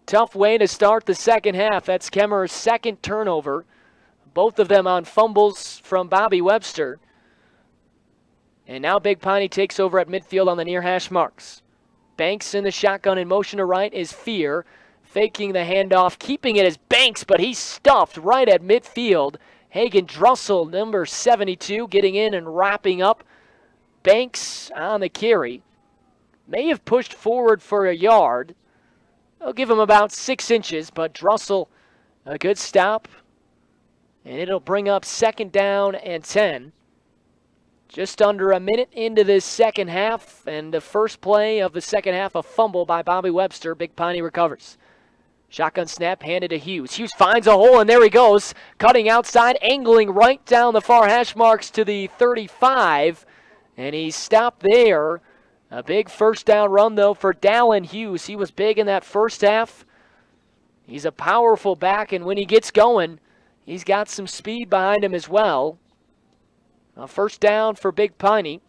Tough way to start the second half. That's Kemmer's second turnover. Both of them on fumbles from Bobby Webster. And now Big Piney takes over at midfield on the near hash marks. Banks in the shotgun in motion to right is Fear. Faking the handoff, keeping it as Banks, but he's stuffed right at midfield. Hagen Drussel, number 72, getting in and wrapping up. Banks on the carry. May have pushed forward for a yard. They'll give him about 6 inches, but Drussel, a good stop. And it'll bring up 2nd down and 10. Just under a minute into this second half, and the first play of the second half, a fumble by Bobby Webster. Big Piney recovers. Shotgun snap handed to Hughes. Hughes finds a hole, and there he goes. Cutting outside, angling right down the far hash marks to the 35. And he's stopped there. A big first down run, though, for Dallin Hughes. He was big in that first half. He's a powerful back, and when he gets going, he's got some speed behind him as well. A first down for Big Piney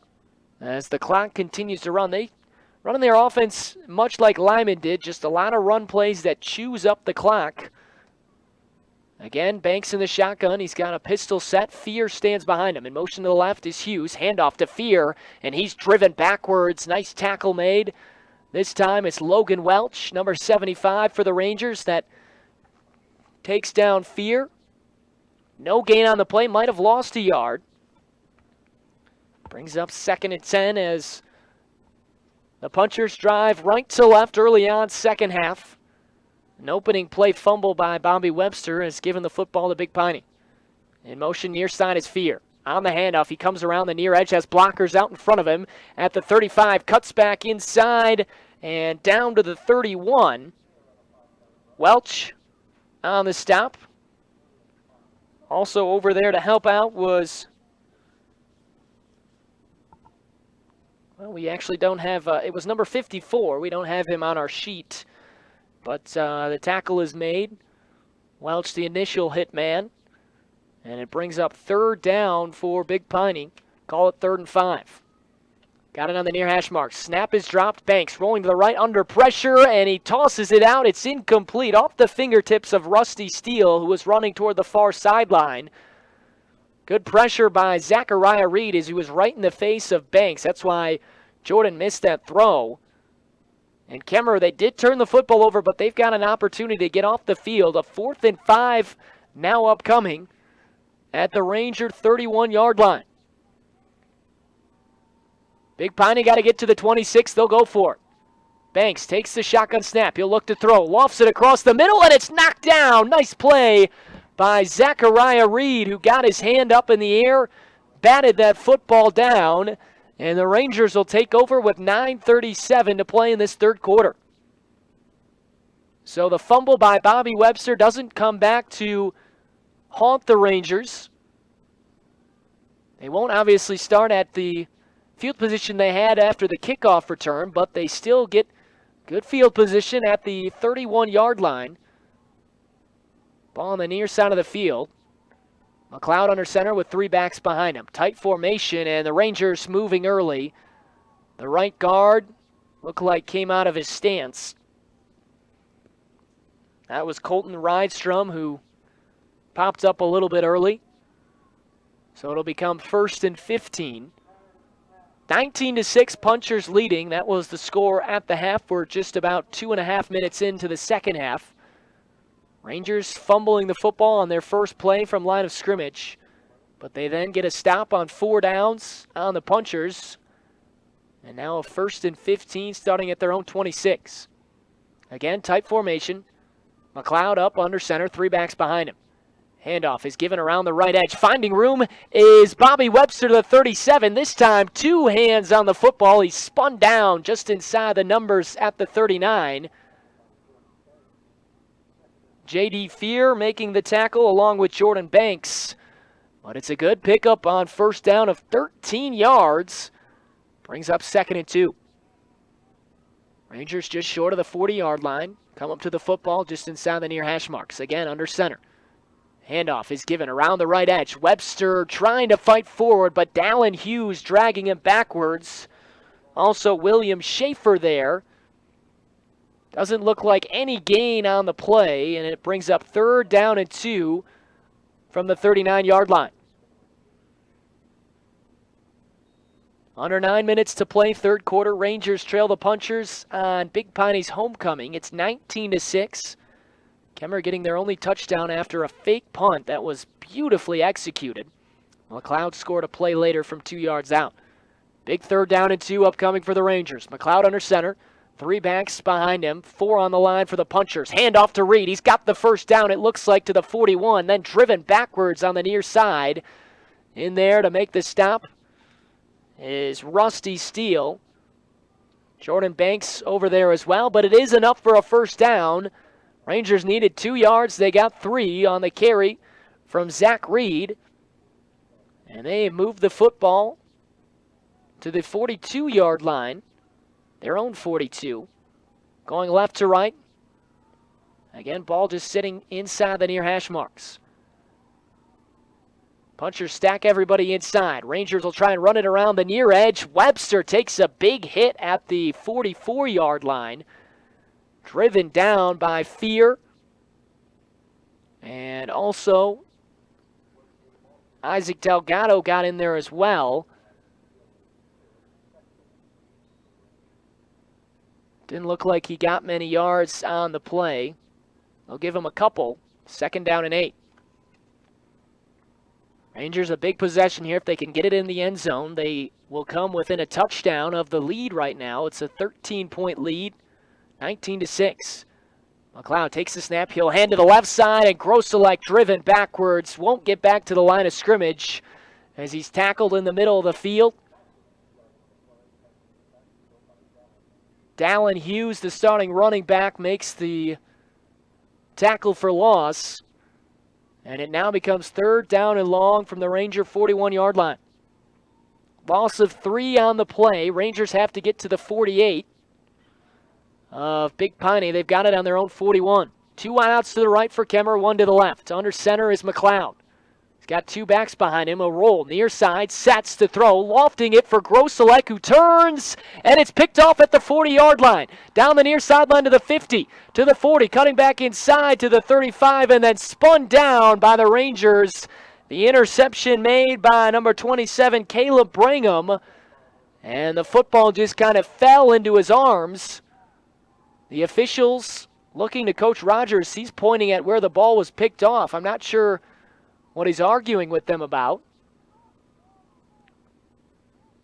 as the clock continues to run. They run their offense much like Lyman did, just a lot of run plays that chews up the clock. Again, Banks in the shotgun. He's got a pistol set. Fear stands behind him. In motion to the left is Hughes. Handoff to Fear, and he's driven backwards. Nice tackle made. This time it's Logan Welch, number 75 for the Rangers, that takes down Fear. No gain on the play. Might have lost a yard. Brings up 2nd and 10 as the punchers drive right to left early on, second half. An opening play fumble by Bobby Webster has given the football to Big Piney. In motion near side is Fear. On the handoff, he comes around the near edge, has blockers out in front of him at the 35, cuts back inside and down to the 31. Welch on the stop. Also over there to help out was, well, we actually don't have, it was number 54. We don't have him on our sheet. But the tackle is made. Welch, the initial hit man. And it brings up 3rd down for Big Piney. Call it 3rd and 5. Got it on the near hash mark. Snap is dropped. Banks rolling to the right under pressure, and he tosses it out. It's incomplete off the fingertips of Rusty Steele, who was running toward the far sideline. Good pressure by Zachariah Reed as he was right in the face of Banks. That's why Jordan missed that throw. And Kemmer, they did turn the football over, but they've got an opportunity to get off the field. A 4th and 5 now upcoming at the Ranger 31-yard line. Big Piney got to get to the 26. They'll go for it. Banks takes the shotgun snap. He'll look to throw. Lofts it across the middle, and it's knocked down. Nice play by Zachariah Reed, who got his hand up in the air, batted that football down. And the Rangers will take over with 9:37 to play in this third quarter. So the fumble by Bobby Webster doesn't come back to haunt the Rangers. They won't obviously start at the field position they had after the kickoff return, but they still get good field position at the 31-yard line. Ball on the near side of the field. McLeod under center with 3 backs behind him. Tight formation, and the Rangers moving early. The right guard looked like came out of his stance. That was Colton Rydstrom, who popped up a little bit early. So it'll become 1st and 15. 19-6, Punchers leading. That was the score at the half. We're just about 2.5 minutes into the second half. Rangers fumbling the football on their first play from line of scrimmage. But they then get a stop on 4 downs on the Punchers. And now a 1st and 15 starting at their own 26. Again, tight formation. McLeod up under center, 3 backs behind him. Handoff is given around the right edge. Finding room is Bobby Webster to the 37. This time, 2 hands on the football. He's spun down just inside the numbers at the 39. J.D. Fear making the tackle along with Jordan Banks. But it's a good pickup on first down of 13 yards. Brings up 2nd and 2. Rangers just short of the 40-yard line. Come up to the football just inside the near hash marks. Again, under center. Handoff is given around the right edge. Webster trying to fight forward, but Dallin Hughes dragging him backwards. Also, William Schaefer there. Doesn't look like any gain on the play, and it brings up 3rd down and 2 from the 39-yard line. Under 9 minutes to play, 3rd quarter. Rangers trail the Punchers on Big Piney's homecoming. It's 19-6. Kemmer getting their only touchdown after a fake punt that was beautifully executed. McLeod scored a play later from 2 yards out. Big 3rd down and 2 upcoming for the Rangers. McLeod under center. 3 backs behind him. 4 on the line for the Punchers. Handoff to Reed. He's got the first down, it looks like, to the 41. Then driven backwards on the near side. In there to make the stop is Rusty Steele. Jordan Banks over there as well, but it is enough for a first down. Rangers needed 2 yards. They got 3 on the carry from Zach Reed. And they moved the football to the 42-yard line, their own 42. Going left to right. Again, ball just sitting inside the near hash marks. Punchers stack everybody inside. Rangers will try and run it around the near edge. Webster takes a big hit at the 44-yard line. Driven down by Fear. And also, Isaac Delgado got in there as well. Didn't look like he got many yards on the play. They'll give him a couple. 2nd down and 8. Rangers a big possession here. If they can get it in the end zone, they will come within a touchdown of the lead right now. It's a 13-point lead. 19-6. McLeod takes the snap. He'll hand to the left side, and Grosselek driven backwards. Won't get back to the line of scrimmage as he's tackled in the middle of the field. Dallin Hughes, the starting running back, makes the tackle for loss. And it now becomes 3rd down and long from the Ranger 41-yard line. Loss of 3 on the play. Rangers have to get to the 48. Of Big Piney. They've got it on their own 41. 2 wideouts to the right for Kemmer, 1 to the left. Under center is McLeod. He's got 2 backs behind him. A roll near side, sets to throw, lofting it for Grosselek, who turns, and it's picked off at the 40-yard line. Down the near sideline to the 50, to the 40, cutting back inside to the 35, and then spun down by the Rangers. The interception made by number 27, Caleb Brigham, and the football just kind of fell into his arms. The officials looking to Coach Rogers. He's pointing at where the ball was picked off. I'm not sure what he's arguing with them about.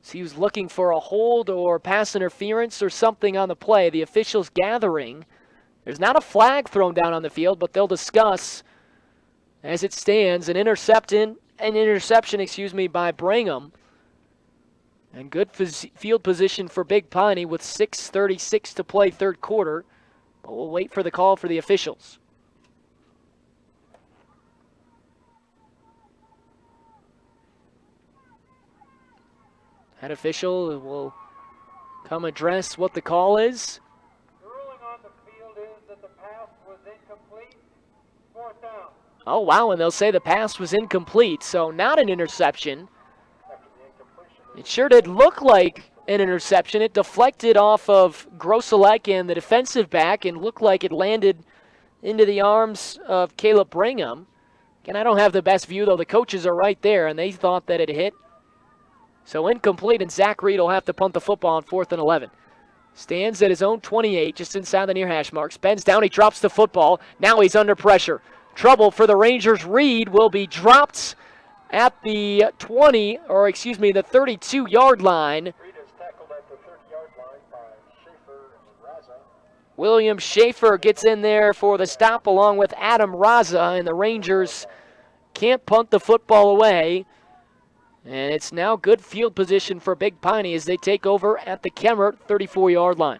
So he was looking for a hold or pass interference or something on the play. The officials gathering. There's not a flag thrown down on the field, but they'll discuss as it stands an interception by Brigham. And good field position for Big Piney with 6:36 to play 3rd quarter. But we'll wait for the call for the officials. Head official will come address what the call is. The ruling on the field is that the pass was incomplete. 4th down. Oh, wow, and they'll say the pass was incomplete, so not an interception. It sure did look like an interception. It deflected off of Grosselec and the defensive back and looked like it landed into the arms of Caleb Brigham. Again, I don't have the best view, though. The coaches are right there, and they thought that it hit. So incomplete, and Zach Reed will have to punt the football on 4th and 11. Stands at his own 28, just inside the near hash marks. Bends down, he drops the football. Now he's under pressure. Trouble for the Rangers. Reed will be dropped at the 20, or excuse me, the 32-yard line. William Schaefer gets in there for the stop along with Adam Raza, and the Rangers can't punt the football away. And it's now good field position for Big Piney as they take over at the Kemmert 34-yard line.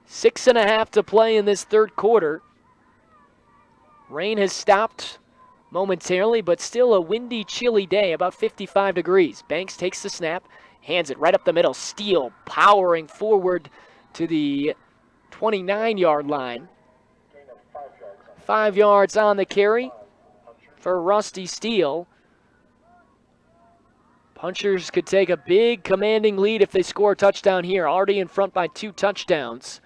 6.5 to play in this third quarter. Rain has stopped momentarily, but still a windy, chilly day, about 55 degrees. Banks takes the snap, hands it right up the middle. Steele powering forward to the 29-yard line. 5 yards on the carry for Rusty Steele. Punchers could take a big commanding lead if they score a touchdown here. Already in front by 2 touchdowns.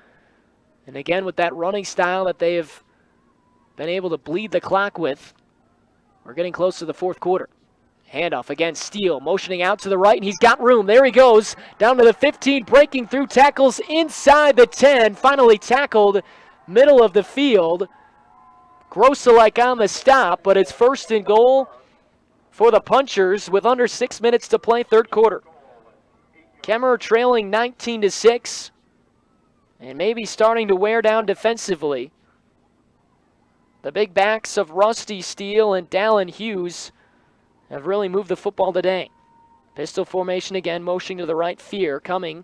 And again, with that running style that they have been able to bleed the clock with, we're getting close to the fourth quarter. Handoff again, Steele motioning out to the right, and he's got room. There he goes, down to the 15, breaking through, tackles inside the 10, finally tackled middle of the field. Grosselec on the stop, but it's 1st and goal for the Punchers with under 6 minutes to play, third quarter. Kemmer trailing 19-6, and maybe starting to wear down defensively. The big backs of Rusty Steele and Dallin Hughes have really moved the football today. Pistol formation again, motioning to the right, Fear coming,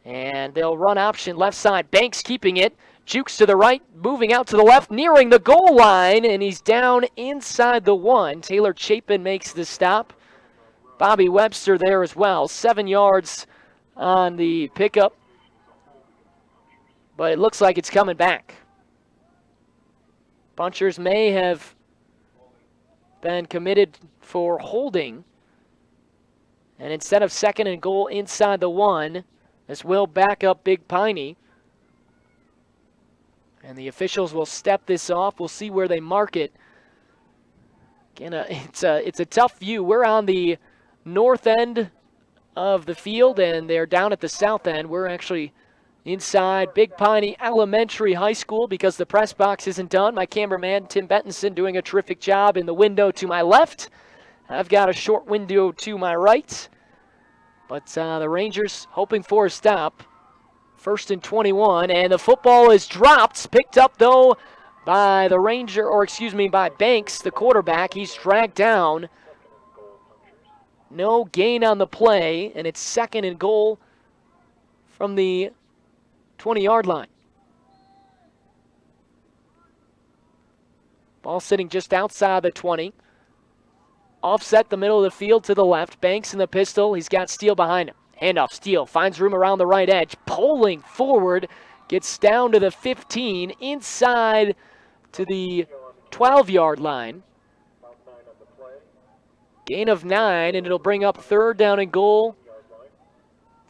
and they'll run option left side. Banks keeping it, jukes to the right, moving out to the left, nearing the goal line, and he's down inside the 1. Taylor Chapin makes the stop. Bobby Webster there as well. 7 yards on the pickup, but it looks like it's coming back. Punchers may have been committed for holding, and instead of 2nd and goal inside the 1, this will back up Big Piney. And the officials will step this off. We'll see where they mark it. Again, it's a tough view. We're on the north end of the field, and they're down at the south end. We're actually inside Big Piney Elementary High School because the press box isn't done. My cameraman, Tim Bettinson, doing a terrific job in the window to my left. I've got a short window to my right. But the Rangers hoping for a stop. 1st and 21, and the football is dropped. Picked up, though, by the Ranger, or excuse me, by Banks, the quarterback. He's dragged down. No gain on the play, and it's 2nd and goal from the 20-yard line. Ball sitting just outside the 20. Offset the middle of the field to the left. Banks in the pistol. He's got Steele behind him. Handoff, Steele finds room around the right edge. Pulling forward, gets down to the 15, inside to the 12-yard line. Gain of 9, and it'll bring up 3rd down and goal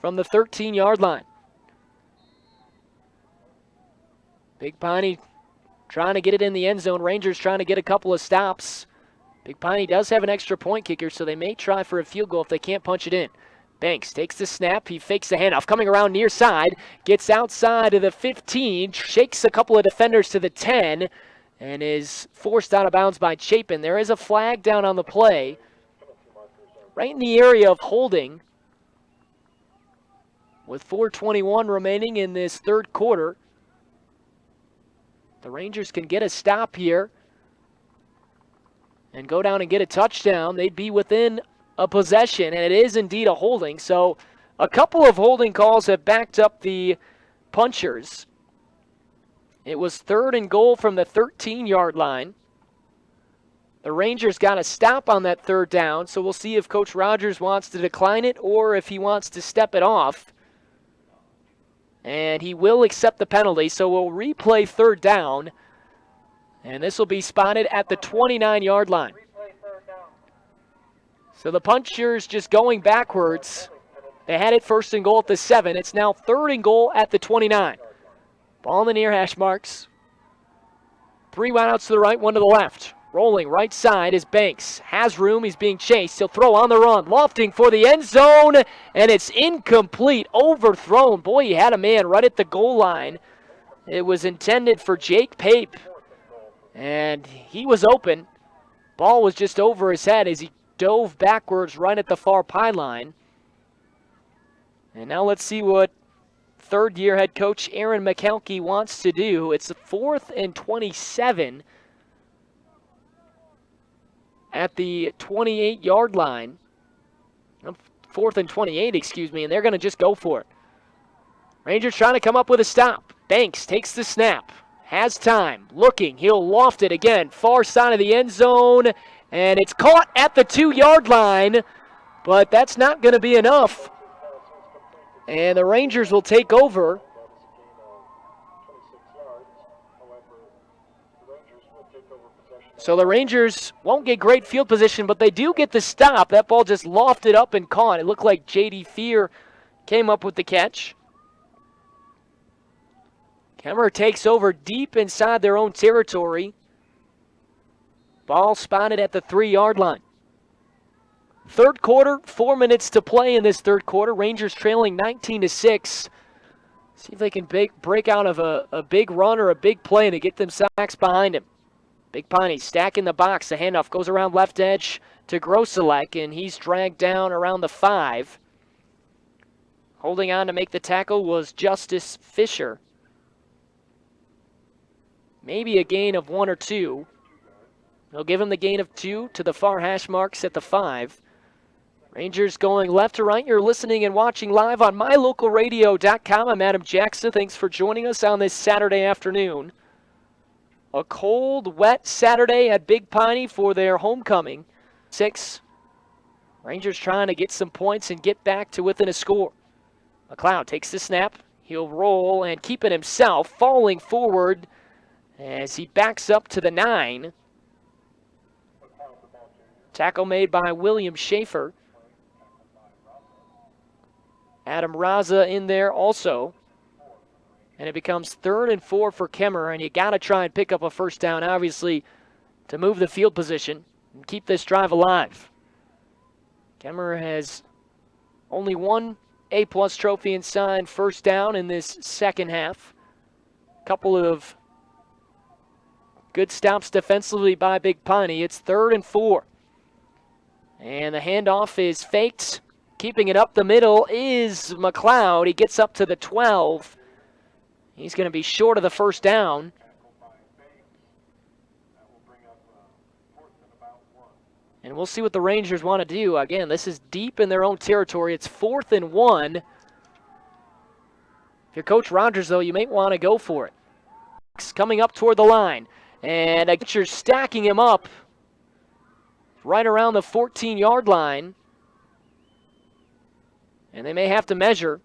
from the 13-yard line. Big Piney trying to get it in the end zone. Rangers trying to get a couple of stops. Big Piney does have an extra point kicker, so they may try for a field goal if they can't punch it in. Banks takes the snap. He fakes the handoff. Coming around near side. Gets outside of the 15. Shakes a couple of defenders to the 10. And is forced out of bounds by Chapin. There is a flag down on the play. Right in the area of holding. With 4:21 remaining in this third quarter. The Rangers can get a stop here. And go down and get a touchdown. They'd be within a possession, and it is indeed a holding. So a couple of holding calls have backed up the Punchers. It was 3rd and goal from the 13-yard line. The Rangers got a stop on that 3rd down, so we'll see if Coach Rogers wants to decline it or if he wants to step it off. And he will accept the penalty, so we'll replay 3rd down. And this will be spotted at the 29-yard line. So the punchers just going backwards. They had it first and goal at the 7. It's now third and goal at the 29. Ball in the near hash marks. 3 wideouts to the right, 1 to the left. Rolling right side is Banks. Has room. He's being chased. He'll throw on the run. Lofting for the end zone. And it's incomplete. Overthrown. Boy, he had a man right at the goal line. It was intended for Jake Pape. And he was open. Ball was just over his head as he dove backwards right at the far pylon. And now let's see what third-year head coach Aaron McKelkey wants to do. It's 4th and 27 at the 28-yard line. 4th and 28, excuse me, and they're going to just go for it. Rangers trying to come up with a stop. Banks takes the snap. Has time. Looking. He'll loft it again. Far side of the end zone. And it's caught at the 2-yard line. But that's not going to be enough. And the Rangers will take over. So the Rangers won't get great field position, but they do get the stop. That ball just lofted up and caught. It looked like J.D. Fear came up with the catch. Kemmer takes over deep inside their own territory. Ball spotted at the 3-yard line. Third quarter, 4 minutes to play in this third quarter. Rangers trailing 19-6. See if they can break out of a big run or a big play to get them sacks behind him. Big Piney stacking the box. The handoff goes around left edge to Grosselek, and he's dragged down around the 5. Holding on to make the tackle was Justice Fisher. Maybe a gain of 1 or 2. They'll give him the gain of 2 to the far hash marks at the 5. Rangers going left to right. You're listening and watching live on mylocalradio.com. I'm Adam Jackson. Thanks for joining us on this Saturday afternoon. A cold, wet Saturday at Big Piney for their homecoming. 6. Rangers trying to get some points and get back to within a score. McLeod takes the snap. He'll roll and keep it himself, falling forward as he backs up to the 9. Tackle made by William Schaefer. Adam Raza in there also. And it becomes 3rd and 4 for Kemmer, and you got to try and pick up a first down, obviously, to move the field position and keep this drive alive. Kemmer has only one A-plus trophy and sign first down in this second half. Couple of good stops defensively by Big Piney. It's 3rd and 4. And the handoff is faked. Keeping it up the middle is McLeod. He gets up to the 12. He's going to be short of the first down. And we'll see what the Rangers want to do. Again, this is deep in their own territory. It's 4th and 1. If you're Coach Rogers, though, you may want to go for it. Coming up toward the line. And you're stacking him up right around the 14-yard line. And they may have to measure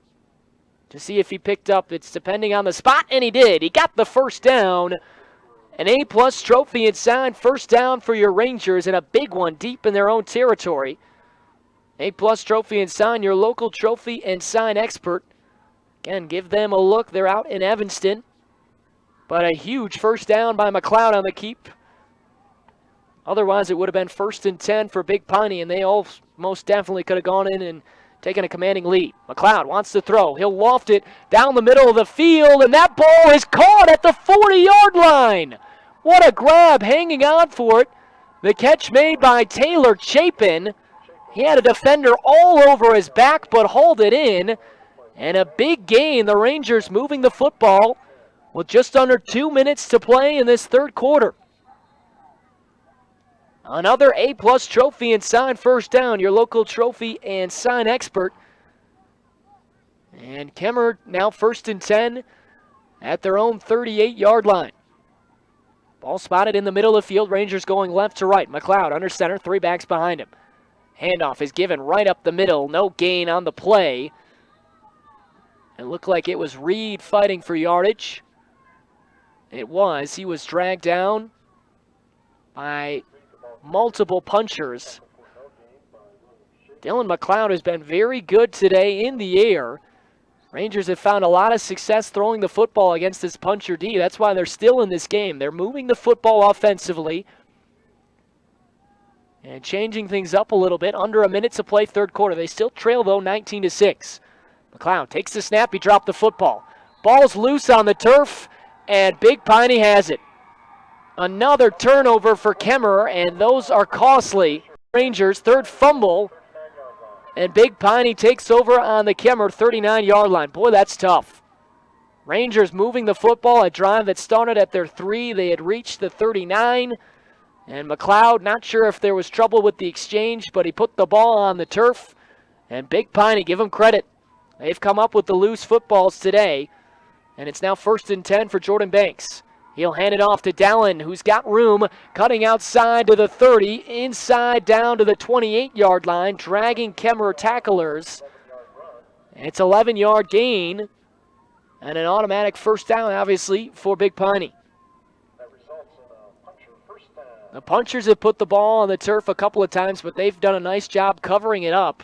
to see if he picked up. It's depending on the spot, and he did. He got the first down. An A-plus trophy and sign, first down for your Rangers, and a big one deep in their own territory. A-plus trophy and sign, your local trophy and sign expert. Again, give them a look. They're out in Evanston. But a huge first down by McLeod on the keep. Otherwise, it would have been 1st and 10 for Big Piney, and they all most definitely could have gone in and taken a commanding lead. McLeod wants to throw. He'll loft it down the middle of the field, and that ball is caught at the 40-yard line. What a grab, hanging on for it. The catch made by Taylor Chapin. He had a defender all over his back, but hauled it in. And a big gain. The Rangers moving the football with just under 2 minutes to play in this third quarter. Another A-plus trophy and sign first down, your local trophy and sign expert. And Kemmer now 1st and 10 at their own 38-yard line. Ball spotted in the middle of the field. Rangers going left to right. McLeod under center, 3 backs behind him. Handoff is given right up the middle. No gain on the play. It looked like it was Reed fighting for yardage. It was. He was dragged down by multiple punchers. Dylan McLeod has been very good today in the air. Rangers have found a lot of success throwing the football against this puncher D. That's why they're still in this game. They're moving the football offensively and changing things up a little bit. Under a minute to play, third quarter. They still trail, though, 19-6. McLeod takes the snap. He dropped the football. Ball's loose on the turf, and Big Piney has it. Another turnover for Kemmerer, and those are costly. Rangers, third fumble, and Big Piney takes over on the Kemmerer 39-yard line. Boy, that's tough. Rangers moving the football, a drive that started at their 3. They had reached the 39, and McLeod, not sure if there was trouble with the exchange, but he put the ball on the turf, and Big Piney, give him credit. They've come up with the loose footballs today, and it's now 1st and 10 for Jordan Banks. He'll hand it off to Dallin, who's got room, cutting outside to the 30, inside down to the 28-yard line, dragging Kemmerer tacklers. It's 11-yard gain, and an automatic first down, obviously, for Big Piney. The punchers have put the ball on the turf a couple of times, but they've done a nice job covering it up.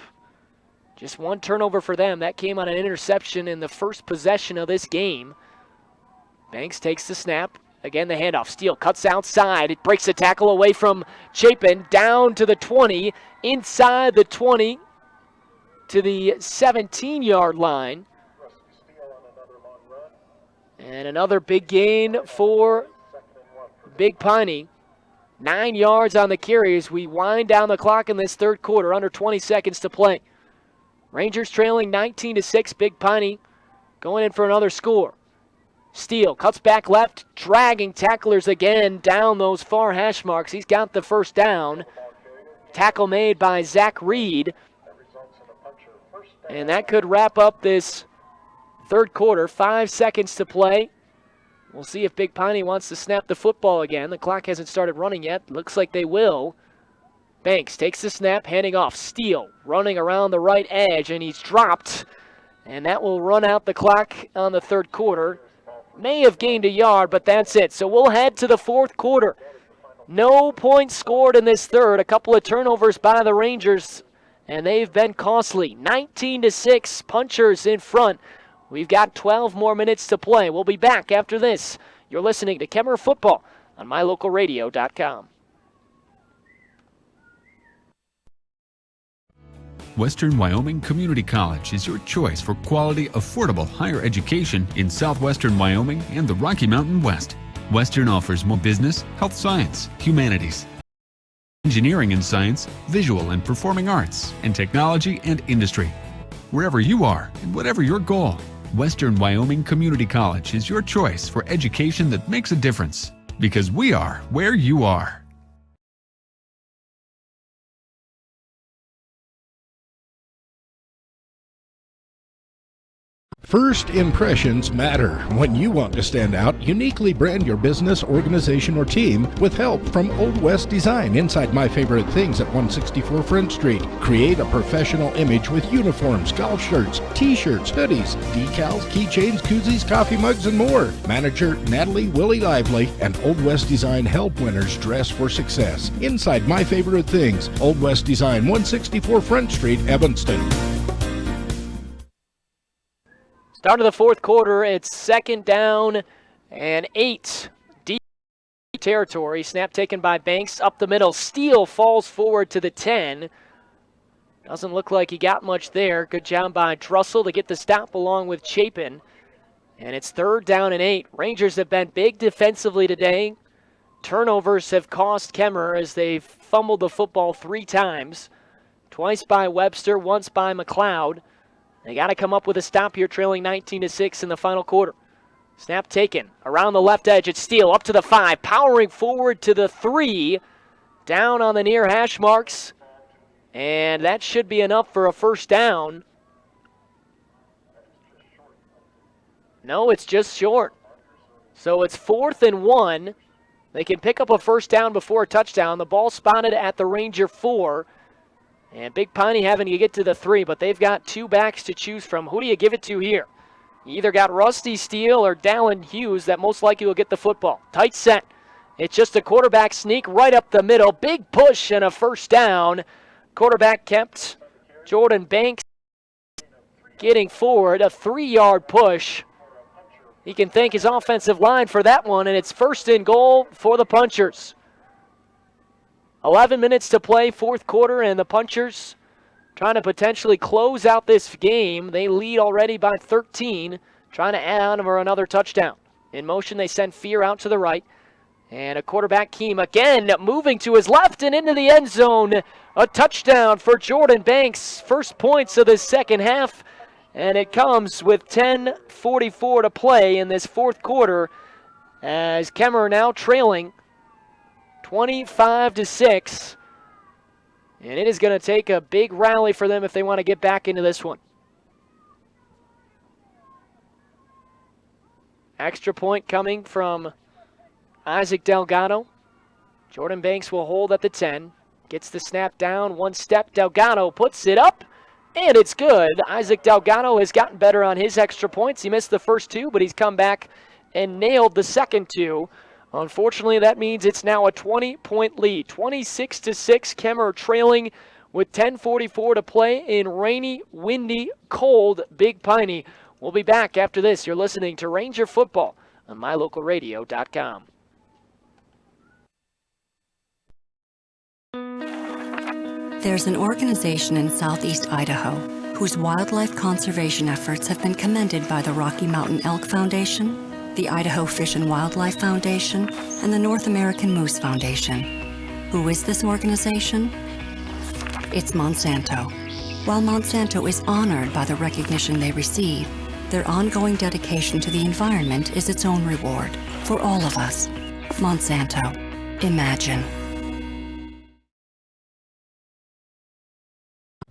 Just one turnover for them. That came on an interception in the first possession of this game. Banks takes the snap. Again, the handoff. Steele cuts outside. It breaks the tackle away from Chapin. Down to the 20. Inside the 20 to the 17-yard line. And another big gain for Big Piney. 9 yards on the carry as we wind down the clock in this third quarter. Under 20 seconds to play. Rangers trailing 19-6. Big Piney going in for another score. Steele cuts back left, dragging tacklers again down those far hash marks. He's got the first down. Tackle made by Zach Reed. And that could wrap up this third quarter. 5 seconds to play. We'll see if Big Piney wants to snap the football again. The clock hasn't started running yet. Looks like they will. Banks takes the snap, handing off. Steele running around the right edge, and he's dropped. And that will run out the clock on the third quarter. May have gained a yard, but that's it. So we'll head to the fourth quarter. No points scored in this third. A couple of turnovers by the Rangers, and they've been costly. 19-6, punchers in front. We've got 12 more minutes to play. We'll be back after this. You're listening to Kemmerer Football on mylocalradio.com. Western Wyoming Community College is your choice for quality, affordable higher education in southwestern Wyoming and the Rocky Mountain West. Western offers more business, health science, humanities, engineering and science, visual and performing arts, and technology and industry. Wherever you are and whatever your goal, Western Wyoming Community College is your choice for education that makes a difference. Because we are where you are. First impressions matter. When you want to stand out, uniquely brand your business, organization, or team with help from Old West Design inside My Favorite Things at 164 Front Street. Create a professional image with uniforms, golf shirts, t-shirts, hoodies, decals, keychains, koozies, coffee mugs, and more. Manager Natalie Willie Lively and Old West Design help winners dress for success. Inside My Favorite Things, Old West Design, 164 Front Street, Evanston. Start of the fourth quarter, it's 2nd down and 8. Deep territory. Snap taken by Banks up the middle. Steele falls forward to the 10. Doesn't look like he got much there. Good job by Drussel to get the stop along with Chapin. And it's 3rd down and 8. Rangers have been big defensively today. Turnovers have cost Kemmerer as they've fumbled the football 3 times. Twice by Webster, once by McLeod. They got to come up with a stop here, trailing 19-6 in the final quarter. Snap taken. Around the left edge, it's Steele up to the 5, powering forward to the 3. Down on the near hash marks. And that should be enough for a first down. No, it's just short. So it's 4th and 1. They can pick up a first down before a touchdown. The ball spotted at the Ranger 4. And Big Piney having to get to the 3, but they've got 2 backs to choose from. Who do you give it to here? You either got Rusty Steele or Dallin Hughes that most likely will get the football. Tight set It's just a quarterback sneak right up the middle. Big push and a first down. Quarterback kept. Jordan Banks getting forward. A 3-yard push. He can thank his offensive line for that one, and it's first and goal for the Punchers. 11 minutes to play, fourth quarter, and the Punchers trying to potentially close out this game. They lead already by 13, trying to add on for another touchdown. In motion, they send Fear out to the right. And a quarterback, Keem, again moving to his left and into the end zone. A touchdown for Jordan Banks. First points of the second half. And it comes with 10:44 to play in this fourth quarter as Kemmer now trailing 25-6. And it is going to take a big rally for them if they want to get back into this one. Extra point coming from Isaac Delgado. Jordan Banks will hold at the 10. Gets the snap down, one step. Delgado puts it up, and it's good. Isaac Delgado has gotten better on his extra points. He missed the first two, but he's come back and nailed the second two. Unfortunately, that means it's now a 20-point lead. 26-6, Kemmer trailing with 10:44 to play in rainy, windy, cold Big Piney. We'll be back after this. You're listening to Ranger Football on MyLocalRadio.com. There's an organization in southeast Idaho whose wildlife conservation efforts have been commended by the Rocky Mountain Elk Foundation, the Idaho Fish and Wildlife Foundation, and the North American Moose Foundation. Who is this organization? It's Monsanto. While Monsanto is honored by the recognition they receive, their ongoing dedication to the environment is its own reward for all of us. Monsanto. Imagine.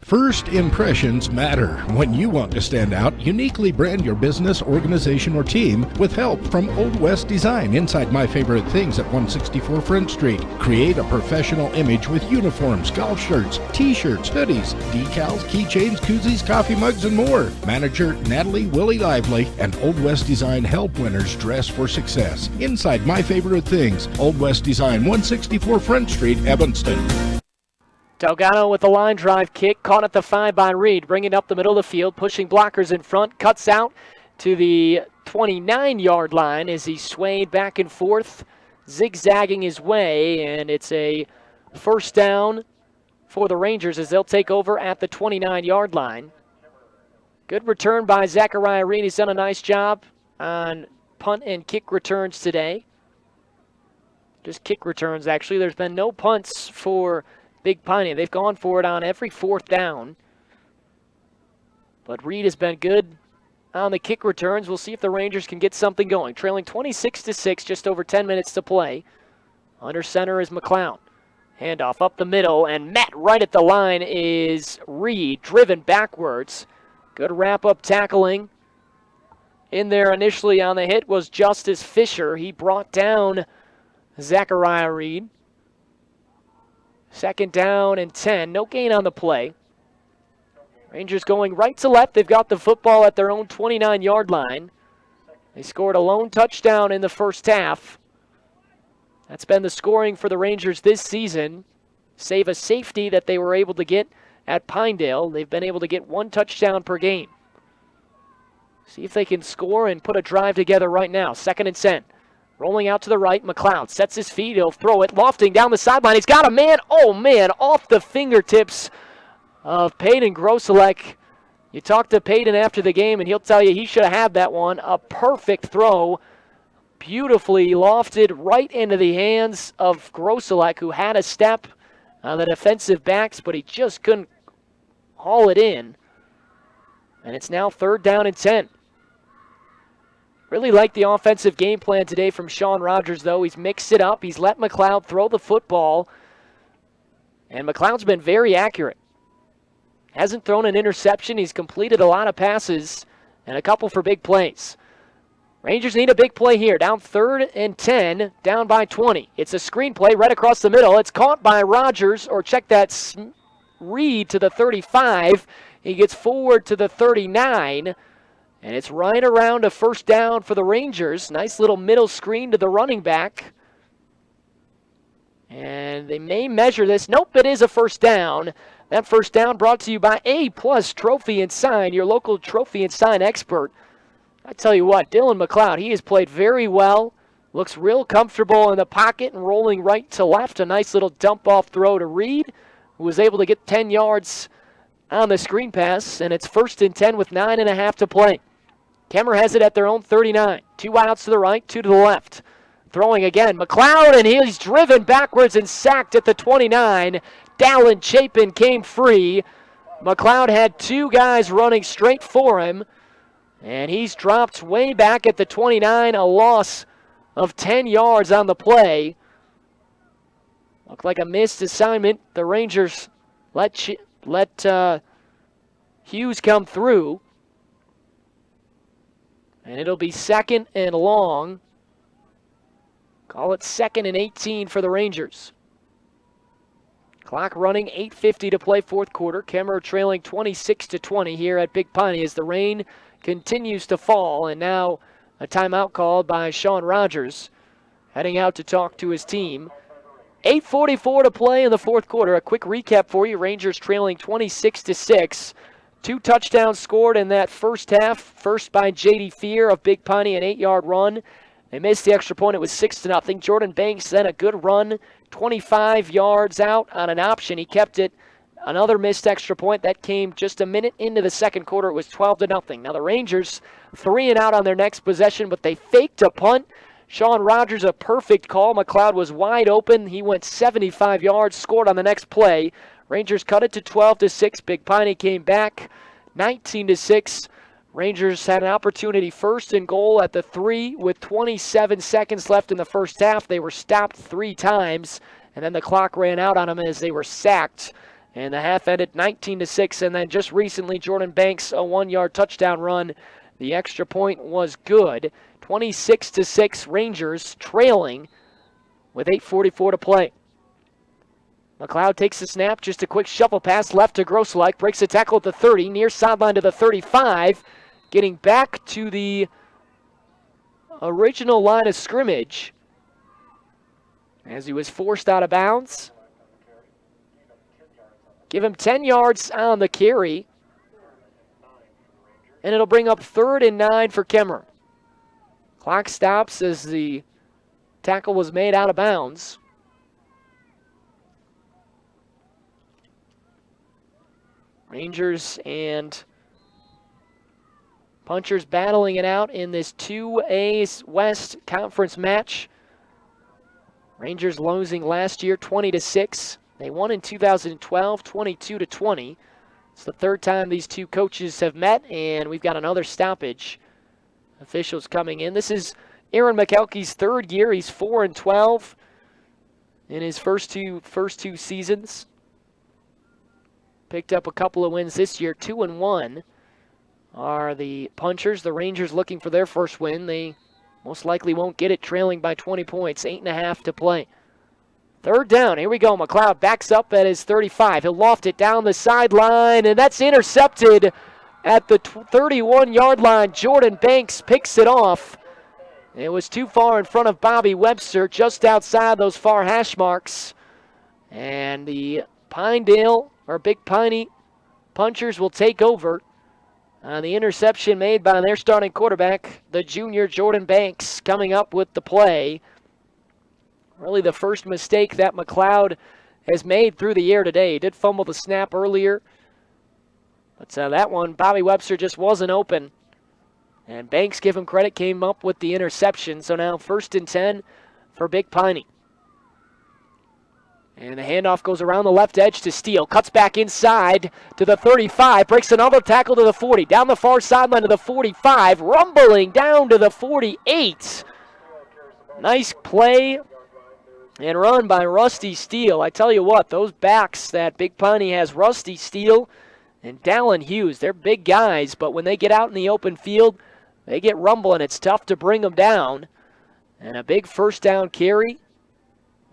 First impressions matter. When you want to stand out, uniquely brand your business, organization, or team with help from Old West Design inside My Favorite Things at 164 Front Street. Create a professional image with uniforms, golf shirts, t-shirts, hoodies, decals, keychains, koozies, coffee mugs, and more. Manager Natalie Willie Lively and Old West Design help winners dress for success. Inside My Favorite Things, Old West Design, 164 Front Street, Evanston. Delgado with the line drive kick, caught at the 5 by Reed, bringing up the middle of the field, pushing blockers in front, cuts out to the 29-yard line as he swayed back and forth, zigzagging his way, and it's a first down for the Rangers as they'll take over at the 29-yard line. Good return by Zachariah Reed. He's done a nice job on punt and kick returns today. Just kick returns, actually. There's been no punts for Big Piney. They've gone for it on every fourth down. But Reed has been good on the kick returns. We'll see if the Rangers can get something going. Trailing 26-6, just over 10 minutes to play. Under center is McLeod. Handoff up the middle, and met right at the line is Reed, driven backwards. Good wrap-up tackling. In there initially on the hit was Justice Fisher. He brought down Zachariah Reed. Second down and 10. No gain on the play. Rangers going right to left. They've got the football at their own 29-yard line. They scored a lone touchdown in the first half. That's been the scoring for the Rangers this season. Save a safety that they were able to get at Pinedale. They've been able to get one touchdown per game. See if they can score and put a drive together right now. Second and 10. Rolling out to the right, McLeod sets his feet, he'll throw it, lofting down the sideline. He's got a man, oh man, off the fingertips of Peyton Grosselek. You talk to Peyton after the game, and he'll tell you he should have had that one. A perfect throw, beautifully lofted right into the hands of Grosselek, who had a step on the defensive backs, but he just couldn't haul it in. And it's now third down and 10. Really like the offensive game plan today from Sean Rogers, though. He's mixed it up. He's let McLeod throw the football. And McLeod's been very accurate. Hasn't thrown an interception. He's completed a lot of passes and a couple for big plays. Rangers need a big play here. Down third and 10, down by 20. It's a screen play right across the middle. It's caught by Rogers, or check that, Reed to the 35. He gets forward to the 39. And it's right around a first down for the Rangers. Nice little middle screen to the running back. And they may measure this. Nope, it is a first down. That first down brought to you by A-Plus Trophy and Sign, your local trophy and sign expert. I tell you what, Dylan McLeod, he has played very well. Looks real comfortable in the pocket and rolling right to left. A nice little dump-off throw to Reed, who was able to get 10 yards on the screen pass. And it's 1st and 10 with 9.5 to play. Kemmer has it at their own 39. 2 outs to the right, 2 to the left. Throwing again, McLeod, and he's driven backwards and sacked at the 29. Dallin Chapin came free. McLeod had 2 guys running straight for him, and he's dropped way back at the 29, a loss of 10 yards on the play. Looked like a missed assignment. The Rangers let Hughes come through, and it'll be 2nd and long. Call it 2nd and 18 for the Rangers. Clock running, 8:50 to play, 4th quarter. Kemmer trailing 26-20 here at Big Piney as the rain continues to fall. And now a timeout called by Sean Rogers, heading out to talk to his team. 8:44 to play in the 4th quarter. A quick recap for you. Rangers trailing 26-6. 2 touchdowns scored in that first half. First by J.D. Fear of Big Piney, an 8-yard run. They missed the extra point. It was 6-0. Jordan Banks then a good run, 25 yards out on an option. He kept it. Another missed extra point. That came just a minute into the 2nd quarter. It was 12-0. Now the Rangers 3 and out on their next possession, but they faked a punt. Sean Rogers, a perfect call. McLeod was wide open. He went 75 yards, scored on the next play. Rangers cut it to 12-6. Big Piney came back 19-6. Rangers had an opportunity 1st and goal at the 3 with 27 seconds left in the first half. They were stopped 3 times, and then the clock ran out on them as they were sacked. And the half ended 19-6, and then just recently Jordan Banks, a 1-yard touchdown run. The extra point was good. 26-6, Rangers trailing with 8:44 to play. McLeod takes the snap, just a quick shuffle pass left to Grosselike, breaks a tackle at the 30, near sideline to the 35, getting back to the original line of scrimmage as he was forced out of bounds. Give him 10 yards on the carry, and it'll bring up 3rd and 9 for Kemmer. Clock stops as the tackle was made out of bounds. Rangers and Punchers battling it out in this 2A West Conference match. Rangers losing last year 20-6. They won in 2012, 22-20. It's the 3rd time these two coaches have met, and we've got another stoppage. Officials coming in. This is Aaron McElkey's 3rd year. He's 4-12 in his first two seasons. Picked up a couple of wins this year. 2-1 are the Punchers. The Rangers looking for their first win. They most likely won't get it, trailing by 20 points. 8.5 to play. 3rd down. Here we go. McLeod backs up at his 35. He'll loft it down the sideline, and that's intercepted at the 31-yard line. Jordan Banks picks it off. It was too far in front of Bobby Webster, just outside those far hash marks. And the Big Piney Punchers will take over on the interception made by their starting quarterback, the junior Jordan Banks, coming up with the play. Really the first mistake that McLeod has made through the air today. He did fumble the snap earlier, but that one, Bobby Webster just wasn't open. And Banks, give him credit, came up with the interception. So now 1st and 10 for Big Piney. And the handoff goes around the left edge to Steele. Cuts back inside to the 35. Breaks another tackle to the 40. Down the far sideline to the 45. Rumbling down to the 48. Nice play and run by Rusty Steele. I tell you what, those backs that Big Piney has, Rusty Steele and Dallin Hughes, they're big guys, but when they get out in the open field, they get rumbling. It's tough to bring them down. And a big 1st down carry.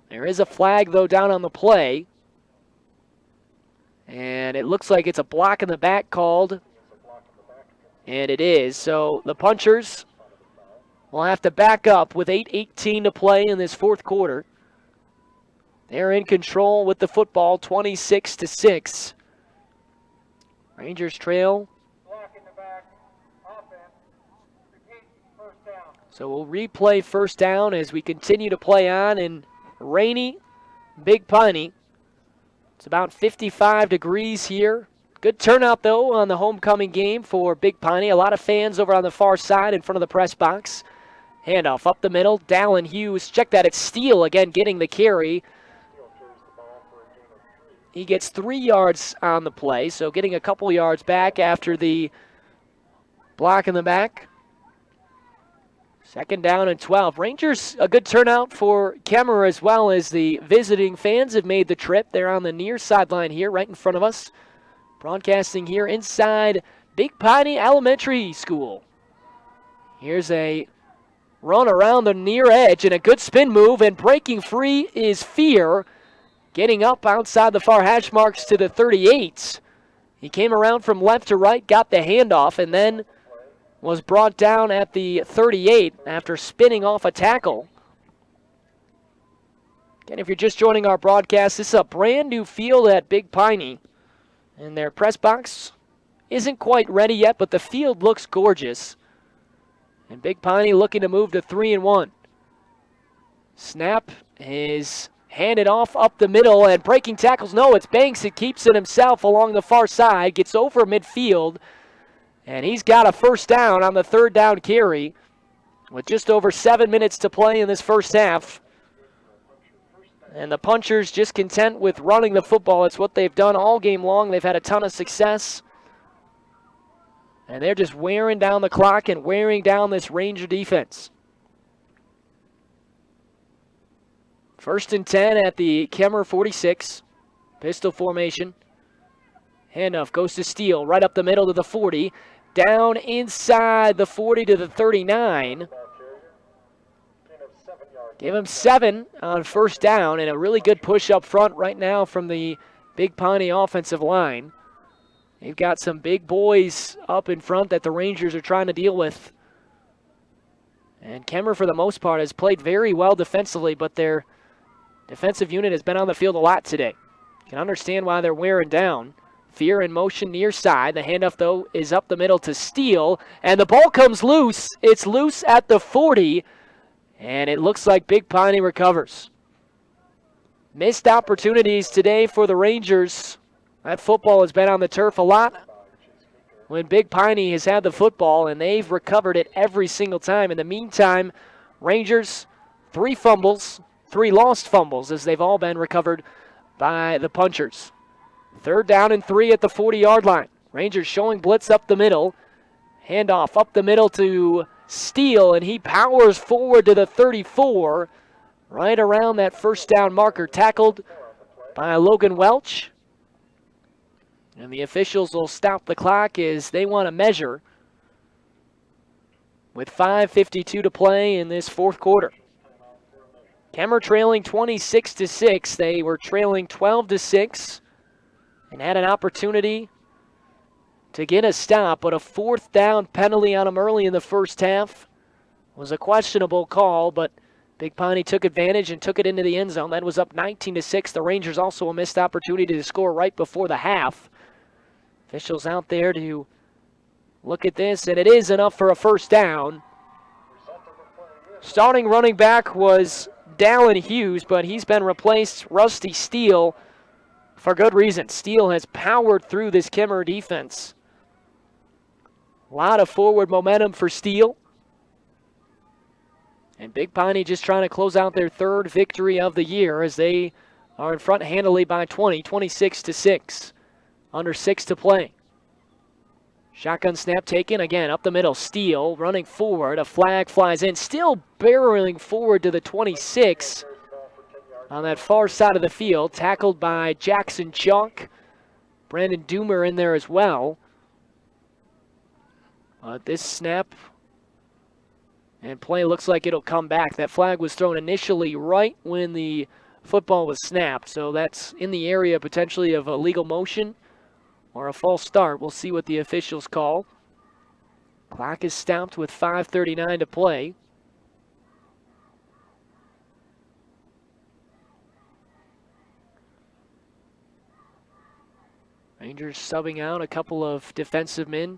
There is a flag, though, down on the play. And it looks like it's a block in the back called. And it is. So the Punchers will have to back up with 8:18 to play in this 4th quarter. They're in control with the football, 26-6. Rangers trail. So we'll replay first down as we continue to play on in rainy Big Piney. It's about 55 degrees here. Good turnout, though, on the homecoming game for Big Piney. A lot of fans over on the far side in front of the press box. Handoff up the middle. Dallin Hughes, check that, it's Steele again getting the carry. He gets 3 yards on the play, so getting a couple yards back after the block in the back. Second down and 12. Rangers, a good turnout for Kemmer as well as the visiting fans have made the trip. They're on the near sideline here right in front of us. Broadcasting here inside Big Piney Elementary School. Here's a run around the near edge and a good spin move, and breaking free is Fear. Getting up outside the far hash marks to the 38. He came around from left to right, got the handoff, and then was brought down at the 38 after spinning off a tackle. Again, if you're just joining our broadcast, this is a brand new field at Big Piney. And their press box isn't quite ready yet, but the field looks gorgeous. And Big Piney looking to move to 3-1. Snap is handed off up the middle, and breaking tackles. No, it's Banks. It keeps it himself along the far side, gets over midfield. And he's got a first down on the third down carry with just over 7 minutes to play in this first half. And the Punchers just content with running the football. It's what they've done all game long. They've had a ton of success. And they're just wearing down the clock and wearing down this Ranger defense. First and 10 at the Kemmer 46. Pistol formation. Handoff goes to Steele right up the middle to the 40. Down inside the 40 to the 39. Give him 7 on first down, and a really good push up front right now from the Big Piney offensive line. They've got some big boys up in front that the Rangers are trying to deal with. And Kemmer, for the most part, has played very well defensively, but their defensive unit has been on the field a lot today. You can understand why they're wearing down. Fear in motion near side. The handoff, though, is up the middle to Steele. And the ball comes loose. It's loose at the 40. And it looks like Big Piney recovers. Missed opportunities today for the Rangers. That football has been on the turf a lot when Big Piney has had the football, and they've recovered it every single time. In the meantime, Rangers, 3 fumbles, 3 lost fumbles, as they've all been recovered by the Punchers. Third down and 3 at the 40-yard line. Rangers showing blitz up the middle. Handoff up the middle to Steele, and he powers forward to the 34, right around that first down marker. Tackled by Logan Welch. And the officials will stop the clock as they want to measure with 5:52 to play in this fourth quarter. Kemmer trailing 26-6. They were trailing 12-6. And had an opportunity to get a stop, but a fourth down penalty on him early in the first half was a questionable call, but Big Piney took advantage and took it into the end zone. That was up 19-6. The Rangers also a missed opportunity to score right before the half. Officials out there to look at this, and it is enough for a first down. Starting running back was Dallin Hughes, but he's been replaced, Rusty Steele, for good reason. Steele has powered through this Kemmer defense. A lot of forward momentum for Steele. And Big Piney just trying to close out their third victory of the year as they are in front handily by 20, 26-6. Under 6 to play. Shotgun snap taken again up the middle. Steele running forward. A flag flies in. Still barreling forward to the 26 on that far side of the field. Tackled by Jackson Chalk. Brandon Doomer in there as well. This snap and play looks like it'll come back. That flag was thrown initially right when the football was snapped. So that's in the area potentially of illegal motion or a false start. We'll see what the officials call. Clock is stopped with 5:39 to play. Rangers subbing out a couple of defensive men.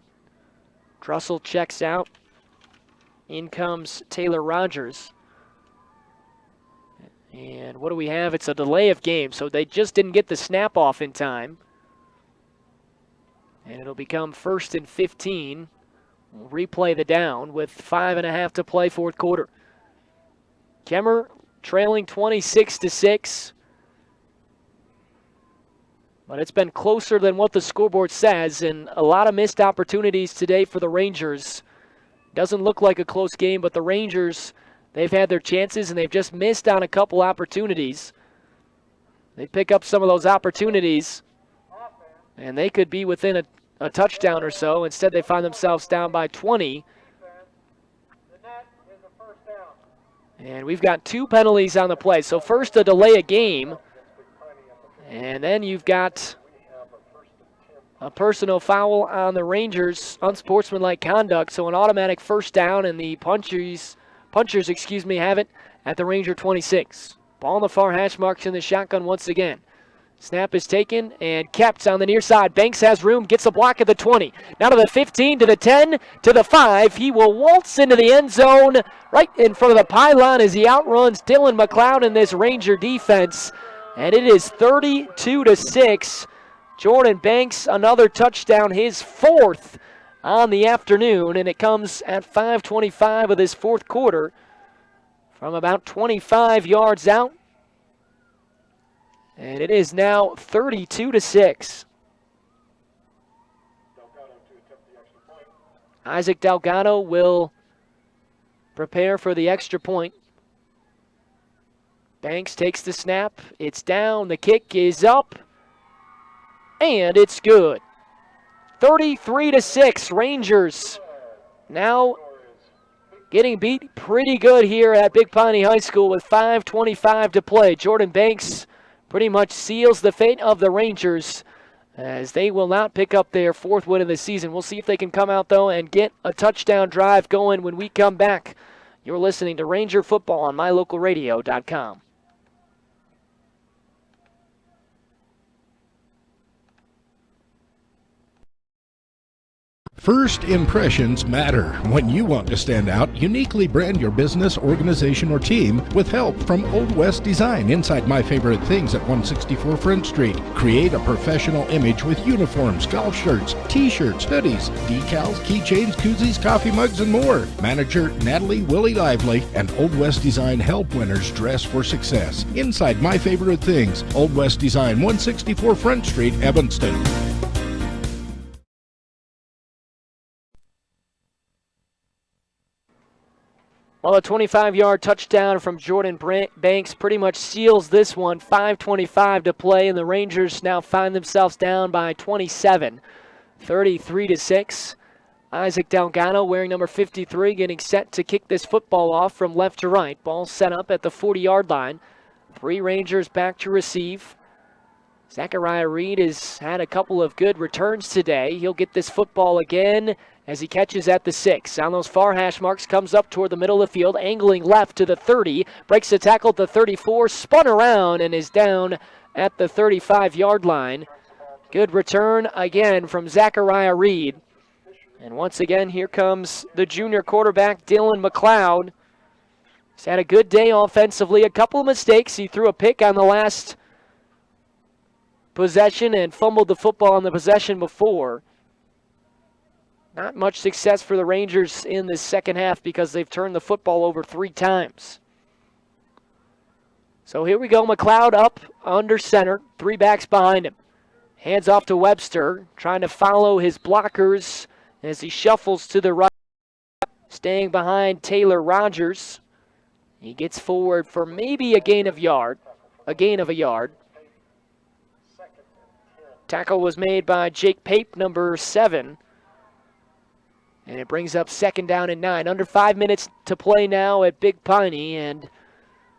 Drussel checks out. In comes Taylor Rogers. And what do we have? It's a delay of game, so they just didn't get the snap off in time. And it'll become 1st and 15. We'll replay the down with 5.5 to play, fourth quarter. Kemmer trailing 26-6. But it's been closer than what the scoreboard says, and a lot of missed opportunities today for the Rangers. Doesn't look like a close game, but the Rangers, they've had their chances, and they've just missed on a couple opportunities. They pick up some of those opportunities, and they could be within a touchdown or so. Instead, they find themselves down by 20. And we've got 2 penalties on the play. So first, a delay of game, and then you've got a personal foul on the Rangers, unsportsmanlike conduct, so an automatic first down, and the punchers have it at the Ranger 26. Ball on the far hash marks in the shotgun once again. Snap is taken and kept on the near side. Banks has room, gets a block at the 20. Now to the 15, to the 10, to the 5. He will waltz into the end zone right in front of the pylon as he outruns Dylan McLeod in this Ranger defense. And it is 32-6. Jordan Banks, another touchdown, his 4th on the afternoon, and it comes at 5:25 of this fourth quarter from about 25 yards out. And it is now 32-6. Isaac Delgado will prepare for the extra point. Banks takes the snap. It's down. The kick is up. And it's good. 33-6. Rangers now getting beat pretty good here at Big Piney High School with 5:25 to play. Jordan Banks pretty much seals the fate of the Rangers as they will not pick up their 4th win of the season. We'll see if they can come out, though, and get a touchdown drive going when we come back. You're listening to Ranger Football on mylocalradio.com. First impressions matter. When you want to stand out, uniquely brand your business, organization, or team with help from Old West Design inside My Favorite Things at 164 Front Street. Create a professional image with uniforms, golf shirts, t-shirts, hoodies, decals, keychains, koozies, coffee mugs, and more. Manager Natalie Willie Lively and Old West Design help winners dress for success. Inside My Favorite Things, Old West Design, 164 Front Street, Evanston. Well, a 25-yard touchdown from Jordan Banks pretty much seals this one. 5:25 to play, and the Rangers now find themselves down by 27, 33-6. Isaac Delgado, wearing number 53, getting set to kick this football off from left to right. Ball set up at the 40-yard line. 3 Rangers back to receive. Zachariah Reed has had a couple of good returns today. He'll get this football again as he catches at the 6. On those far hash marks, comes up toward the middle of the field, angling left to the 30, breaks the tackle at the 34, spun around and is down at the 35-yard line. Good return again from Zachariah Reed. And once again, here comes the junior quarterback, Dylan McLeod. He's had a good day offensively, a couple of mistakes. He threw a pick on the last possession and fumbled the football on the possession before. Not much success for the Rangers in the second half because they've turned the football over 3 times. So here we go, McLeod up under center, 3 backs behind him. Hands off to Webster, trying to follow his blockers as he shuffles to the right, staying behind Taylor Rogers. He gets forward for maybe a gain of a yard. Tackle was made by Jake Pape, number 7. And it brings up 2nd down and 9. Under 5 minutes to play now at Big Piney. And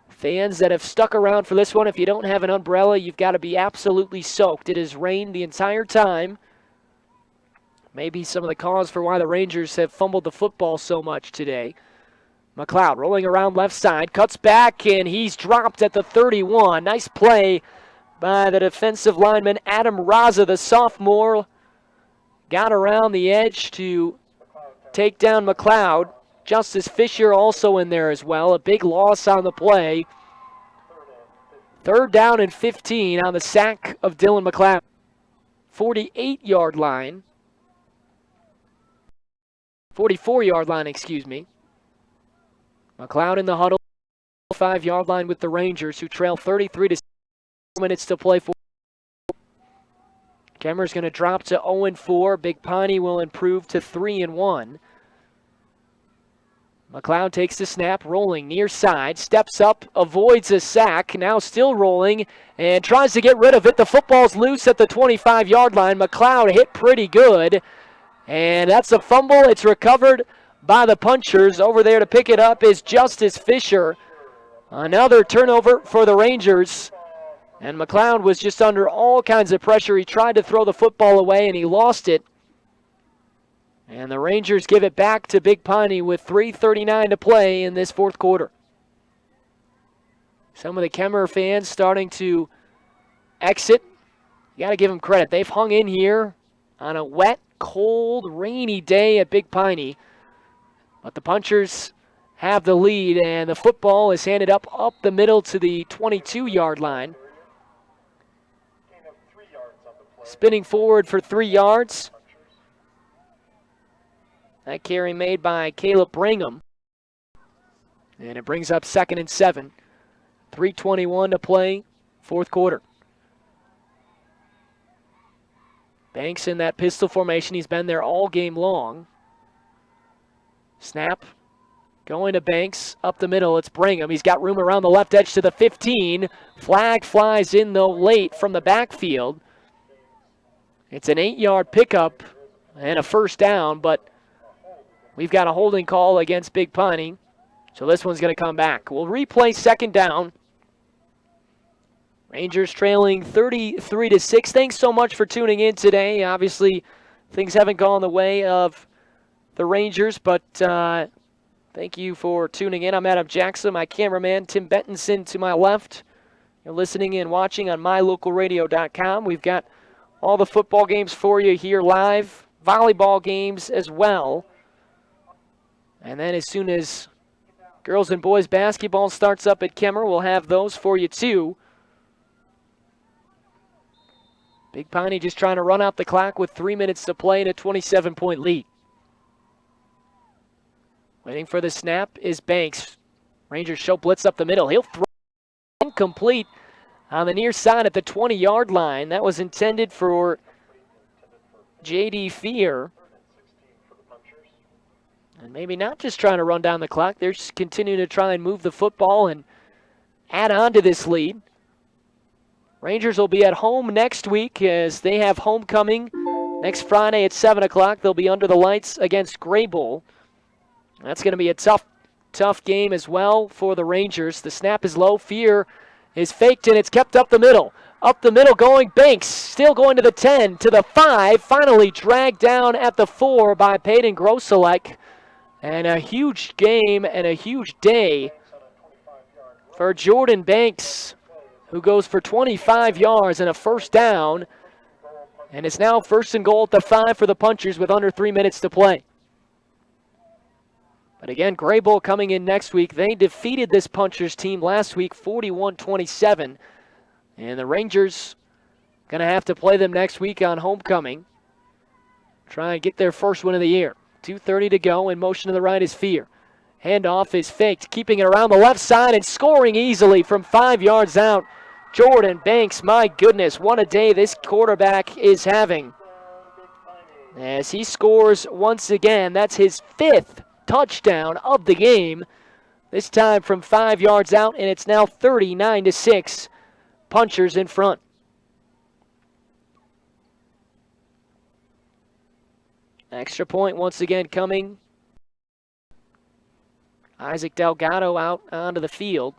fans that have stuck around for this one, if you don't have an umbrella, you've got to be absolutely soaked. It has rained the entire time. Maybe some of the cause for why the Rangers have fumbled the football so much today. McLeod rolling around left side, cuts back, and he's dropped at the 31. Nice play by the defensive lineman Adam Raza, the sophomore. Got around the edge to take down McLeod. Justice Fisher also in there as well. A big loss on the play. 3rd down and 15 on the sack of Dylan McLeod. 48-yard line. 44-yard line, excuse me. McLeod in the huddle. 5-yard line with the Rangers, who trail 33 to 6 minutes to play for. Kemmer's going to drop to 0-4. Big Piney will improve to 3-1. McLeod takes the snap, rolling near side, steps up, avoids a sack, now still rolling, and tries to get rid of it. The football's loose at the 25-yard line. McLeod hit pretty good, and that's a fumble. It's recovered by the Punchers. Over there to pick it up is Justice Fisher. Another turnover for the Rangers, and McLeod was just under all kinds of pressure. He tried to throw the football away, and he lost it. And the Rangers give it back to Big Piney with 3:39 to play in this 4th quarter. Some of the Kemmer fans starting to exit. You got to give them credit. They've hung in here on a wet, cold, rainy day at Big Piney. But the Punchers have the lead, and the football is handed up the middle to the 22-yard line. Spinning forward for 3 yards. That carry made by Caleb Brigham. And it brings up 2nd and 7. 3:21 to play, 4th quarter. Banks in that pistol formation. He's been there all game long. Snap. Going to Banks. Up the middle, it's Brigham. He's got room around the left edge to the 15. Flag flies in, though, late from the backfield. It's an 8-yard pickup and a 1st down, but we've got a holding call against Big Piney, so this one's going to come back. We'll replay 2nd down. Rangers trailing 33 to 6. Thanks so much for tuning in today. Obviously, things haven't gone the way of the Rangers, but thank you for tuning in. I'm Adam Jackson, my cameraman Tim Bentonson to my left. You're listening and watching on mylocalradio.com. We've got all the football games for you here live, volleyball games as well. And then as soon as girls and boys basketball starts up at Kemmer, we'll have those for you too. Big Piney just trying to run out the clock with 3 minutes to play and a 27-point lead. Waiting for the snap is Banks. Rangers show blitz up the middle. He'll throw incomplete on the near side at the 20-yard line. That was intended for J.D. Fear. And maybe not just trying to run down the clock. They're just continuing to try and move the football and add on to this lead. Rangers will be at home next week as they have homecoming next Friday at 7 o'clock. They'll be under the lights against Graybull. That's going to be a tough game as well for the Rangers. The snap is low. Fear is faked, and it's kept up the middle. Up the middle going Banks. Still going to the 10, to the 5. Finally dragged down at the 4 by Peyton Grosselek. And a huge game and a huge day for Jordan Banks, who goes for 25 yards and a 1st down. And it's now 1st and goal at the 5 for the Punchers with under 3 minutes to play. But again, Graybull coming in next week. They defeated this Punchers team last week 41-27. And the Rangers going to have to play them next week on homecoming. Try and get their first win of the year. 2:30 to go, in motion to the right is Fear. Handoff is faked, keeping it around the left side and scoring easily from 5 yards out. Jordan Banks, my goodness, what a day this quarterback is having. As he scores once again, that's his 5th touchdown of the game. This time from 5 yards out, and it's now 39-6. Punchers in front. Extra point once again coming. Isaac Delgado out onto the field.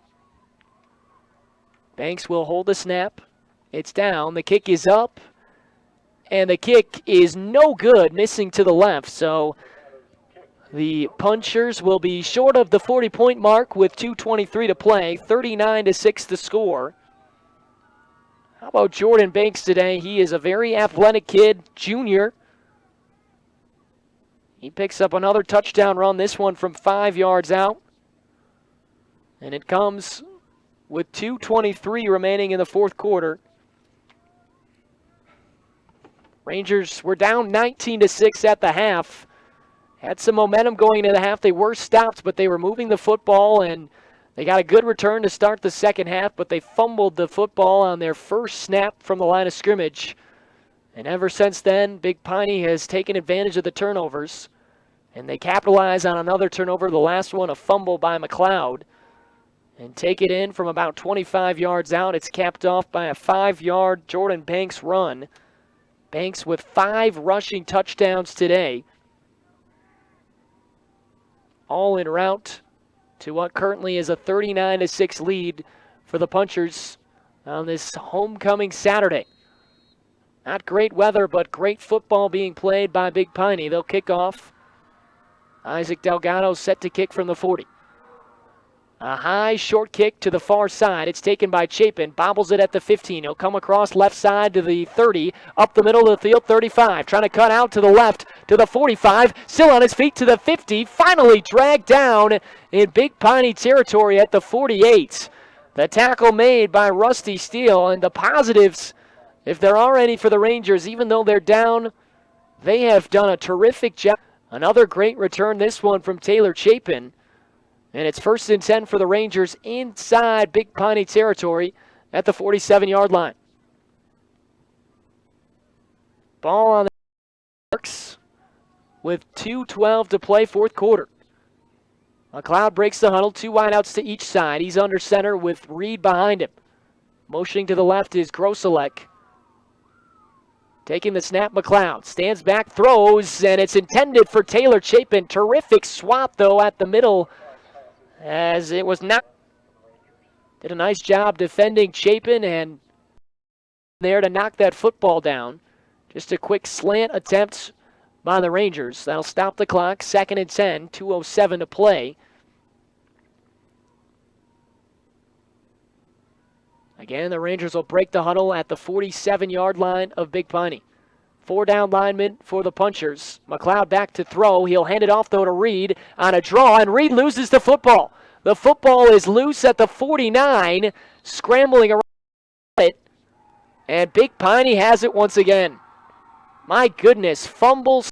Banks will hold the snap. It's down. The kick is up. And the kick is no good, missing to the left. So the Punchers will be short of the 40-point mark with 2:23 to play. 39-6 the score. How about Jordan Banks today? He is a very athletic kid, junior. He picks up another touchdown run, this one from 5 yards out. And it comes with 2:23 remaining in the fourth quarter. Rangers were down 19-6 at the half. Had some momentum going into the half. They were stopped, but they were moving the football, and they got a good return to start the second half, but they fumbled the football on their first snap from the line of scrimmage. And ever since then, Big Piney has taken advantage of the turnovers, and they capitalize on another turnover, the last one a fumble by McLeod, and take it in from about 25 yards out. It's capped off by a 5-yard Jordan Banks run. Banks with 5 rushing touchdowns today, all en route to what currently is a 39-6 lead for the Punchers on this homecoming Saturday. Not great weather, but great football being played by Big Piney. They'll kick off. Isaac Delgado set to kick from the 40. A high, short kick to the far side. It's taken by Chapin. Bobbles it at the 15. He'll come across left side to the 30. Up the middle of the field, 35. Trying to cut out to the left to the 45. Still on his feet to the 50. Finally dragged down in Big Piney territory at the 48. The tackle made by Rusty Steele. And the positives, if there are any for the Rangers, even though they're down, they have done a terrific job. Another great return, this one from Taylor Chapin. And it's 1st and 10 for the Rangers inside Big Piney territory at the 47-yard line. Ball on the marks with 2:12 to play, fourth quarter. McLeod breaks the huddle, 2 wideouts to each side. He's under center with Reed behind him. Motioning to the left is Groselek. Taking the snap, McLeod stands back, throws, and it's intended for Taylor Chapin. Terrific swap, though, at the middle, as it was not. Did a nice job defending Chapin and there to knock that football down. Just a quick slant attempt by the Rangers. That'll stop the clock. 2nd and 10, 2:07 to play. Again, the Rangers will break the huddle at the 47-yard line of Big Piney. 4 down linemen for the Punchers. McLeod back to throw. He'll hand it off, though, to Reed on a draw, and Reed loses the football. The football is loose at the 49, scrambling around it, and Big Piney has it once again. My goodness, fumbles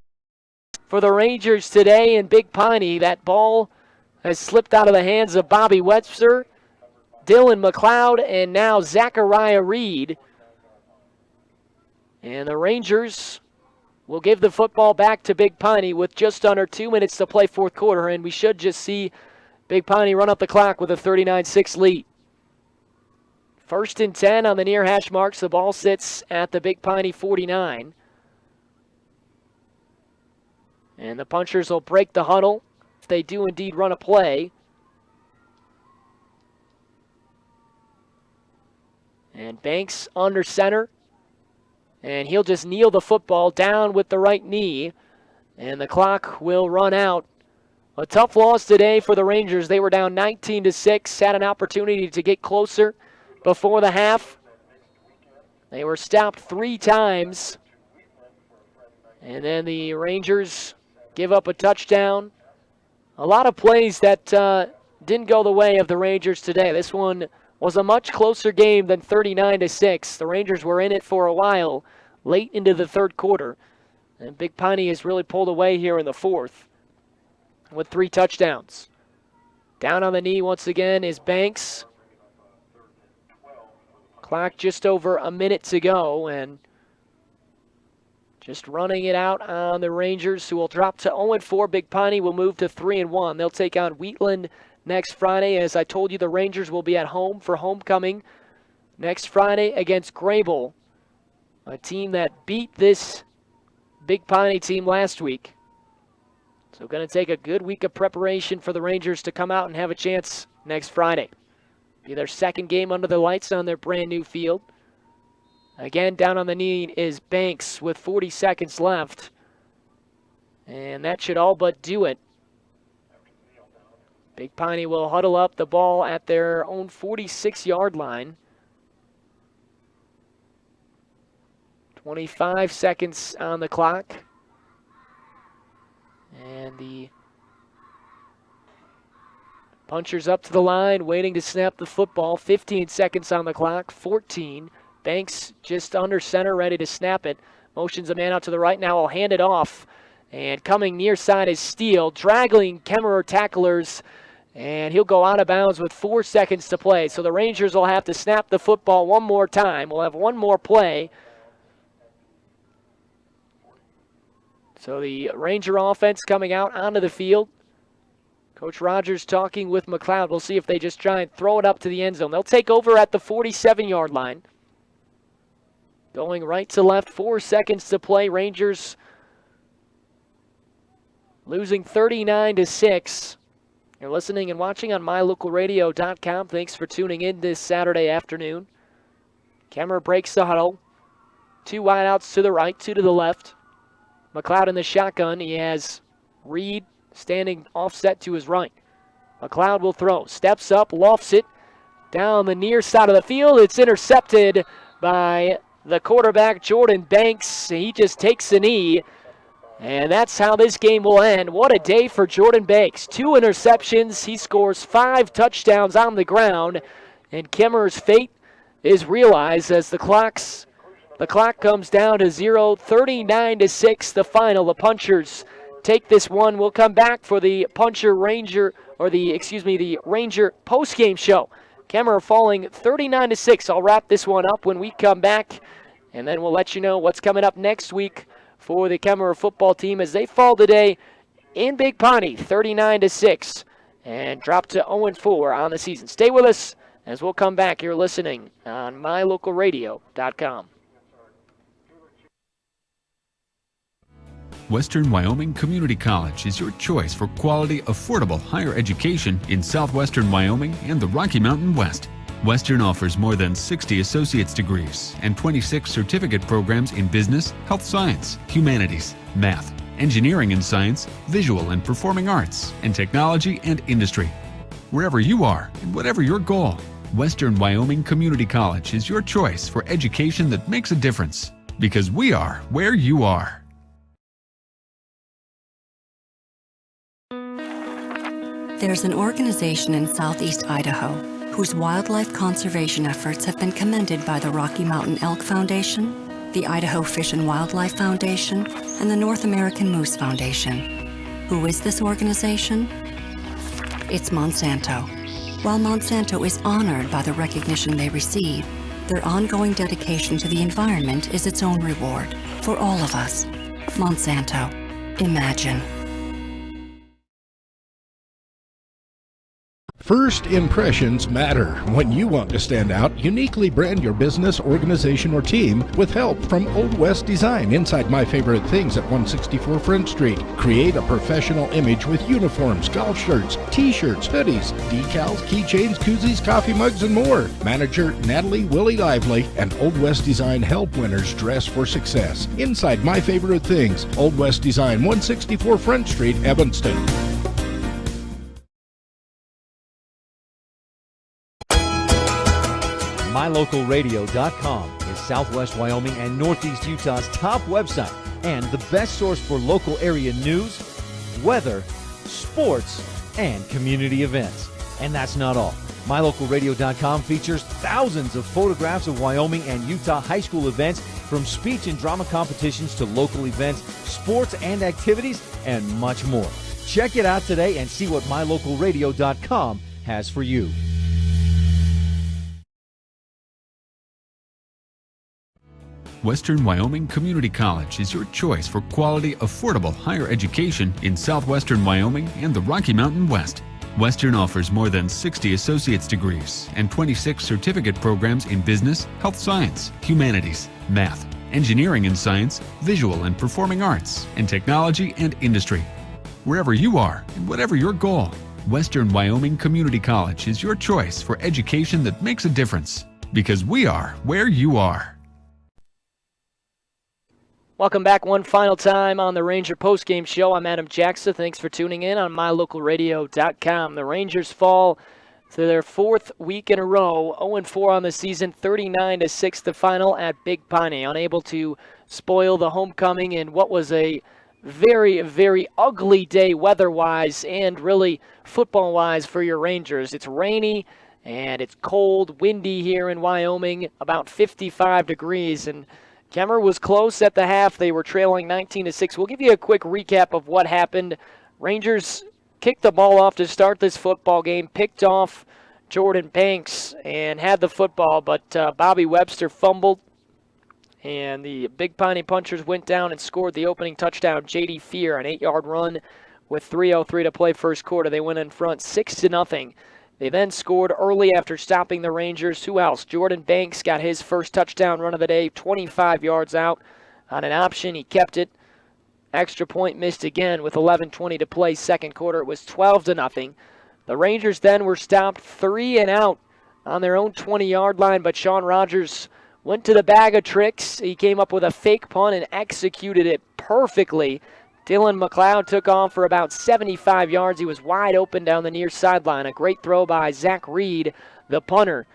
for the Rangers today in Big Piney. That ball has slipped out of the hands of Bobby Webster, Dylan McLeod, and now Zachariah Reed. And the Rangers will give the football back to Big Piney with just under 2 minutes to play fourth quarter, and we should just see Big Piney run up the clock with a 39-6 lead. 1st and 10 on the near hash marks. The ball sits at the Big Piney 49. And the Punchers will break the huddle if they do indeed run a play. And Banks under center. And he'll just kneel the football down with the right knee. And the clock will run out. A tough loss today for the Rangers. They were down 19-6, had an opportunity to get closer before the half. They were stopped 3 times. And then the Rangers give up a touchdown. A lot of plays that didn't go the way of the Rangers today. This one was a much closer game than 39-6. The Rangers were in it for a while, late into the third quarter. And Big Piney has really pulled away here in the fourth with 3 touchdowns. Down on the knee once again is Banks. Clock just over a minute to go, and just running it out on the Rangers, who will drop to 0-4. Big Piney will move to 3-1. They'll take on Wheatland next Friday. As I told you, the Rangers will be at home for homecoming next Friday against Grable, a team that beat this Big Piney team last week. So going to take a good week of preparation for the Rangers to come out and have a chance next Friday. Be their second game under the lights on their brand new field. Again, down on the knee is Banks with 40 seconds left. And that should all but do it. Big Piney will huddle up the ball at their own 46-yard line. 25 seconds on the clock. And the puncher's up to the line, waiting to snap the football. 15 seconds on the clock, 14. Banks just under center, ready to snap it. Motions a man out to the right. Now I'll hand it off. And coming near side is Steele, dragging Kemmerer tacklers. And he'll go out of bounds with 4 seconds to play. So the Rangers will have to snap the football one more time. We'll have one more play. So the Ranger offense coming out onto the field. Coach Rogers talking with McLeod. We'll see if they just try and throw it up to the end zone. They'll take over at the 47-yard line. Going right to left, 4 seconds to play. Rangers losing 39-6. You're listening and watching on mylocalradio.com. Thanks for tuning in this Saturday afternoon. Kemmerer breaks the huddle. 2 wideouts to the right, 2 to the left. McLeod in the shotgun. He has Reed standing offset to his right. McLeod will throw. Steps up, lofts it down the near side of the field. It's intercepted by the quarterback, Jordan Banks. He just takes a knee. And that's how this game will end. What a day for Jordan Banks. 2 interceptions. He scores 5 touchdowns on the ground. And Kemmerer's fate is realized as the clock comes down to 0, 39-6, the final. The Punchers take this one. We'll come back for the Ranger post-game show. Kemmerer falling 39-6. I'll wrap this one up when we come back. And then we'll let you know what's coming up next week for the Kemmerer football team as they fall today in Big Piney, 39-6, and drop to 0-4 on the season. Stay with us as we'll come back. You're listening on mylocalradio.com. Western Wyoming Community College is your choice for quality, affordable higher education in southwestern Wyoming and the Rocky Mountain West. Western offers more than 60 associate's degrees and 26 certificate programs in business, health science, humanities, math, engineering and science, visual and performing arts, and technology and industry. Wherever you are and whatever your goal, Western Wyoming Community College is your choice for education that makes a difference. Because we are where you are. There's an organization in southeast Idaho whose wildlife conservation efforts have been commended by the Rocky Mountain Elk Foundation, the Idaho Fish and Wildlife Foundation, and the North American Moose Foundation. Who is this organization? It's Monsanto. While Monsanto is honored by the recognition they receive, their ongoing dedication to the environment is its own reward for all of us. Monsanto. Imagine. First impressions matter. When you want to stand out, uniquely brand your business, organization, or team with help from Old West Design inside My Favorite Things at 164 Front Street. Create a professional image with uniforms, golf shirts, t-shirts, hoodies, decals, keychains, koozies, coffee mugs, and more. Manager Natalie Willie Lively and Old West Design help winners dress for success. Inside My Favorite Things, Old West Design, 164 Front Street, Evanston. MyLocalRadio.com is Southwest Wyoming and Northeast Utah's top website and the best source for local area news, weather, sports, and community events. And that's not all. MyLocalRadio.com features thousands of photographs of Wyoming and Utah high school events, from speech and drama competitions to local events, sports and activities, and much more. Check it out today and see what MyLocalRadio.com has for you. Western Wyoming Community College is your choice for quality, affordable higher education in southwestern Wyoming and the Rocky Mountain West. Western offers more than 60 associate's degrees and 26 certificate programs in business, health science, humanities, math, engineering and science, visual and performing arts, and technology and industry. Wherever you are and whatever your goal, Western Wyoming Community College is your choice for education that makes a difference. Because we are where you are. Welcome back one final time on the Ranger postgame show. I'm Adam Jackson. Thanks for tuning in on mylocalradio.com. The Rangers fall So their fourth week in a row, 0-4 on the season, 39-6 the final at Big Piney. Unable to spoil the homecoming in what was a very, very ugly day weather-wise and really football-wise for your Rangers. It's rainy and it's cold, windy here in Wyoming, about 55 degrees, and Kemmer was close at the half. They were trailing 19-6. We'll give you a quick recap of what happened. Rangers kicked the ball off to start this football game, picked off Jordan Banks and had the football, but Bobby Webster fumbled, and the Big Piney Punchers went down and scored the opening touchdown. J.D. Fear, an 8-yard run with 3:03 to play first quarter. They went in front 6-0. They then scored early after stopping the Rangers. Who else? Jordan Banks got his first touchdown run of the day, 25 yards out on an option. He kept it. Extra point missed again with 11:20 to play second quarter. It was 12-0. The Rangers then were stopped 3 and out on their own 20-yard line, but Sean Rogers went to the bag of tricks. He came up with a fake punt and executed it perfectly. Dylan McLeod took off for about 75 yards. He was wide open down the near sideline. A great throw by Zach Reed, the punter.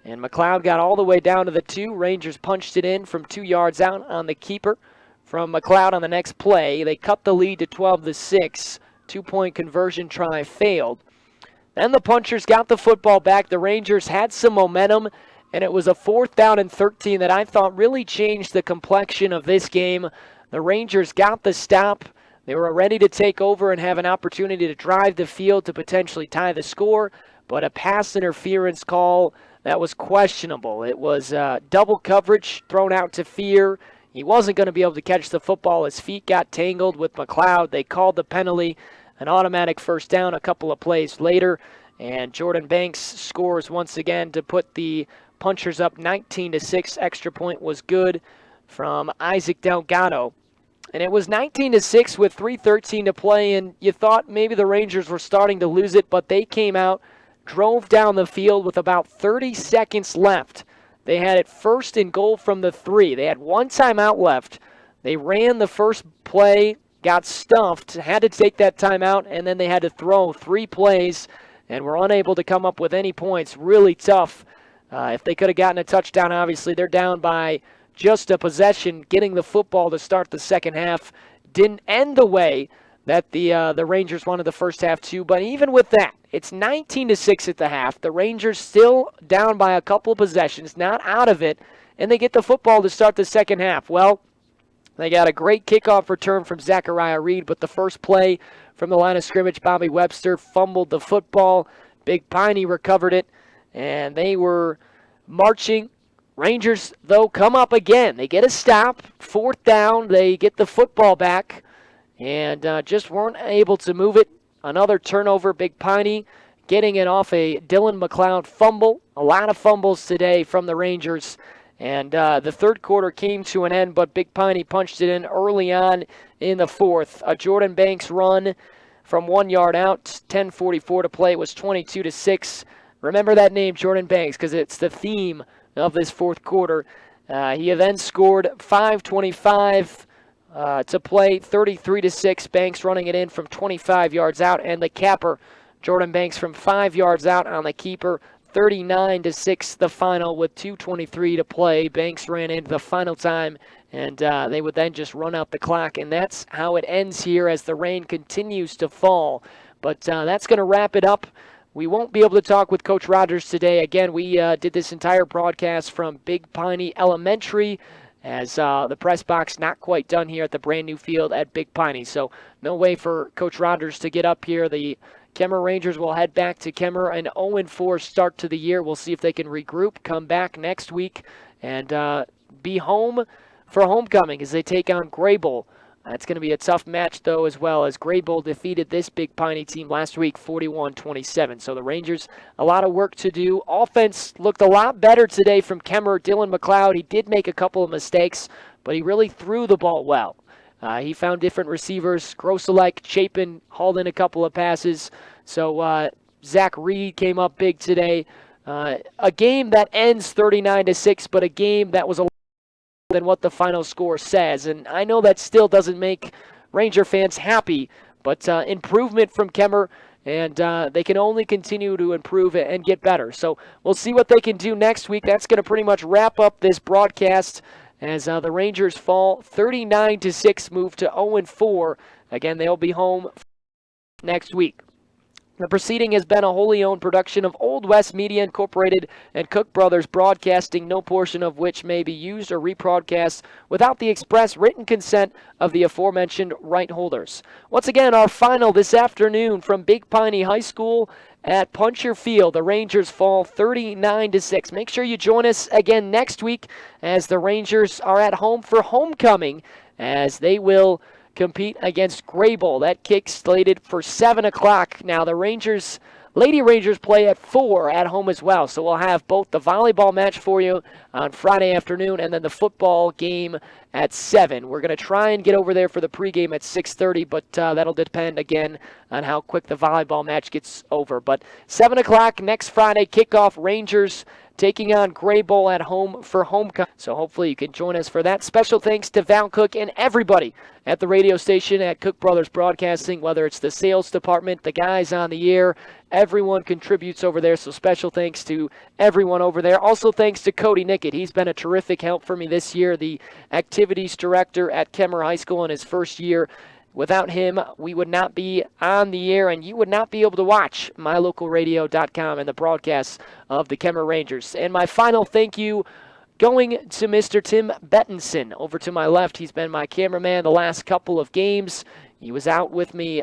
And McLeod got all the way down to the 2. Rangers punched it in from 2 yards out on the keeper. From McLeod on the next play, they cut the lead to 12-6. 2-point conversion try failed. Then the Punchers got the football back. The Rangers had some momentum, and it was a 4th down and 13 that I thought really changed the complexion of this game. The Rangers got the stop. They were ready to take over and have an opportunity to drive the field to potentially tie the score, but a pass interference call that was questionable. It was double coverage thrown out to Fear. He wasn't going to be able to catch the football. His feet got tangled with McLeod. They called the penalty, an automatic first down a couple of plays later, and Jordan Banks scores once again to put the Punchers up 19-6. Extra point was good from Isaac Delgado. And it was 19-6 with 3:13 to play, and you thought maybe the Rangers were starting to lose it, but they came out, drove down the field with about 30 seconds left. They had it 1st and goal from the 3. They had 1 timeout left. They ran the first play, got stuffed, had to take that timeout, and then they had to throw 3 plays and were unable to come up with any points. Really tough. If they could have gotten a touchdown, obviously they're down by just a possession. Getting the football to start the second half didn't end the way that the Rangers wanted the first half to, but even with that, it's 19-6 at the half. The Rangers still down by a couple of possessions, not out of it, and they get the football to start the second half. Well, they got a great kickoff return from Zachariah Reed, but the first play from the line of scrimmage, Bobby Webster fumbled the football. Big Piney recovered it, and they were marching. Rangers, though, come up again. They get a stop, 4th down. They get the football back and just weren't able to move it. Another turnover, Big Piney getting it off a Dylan McLeod fumble. A lot of fumbles today from the Rangers. And the third quarter came to an end, but Big Piney punched it in early on in the 4th. A Jordan Banks run from 1 yard out, 10:44 to play. It was 22-6. Remember that name, Jordan Banks, because it's the theme of this 4th quarter. He then scored 5:25 to play, 33-6. Banks running it in from 25 yards out, and the capper, Jordan Banks, from 5 yards out on the keeper. 39-6 the final with 2:23 to play. Banks ran into the final time, and they would then just run out the clock, and that's how it ends here as the rain continues to fall. But that's going to wrap it up. We won't be able to talk with Coach Rogers today. Again, we did this entire broadcast from Big Piney Elementary, as the press box not quite done here at the brand new field at Big Piney. So no way for Coach Rogers to get up here. The Kemmer Rangers will head back to Kemmer, an 0-4 start to the year. We'll see if they can regroup, come back next week, and be home for homecoming as they take on Graybull. It's going to be a tough match, though, as well, as Graybull defeated this Big Piney team last week 41-27. So the Rangers, a lot of work to do. Offense looked a lot better today from Kemmer. Dylan McLeod, he did make a couple of mistakes, but he really threw the ball well. He found different receivers. Grosselek, Chapin hauled in a couple of passes. So Zach Reed came up big today. A game that ends 39-6, but a game that was a lot than what the final score says. And I know that still doesn't make Ranger fans happy, but improvement from Kemmer. and they can only continue to improve and get better. So we'll see what they can do next week. That's going to pretty much wrap up this broadcast as the Rangers fall 39-6, move to 0-4. Again, they'll be home next week. The proceeding has been a wholly owned production of Old West Media Incorporated and Cook Brothers Broadcasting, no portion of which may be used or rebroadcast without the express written consent of the aforementioned right holders. Once again, our final this afternoon from Big Piney High School at Puncher Field. The Rangers fall 39-6. Make sure you join us again next week as the Rangers are at home for homecoming, as they will compete against Grable. That kick slated for 7 o'clock. Now the Lady Rangers play at 4 at home as well. So we'll have both the volleyball match for you on Friday afternoon and then the football game at 7. We're going to try and get over there for the pregame at 6:30, but that'll depend again on how quick the volleyball match gets over. But 7 o'clock next Friday, kickoff, Rangers taking on Grable at home for homecoming. So hopefully you can join us for that. Special thanks to Val Cook and everybody at the radio station at Cook Brothers Broadcasting, whether it's the sales department, the guys on the air, everyone contributes over there. So special thanks to everyone over there. Also thanks to Cody Nickett. He's been a terrific help for me this year, the activities director at Kemmer High School in his first year. Without him, we would not be on the air, and you would not be able to watch mylocalradio.com and the broadcasts of the Kemmer Rangers. And my final thank you going to Mr. Tim Bettinson. Over to my left, he's been my cameraman the last couple of games. He was out with me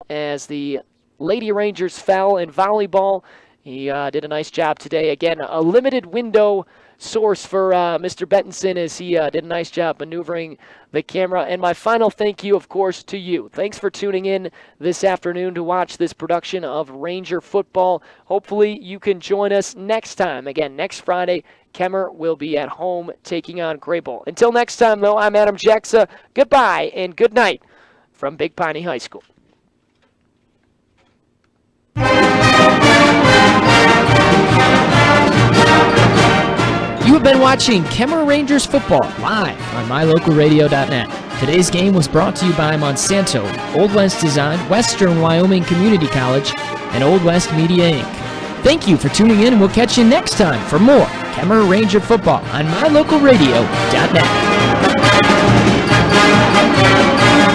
as the Lady Rangers fell in volleyball. He did a nice job today. Again, a limited window source for Mr. Bettinson as he did a nice job maneuvering the camera. And my final thank you, of course, to you. Thanks for tuning in this afternoon to watch this production of Ranger football. Hopefully you can join us next time. Again, next Friday, Kemmer will be at home taking on Grable. Until next time, though, I'm Adam Jackson. Goodbye and good night from Big Piney High School. You have been watching Kemmer Rangers football live on mylocalradio.net. Today's game was brought to you by Monsanto, Old West Design, Western Wyoming Community College, and Old West Media Inc. Thank you for tuning in, and we'll catch you next time for more Kemmer Ranger football on mylocalradio.net.